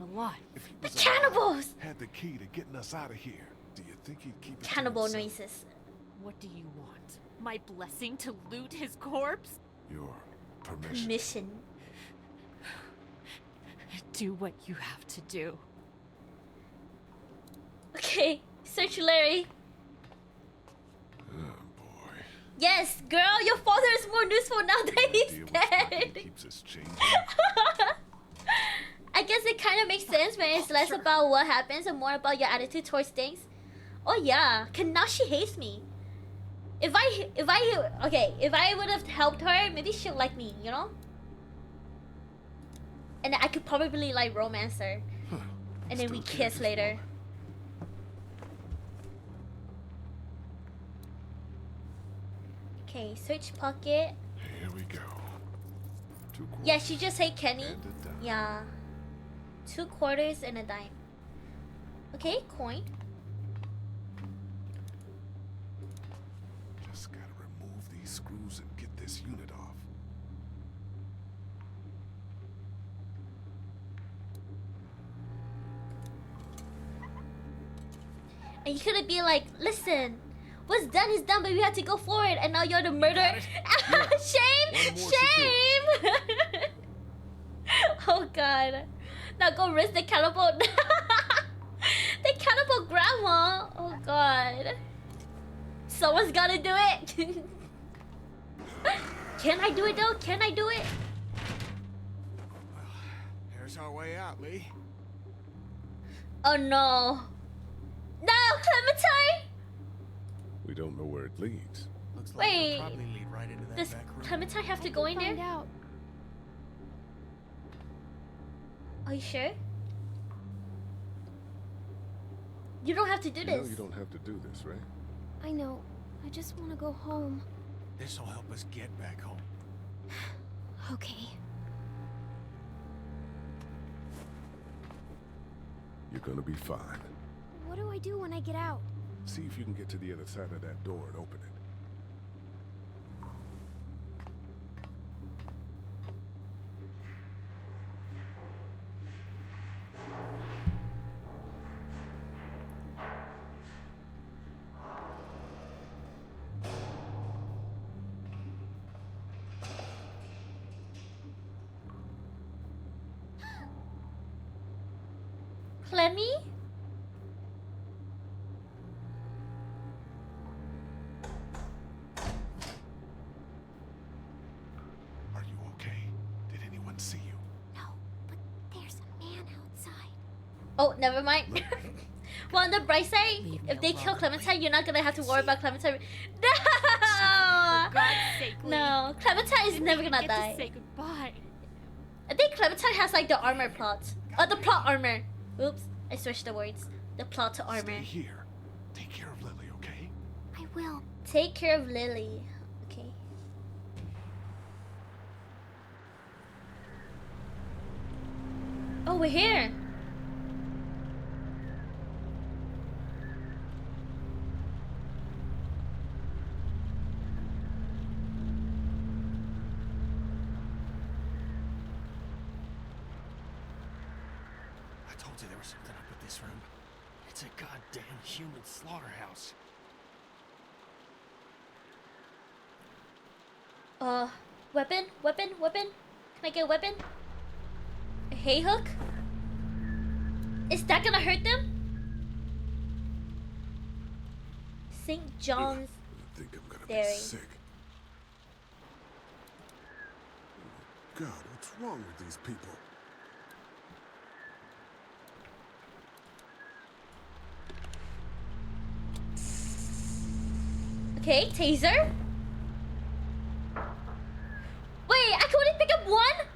The cannibals! Had the key to getting us out of here. Do you think he'd keep it to Cannibal himself? noises. What do you want? My blessing to loot his corpse? Your permission. Mission. Do what you have to do. Okay, search Larry. Yes, girl, your father is more useful now that he's dead. Keeps us changing. I guess it kind of makes sense when it's less about what happens and more about your attitude towards things. Oh yeah, cause now she hates me. If I would have helped her, maybe she'll like me, you know? And I could probably like romance her. And then we kiss later. Okay, search pocket. Here we go. Yeah, she just hate Kenny. Yeah. 2 quarters and a dime. Okay, coin. Just gotta remove these screws and get this unit off. And you could be like, listen, what's done is done, but we have to go forward. And now you're the murderer. Shame! Shame! Oh god. Now go risk the catapult. The catapult grandma. Oh god. Someone's gotta do it. Can I do it though? Can I do it? There's our way out, Lee. Oh no. No, Clementine! We don't know where it leads. Looks like Wait. it'll probably lead right into that Does back room. Clementine have to go in there? Find out. Are you sure? You don't have to do You know this. you don't have to do this, right? I know. I just want to go home. This'll help us get back home. Okay. You're gonna be fine. What do I do when I get out? See if you can get to the other side of that door and open it. Clemmy? Are you okay? Did anyone see you? There's a man outside. Oh, never mind. Well, on the bright side, if they kill Clementine, you're not gonna have to worry about Clementine. No! For God's sake, Lee. No, Clementine is never gonna Get die. to say goodbye. I think Clementine has like the armor plot. Oh, the plot armor. Oops, I switched the words. The plot to armor. Stay here. Take care of Lily, okay? I will. Take care of Lily. Okay. Oh, we're here. I told you there was something up with this room. It's a goddamn human slaughterhouse. Weapon? Can I get a weapon? A hay hook? Is that gonna hurt them? St. John's I think I'm gonna Dairy. be sick. God, what's wrong with these people? Okay, taser. Wait, I can only pick up one?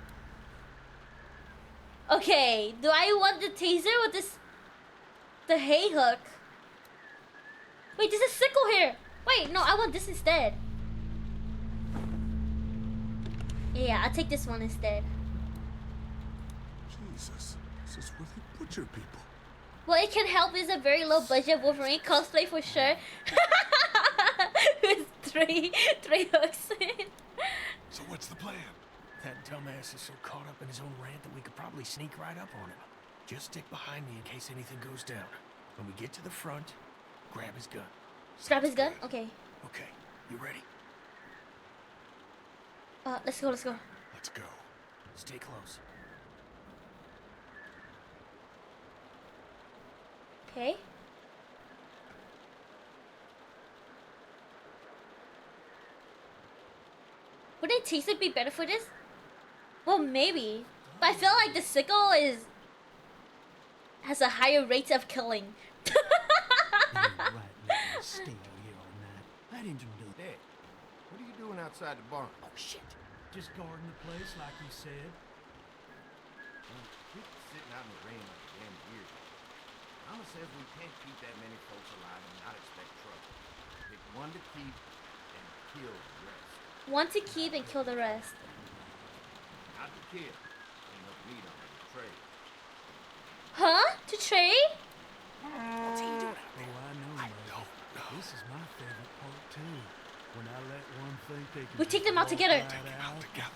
Okay, do I want the taser or the hay hook? Wait, there's a sickle here. Wait, no, I want this instead. Yeah, I'll take this one instead. Jesus, this is where they butcher people. Well, it can help. It's a very low budget Wolverine cosplay for sure. With three hooks. So what's the plan? That dumbass is so caught up in his own rant that we could probably sneak right up on him. Just stick behind me in case anything goes down. When we get to the front, grab his gun. Grab his gun? Okay. Okay, you ready? Let's go. Let's go. Stay close. Okay. Wouldn't taser be better for this? Well, maybe. But I feel like the sickle has a higher rate of killing. Right. stay out here all night. That engine will do Nick, what are you doing outside the barn? Oh, shit. Just guarding the place like you said. Quit sitting out in the rain like a damn deer. Mama says we can't keep that many folks alive and not expect trouble. Pick one to keep and kill the rest. One to keep and kill the rest. Not to kill. Ain't enough meat on it to trade. Huh? To trade? What's he doing out there? Oh, I know, Mother. This is my favorite part, too. When I let one think they can We take them out together. Take them out together.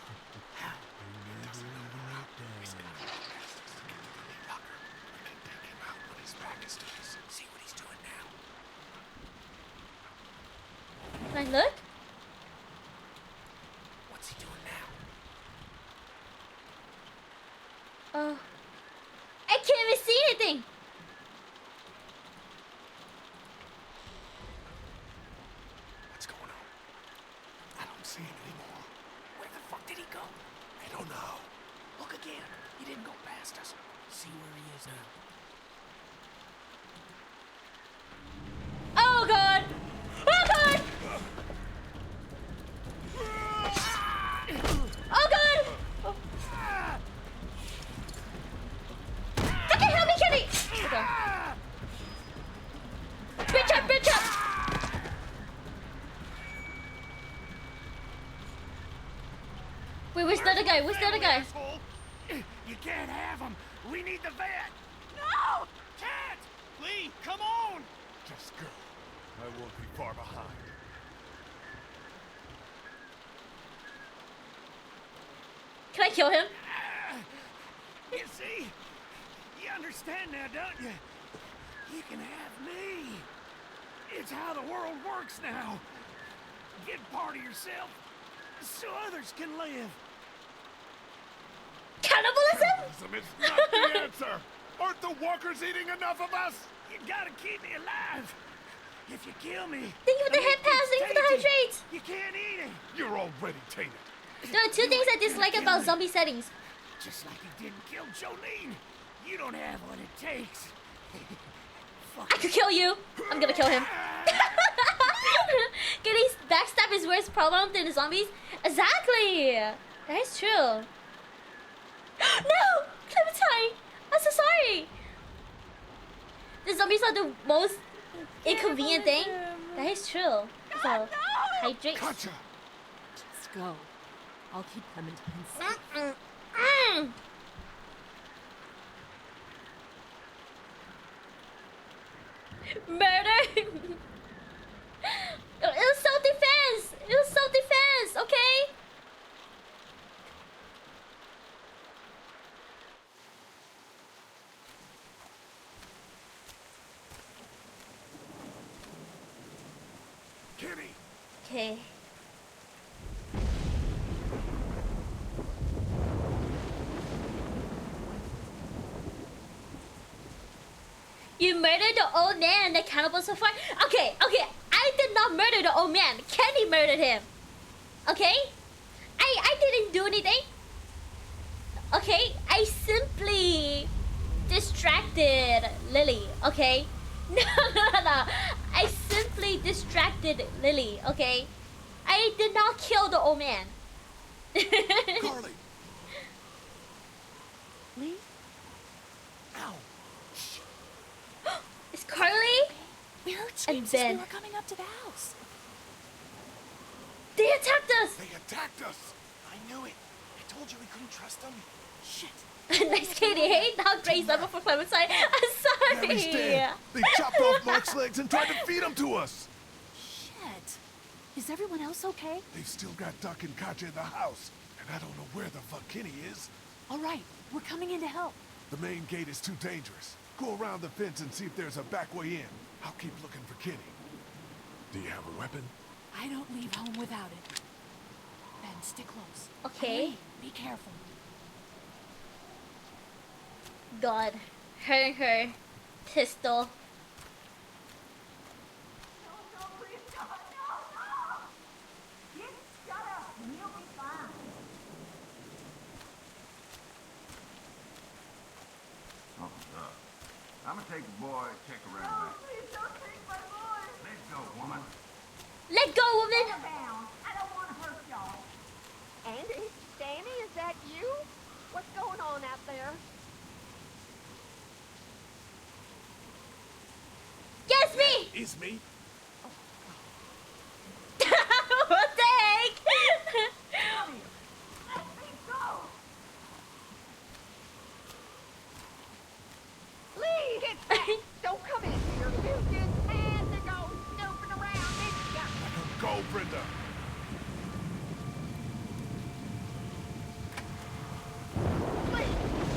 See what he's doing now. Can I look? What's he doing now? Oh. I can't even see anything. What's going on? I don't see him anymore. Where the fuck did he go? I don't know. Look again. He didn't go past us. See where he is now. Oh god! Oh god! Oh god! Oh. Okay, help me, Kenny! Okay. Bitch up, bitch up! Wait, where's the other guy? Where's the other guy? You can't have him. We need the vet. No! Can't! Lee, come on! Just go. I won't be far behind. Can I kill him? You see? You understand now, don't you? You can have me. It's how the world works now. Get part of yourself so others can live. Cannibalism? Cannibalism is not the answer. Aren't the walkers eating enough of us? You gotta keep me alive. If you kill me, Thank you for the head pass, thank you for the hydrate. You can't eat it. You're already tainted. There are two things I dislike about zombie settings. Just like you didn't kill Jolene. You don't have what it takes. I could kill you. I'm gonna kill him. Getting backstab is worse problem than the zombies. Exactly. That is true. No, Clementine. I'm so sorry. The zombies are the most inconvenient thing. That is true. So hydrate. Gotcha. Just go. I'll keep Clementine safe. Murder. It was self-defense. It was self-defense. Okay. Kitty. Okay. You murdered the old man and the cannibal so far? Okay, I did not murder the old man. Kenny murdered him. Okay? I didn't do anything. Okay? I simply distracted Lily, okay? No. I simply distracted Lily, okay? I did not kill the old man. Carly. Lee? Ow. It's Carly? We heard And screams as Ben. we were coming up to the house. They attacked us! They attacked us. I knew it. I told you we couldn't trust them. Shit. Nice Katie, hey? Now Grace up for Clementine. I'm sorry! Mary's dead. They chopped off Mark's legs and tried to feed him to us. Shit. Is everyone else okay? They've still got Duck and Katja in the house, and I don't know where the fuck Kenny is. All right, we're coming in to help. The main gate is too dangerous. Go around the fence and see if there's a back way in. I'll keep looking for Kenny. Do you have a weapon? I don't leave home without it. Ben, stick close. Okay. Lee, be careful. God. Her pistol. I'm gonna take the boy, check around. No, please don't take my boy. Let Let go, woman! Andy, Danny, is that you? What's going on out there? Yes, me! It's me. What the heck? Lee, get back! Don't come in here. You just had to go snooping around, didn't ya? Go, Brenda.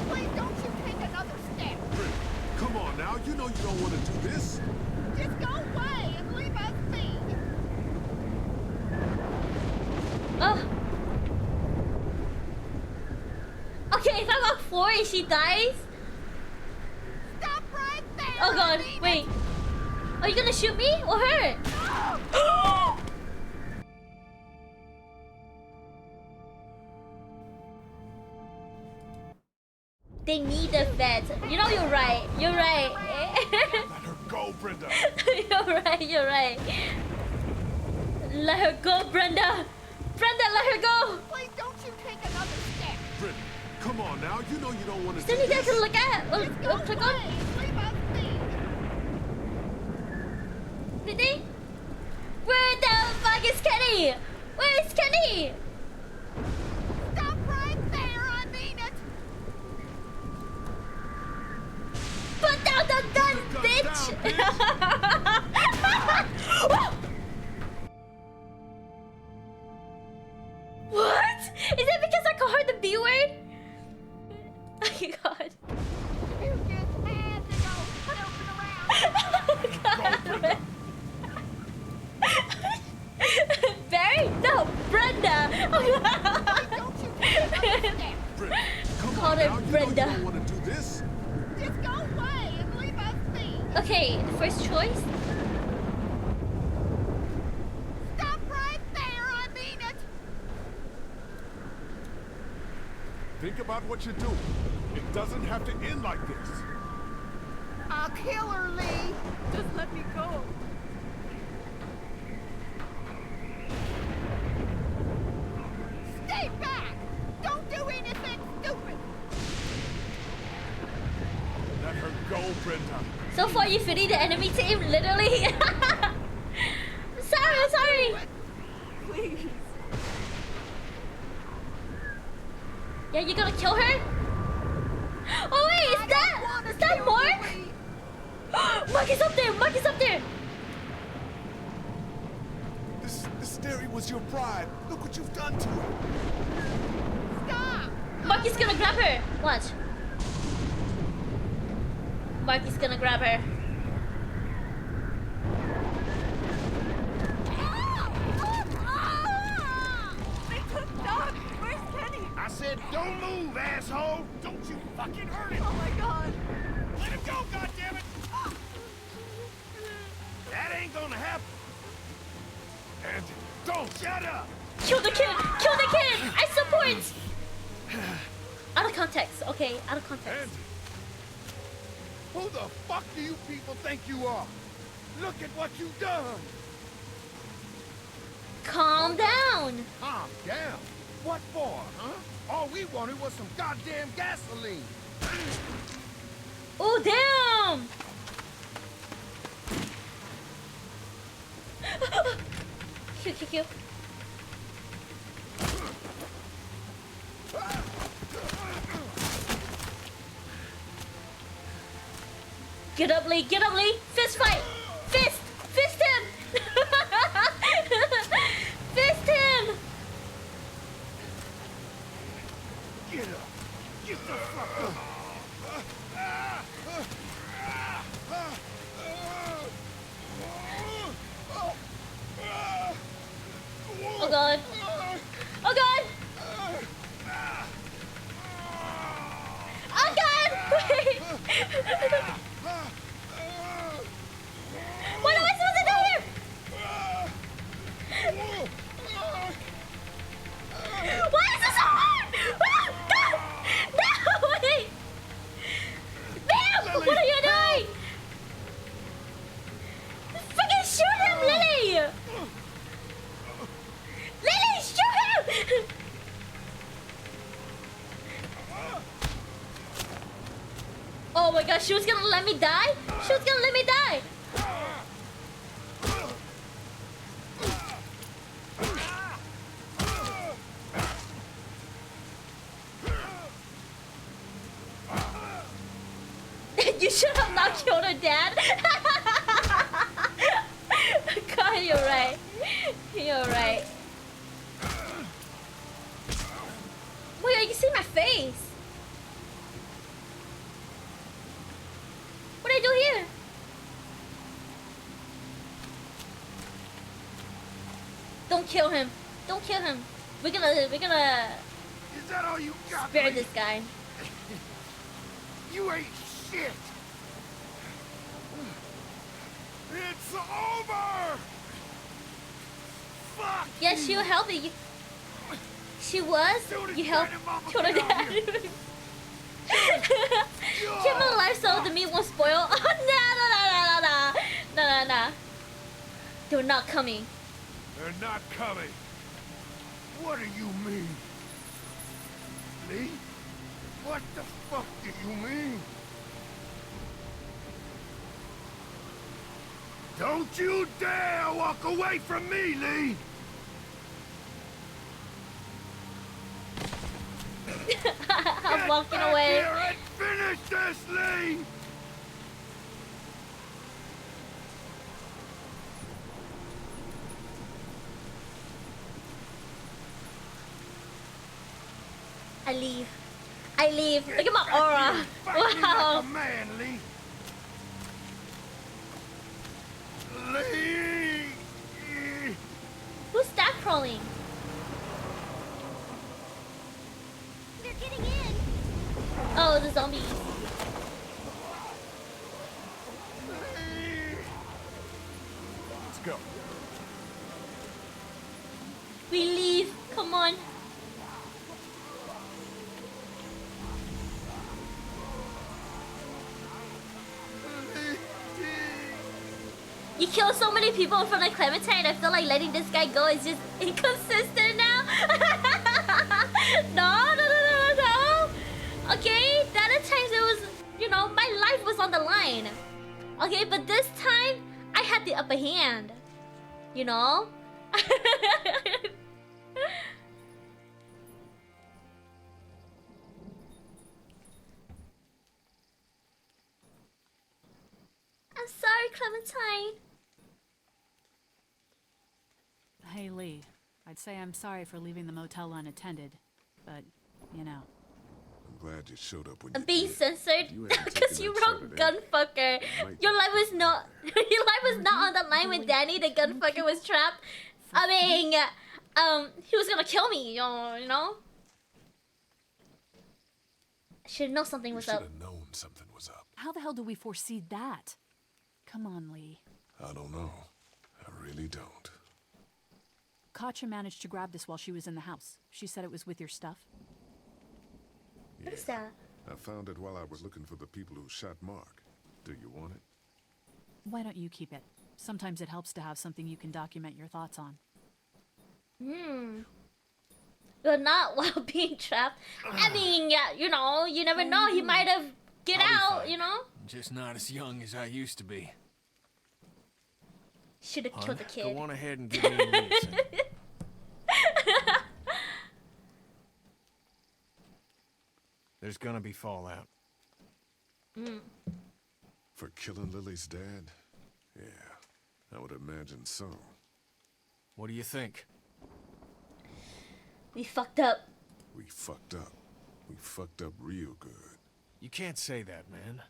Please don't you take another step. Brenda, come on now. You know you don't want to do this. Just go away and leave us be. Oh. Okay, if I walk forward and she dies. Stop right there. Oh god, wait. Are you gonna shoot me or her? They need the vet. You know you're right. You're right. Let her go, Brenda. You're right. You're right. Let her go, Brenda. Brenda, let her go. Please don't you take another step. Brenda, come on now. You know you don't want to Still do you guys this. can look at. Oh, click on. Leave us be. Really? Where the fuck is Kenny? Where is Kenny? Stop right there. I mean it. Put down the gun, bitch! What? Is it because I called her the B word? Oh my god. You just had to go snooping around. Barry? No, Brenda! Don't you take another step. Brenda, come Call on her now. You Brenda. know you don't want to do this. Just go away and leave us be. Okay, the first choice. Stop right there. I mean it. Think about what you're doing. It doesn't have to end like this. I'll kill her, Lee. Just let me go. Stay back. Don't do anything stupid. Let her go, Brenda. So far, you feeding the enemy team, literally. I'm sorry. Please. Yeah, you gonna kill her? Oh wait, is that Mark? Mark is up there. Mark is up there. This dairy was your pride. Look what you've done to it. Stop. Mark is gonna grab her. Watch. Mark is gonna grab her. They took Doc. Where's Kenny? I said don't move, asshole. Don't you fucking hurt him. Oh my god. Let him go, goddammit. That ain't gonna happen. Andy, don't. Shut up. Kill the kid! Kill the kid! I support! Out of context, okay? Out of context. Andy. Who the fuck do you people think you are? Look at what you've done. Calm down! Calm down. What for, huh? All we wanted was some goddamn gasoline. Oh, damn! Kill. Get up, Lee! Get up, Lee! Fist fight! Fist! Fist him! Fist him! Get up. Get the fuck up. Oh god! Oh god! Oh god! Wait! What am I supposed to do here? Why is this so hard? No! Wait! Damn! What are you doing? Fucking shoot him, Oh my god, she was gonna let me die? She was gonna let me die! You should have not killed her dad. God, you're right. You're right. Wait, you can see my face. What do I do here? Don't kill him. Don't kill him. We're gonna Is that all you got? spare this guy. You ain't shit. It's over. Fuck. Yes, she'll help you. She was. You helped kill her dad. Keep him alive so the meat won't spoil. Oh no. They're not coming. They're not coming. What do you mean? Lee? What the fuck do you mean? Don't you dare walk away from me, Lee! I'm walking away. Get back here and finish this, Lee! I leave. I leave. Look at my aura. Wow. Like a man, Lee. Lee! Who's that crawling? They're getting in. Oh, the zombies. Let's go. We leave. Come on. You killed so many people in front of Clementine. I feel like letting this guy go is just inconsistent now. No. Okay, the other times it was, you know, my life was on the line. Okay, but this time I had the upper hand. You know? I'm sorry, Clementine. Hey, Lee. I'd say I'm sorry for leaving the motel unattended, but, you know. I'm glad you showed up when I'm you being did. censored You hadn't because taken you that wrote shot at gunfucker. Your life was not your life was not on the line with Danny. The gunfucker was trapped. I mean, he was gonna kill me. You know. I should know something was up. should have known something was up. How the hell do we foresee that? Come on, Lee. I don't know. I really don't. Katja managed to grab this while she was in the house. She said it was with your stuff. What is that? I found it while I was looking for the people who shot Mark. Do you want it? Why don't you keep it? Sometimes it helps to have something you can document your thoughts on. But not while being trapped. I mean, yeah, you know, you never know. He might have get I'll be out, fine. you know? Just not as young as I used to be. Should have killed the kid. Go on ahead and give me a medicine. There's gonna be fallout. For killing Lily's dad? Yeah, I would imagine so. What do you think? We fucked up. We fucked up. We fucked up real good. You can't say that, man.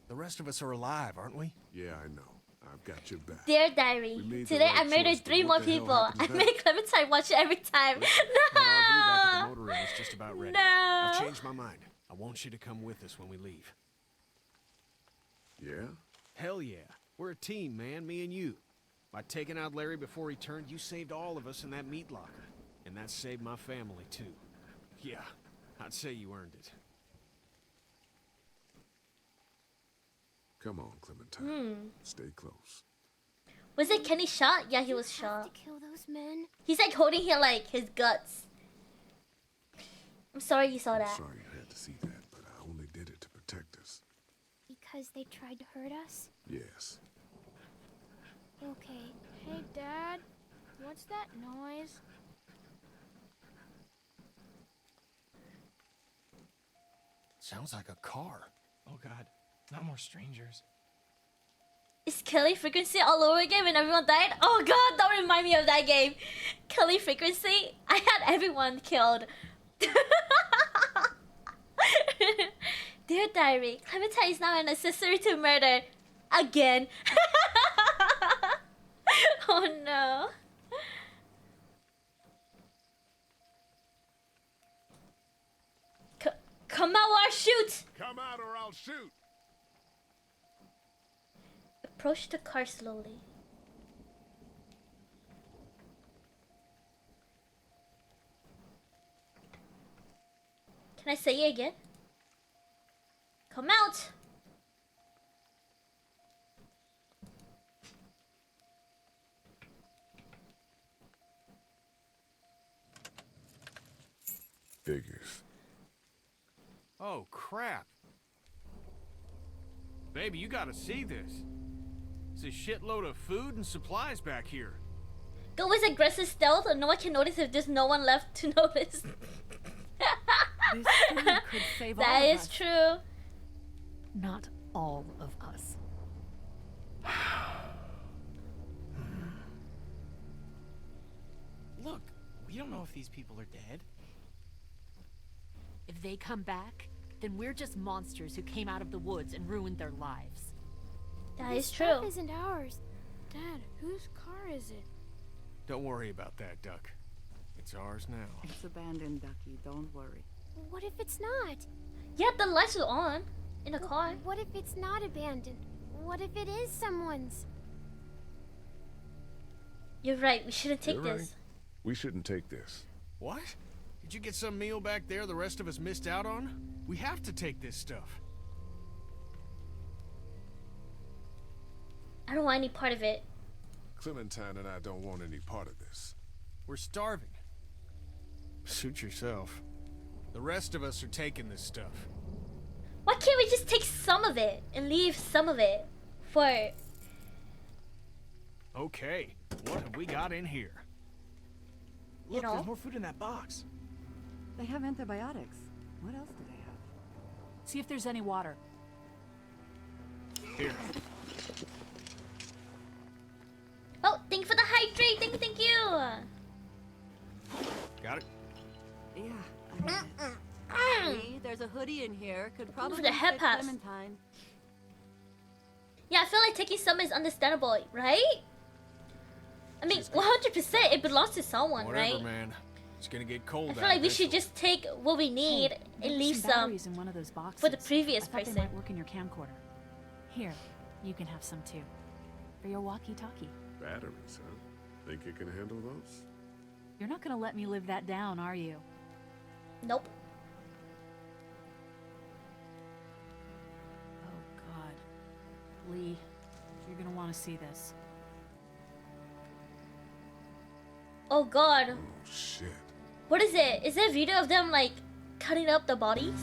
The rest of us are alive, aren't we? Yeah, I know. I've got your back. Dear Diary. We made the Today right I murdered choice, but 3 more what the hell people. happened I to made Clementine watch it every time. That RV back at the No! motor inn is just about ready. No. I've changed my mind. I want you to come with us when we leave. Yeah? Hell yeah. We're a team, man, me and you. By taking out Larry before he turned, you saved all of us in that meat locker. And that saved my family, too. Yeah, I'd say you earned it. Come on, Clementine. Stay close. Was it Kenny shot? Yeah, he was To shot. kill those men. He's like holding here like his guts. I'm sorry you saw I'm that. sorry you had to see that, but I only did it to protect us. because they tried to hurt us? Yes. Okay. Hey, Dad. What's that noise? Sounds like a car. Oh god, not more strangers. Is Kelly Frequency all over again when everyone died? Oh god, don't remind me of that game. Kelly Frequency? I had everyone killed. Dear Diary, Clementine is now an accessory to murder. Again. Oh no. Come out or I'll shoot! Come out or I'll shoot! Approach the car slowly. Can I say it again? Come out! Figures. Oh, crap. Baby, you gotta see this. It's a shitload of food and supplies back here. Go with aggressive stealth, or no one can notice if there's no one left to notice. This food could save all That of is us. true. Not all of us. Look, we don't know if these people are dead. If they come back, then we're just monsters who came out of the woods and ruined their lives. That This is stuff true. isn't ours. Dad, whose car is it? Don't worry about that, Duck. It's ours now. It's abandoned, Ducky. Don't worry. What if it's not? Yeah, the lights are on in the car. What if it's not abandoned? What if it is someone's? You're right, we shouldn't take You're this. right. We shouldn't take this. What? Did you get some meal back there the rest of us missed out on? We have to take this stuff. I don't want any part of it. Clementine and I don't want any part of this. We're starving. Suit yourself. The rest of us are taking this stuff. Why can't we just take some of it and leave some of it for... Okay, what have we got in here? Look, know? there's more food in that box. They have antibiotics. What else do they have? See if there's any water. Here. Oh, thank you for the hydrate. Thank you. Got it? Yeah, I got it. See, there's a hoodie in here. Could probably the head fit pass. Clementine. Yeah, I feel like taking some is understandable, right? I mean, 100% it belongs to someone, Whatever, right? man. It's gonna get cold I out feel like we should eventually. just take what we need Hey, and there leave were some batteries in one of those boxes. for the previous I thought person. they might work in your camcorder. Here, you can have some too. For your walkie-talkie. Batteries, huh? Think you can handle those? You're not gonna let me live that down, are you? Nope. Oh God. Lee, you're gonna want to see this. Oh God. Oh, shit. What is it? Is there a video of them like cutting up the bodies?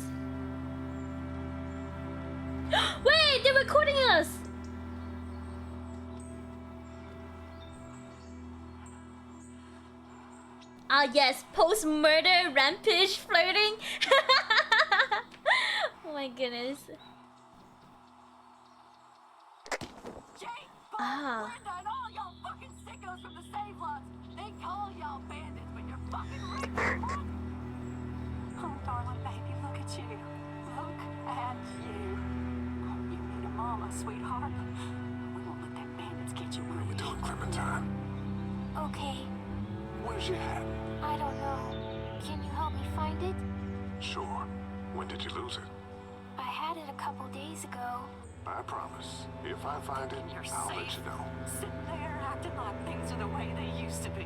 Wait, they're recording us. Ah yes, post-murder rampage flirting. Oh my goodness. Ah. Brenda and all y'all fucking sickos from the save lots. They call y'all bandits, but you're fucking rapist. Oh, darling baby, look at you. Look at you. You need a mama, sweetheart. We won't let them bandits get you where We talk Clementine. Okay, Where's your hat? I don't know. Can you help me find it? Sure. When did you lose it? I had it a couple days ago. I promise. If I find it, I'll let you know. Sitting there acting like things are the way they used to be.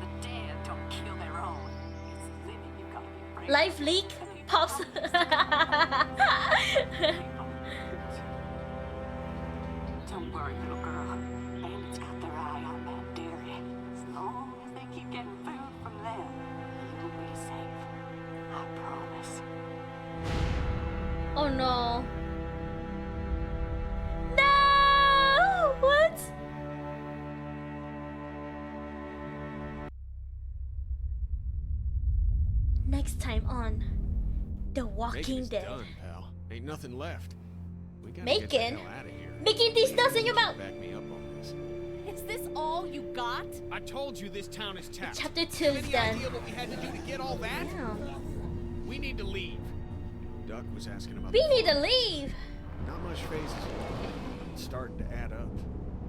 The dead don't kill their own. It's the living you gotta be afraid of. Life leak pops. Don't worry, little girl. Bandits got their eye on that dairy. As long as they keep getting food from them, you'll be safe. I promise. Oh no. Next time on The Making Walking is Dead. done, pal. Ain't nothing left. We gotta get the Macon? hell out of here. Making these nuts in your mouth! Back me up on this. Is this all you got? I told you this town is tapped. Chapter 2 Have is any done. idea what we had to do to get all that? Yeah. We need to leave. Duck was asking about We the need to farm. leave! Not much phases yet. It's starting to add up.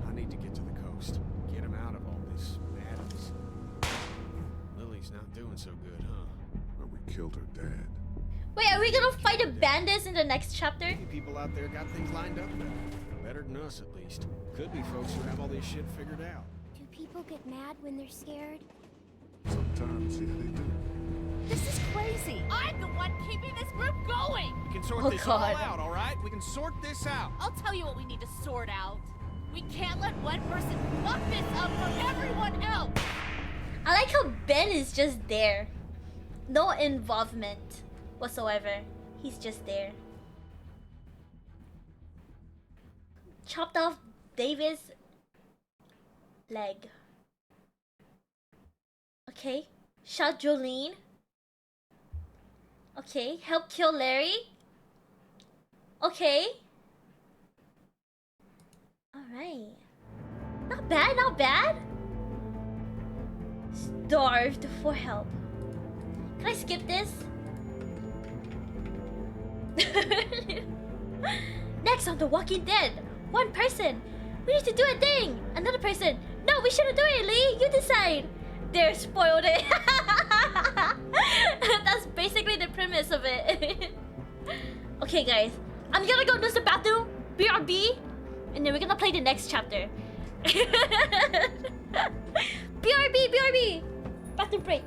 I need to get to the coast. Get him out of all this madness. Lily's not doing so good, huh? But we killed her dad. Wait, are we gonna fight the bandits in the next chapter? Maybe people out there got things lined up better. Better than us, at least. Could be folks who have all this shit figured out. Do people get mad when they're scared? Sometimes, yeah, they do. This is crazy. I'm the one keeping this group going. We can sort Oh, this God. all out, all right? We can sort this out. I'll tell you what we need to sort out. We can't let one person fuck this up for everyone else. I like how Ben is just there. No involvement whatsoever. He's just there. Chopped off David's leg. Okay. Shot Jolene. Okay. Help kill Larry. Okay. Alright. Not bad, not bad. Starved for help. Can I skip this? Next on The Walking Dead. One person. We need to do a thing. Another person. No, we shouldn't do it, Lee. You decide. They're spoiled it. That's basically the premise of it. Okay, guys. I'm gonna go use the bathroom. BRB. And then we're gonna play the next chapter. BRB. Bathroom break.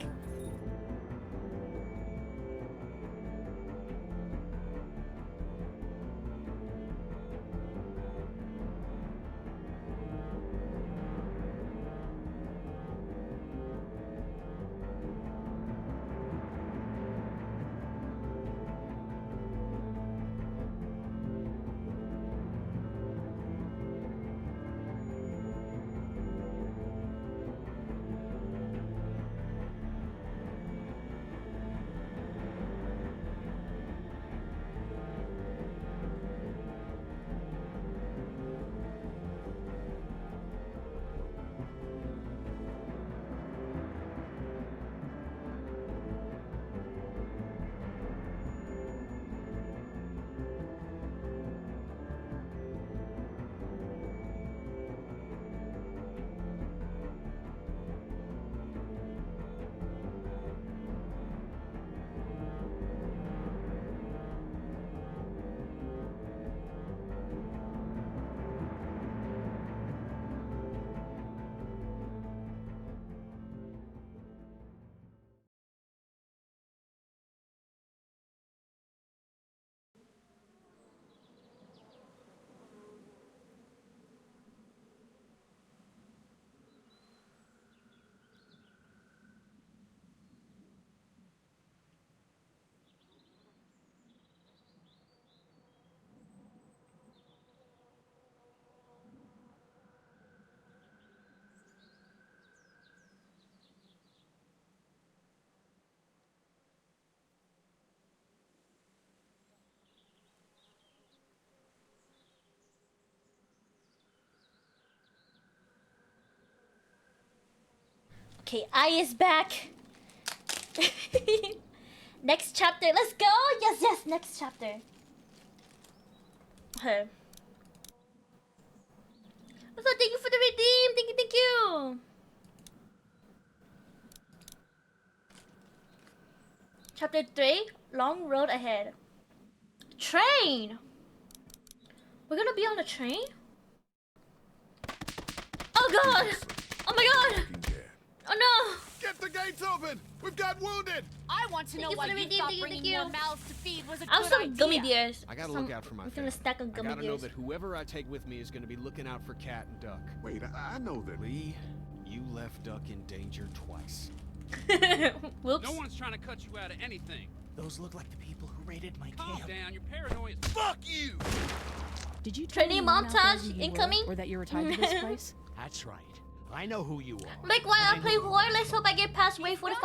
Okay, I is back. Next chapter. Let's go. Yes. Next chapter. Okay. So thank you for the redeem. Thank you. Chapter 3. Long road ahead. Train. We're gonna be on a train? Oh god! Oh my god! Oh no! Get the gates open! We've got wounded! I want to know Thank you why for the you redeem, thought thank bringing you. more mouths to feed was a I have good some idea. gummy bears. I gotta Some- look out for my I'm gonna family. stack of I gummy gotta know bears. that whoever I take with me is gonna be looking out for Cat and Duck. Wait, I know that. Lee, you left Duck in danger twice. Whoops. No one's trying to cut you out of anything. Those look like the people who raided my Calm camp. down, you're paranoid. Fuck you! Did you tell Training anyone out there montage who you were, incoming? or that you were tied to this place? That's right. I know who you are. Like, why I play horror? Let's hope I get past wave 45.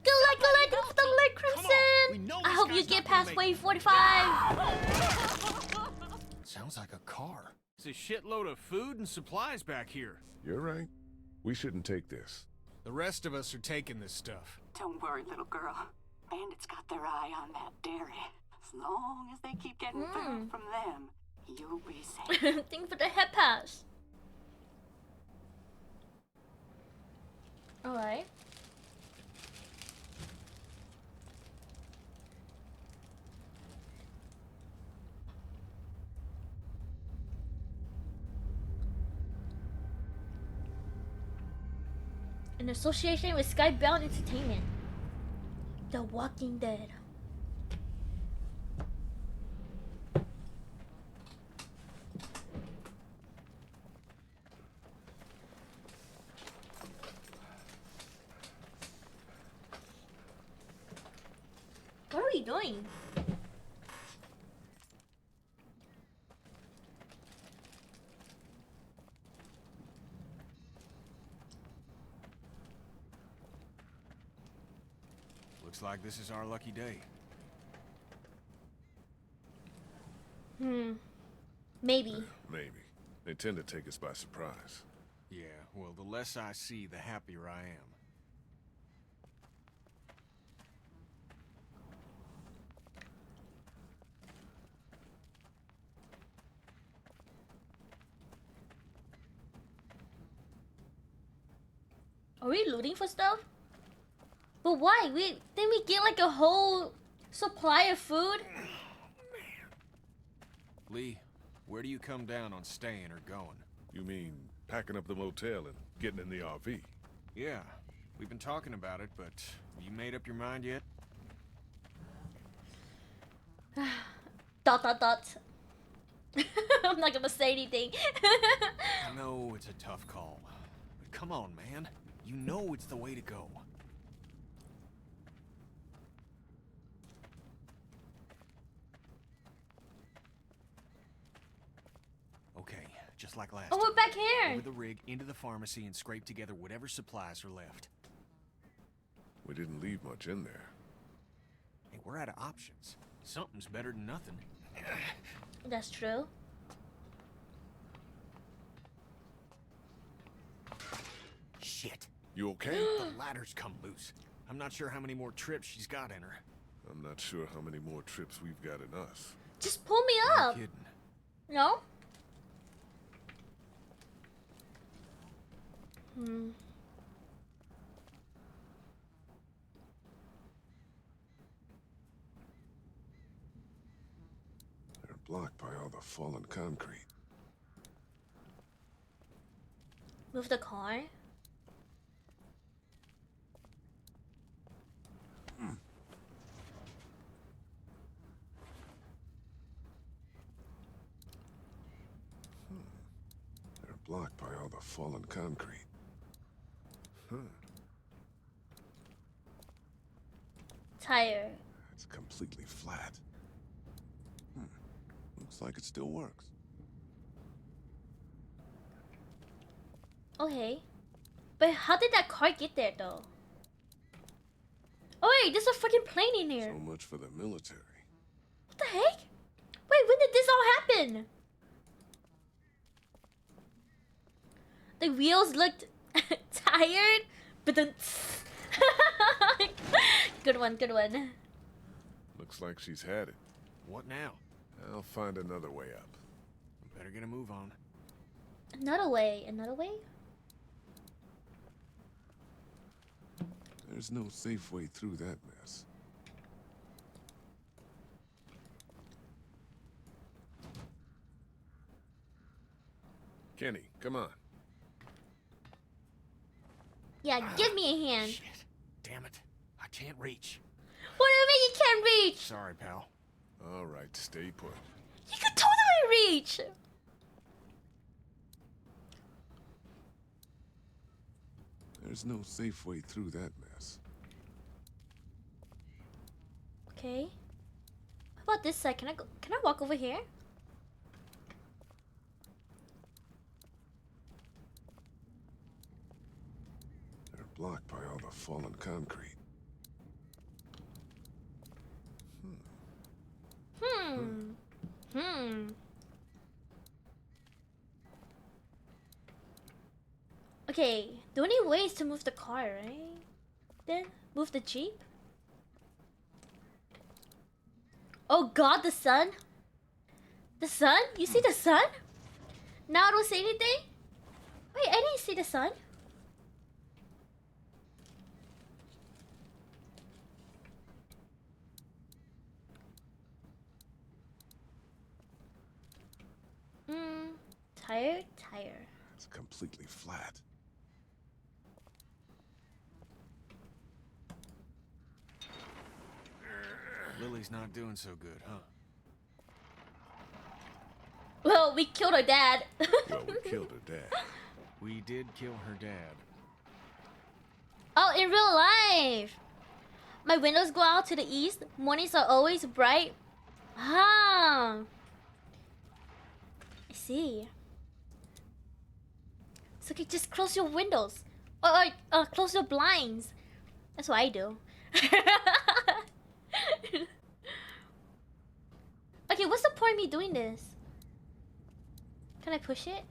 Good luck, for the leg, Crimson. I hope you get past wave 45. Sounds like a car. It's a shitload of food and supplies back here. You're right. We shouldn't take this. The rest of us are taking this stuff. Don't worry, little girl. Bandits got their eye on that dairy. As long as they keep getting food from them, you'll be safe. Think for the head pass. Alright. In association with Skybound Entertainment. The Walking Dead. What are we doing? Looks like this is our lucky day. Maybe. Maybe. They tend to take us by surprise. Yeah, well, the less I see, the happier I am. Are we looting for stuff? But why? Didn't we get like a whole supply of food? Lee, where do you come down on staying or going? You mean packing up the motel and getting in the RV? Yeah, we've been talking about it, but you made up your mind yet? Dot. I'm not gonna say anything. I know it's a tough call, but come on, man. You know it's the way to go. Okay, just like last Oh, time. we're back here. Over the rig, into the pharmacy, and scrape together whatever supplies are left. We didn't leave much in there. Hey, we're out of options. Something's better than nothing. That's true. Shit. You okay? The ladder's come loose. I'm not sure how many more trips she's got in her. I'm not sure how many more trips we've got in us. Just pull me No up. kidding. No? They're blocked by all the fallen concrete. Move the car. They're blocked by all the fallen concrete. Tire. It's completely flat. Looks like it still works. Okay. But how did that car get there though? Oh wait, there's a freaking plane in here. So much for the military. What the heck? Wait, when did this all happen? The wheels looked tired, but then good one. Looks like she's had it. What now? I'll find another way up. Better get a move on. Another way. There's no safe way through that mess. Kenny, come on. Yeah, give me a hand. Shit. Damn it. I can't reach. What do you mean you can't reach? Sorry, pal. All right, stay put. You could totally reach. There's no safe way through that mess. Okay. How about this side? Can I walk over here? They're blocked by all the fallen concrete. Okay, the only way is to move the car, right? Then move the Jeep. Oh God, the sun. The sun? You see the sun? Now I don't see anything? Wait, I didn't see the sun. Tire. It's completely flat. Lily's not doing so good, huh? Well, we killed her dad. Well, we killed her dad. We did kill her dad. Oh, in real life. My windows go out to the east. Mornings are always bright. Ah. I see. So okay, just close your windows. Or close your blinds. That's what I do. Okay, what's the point of me doing this? Can I push it?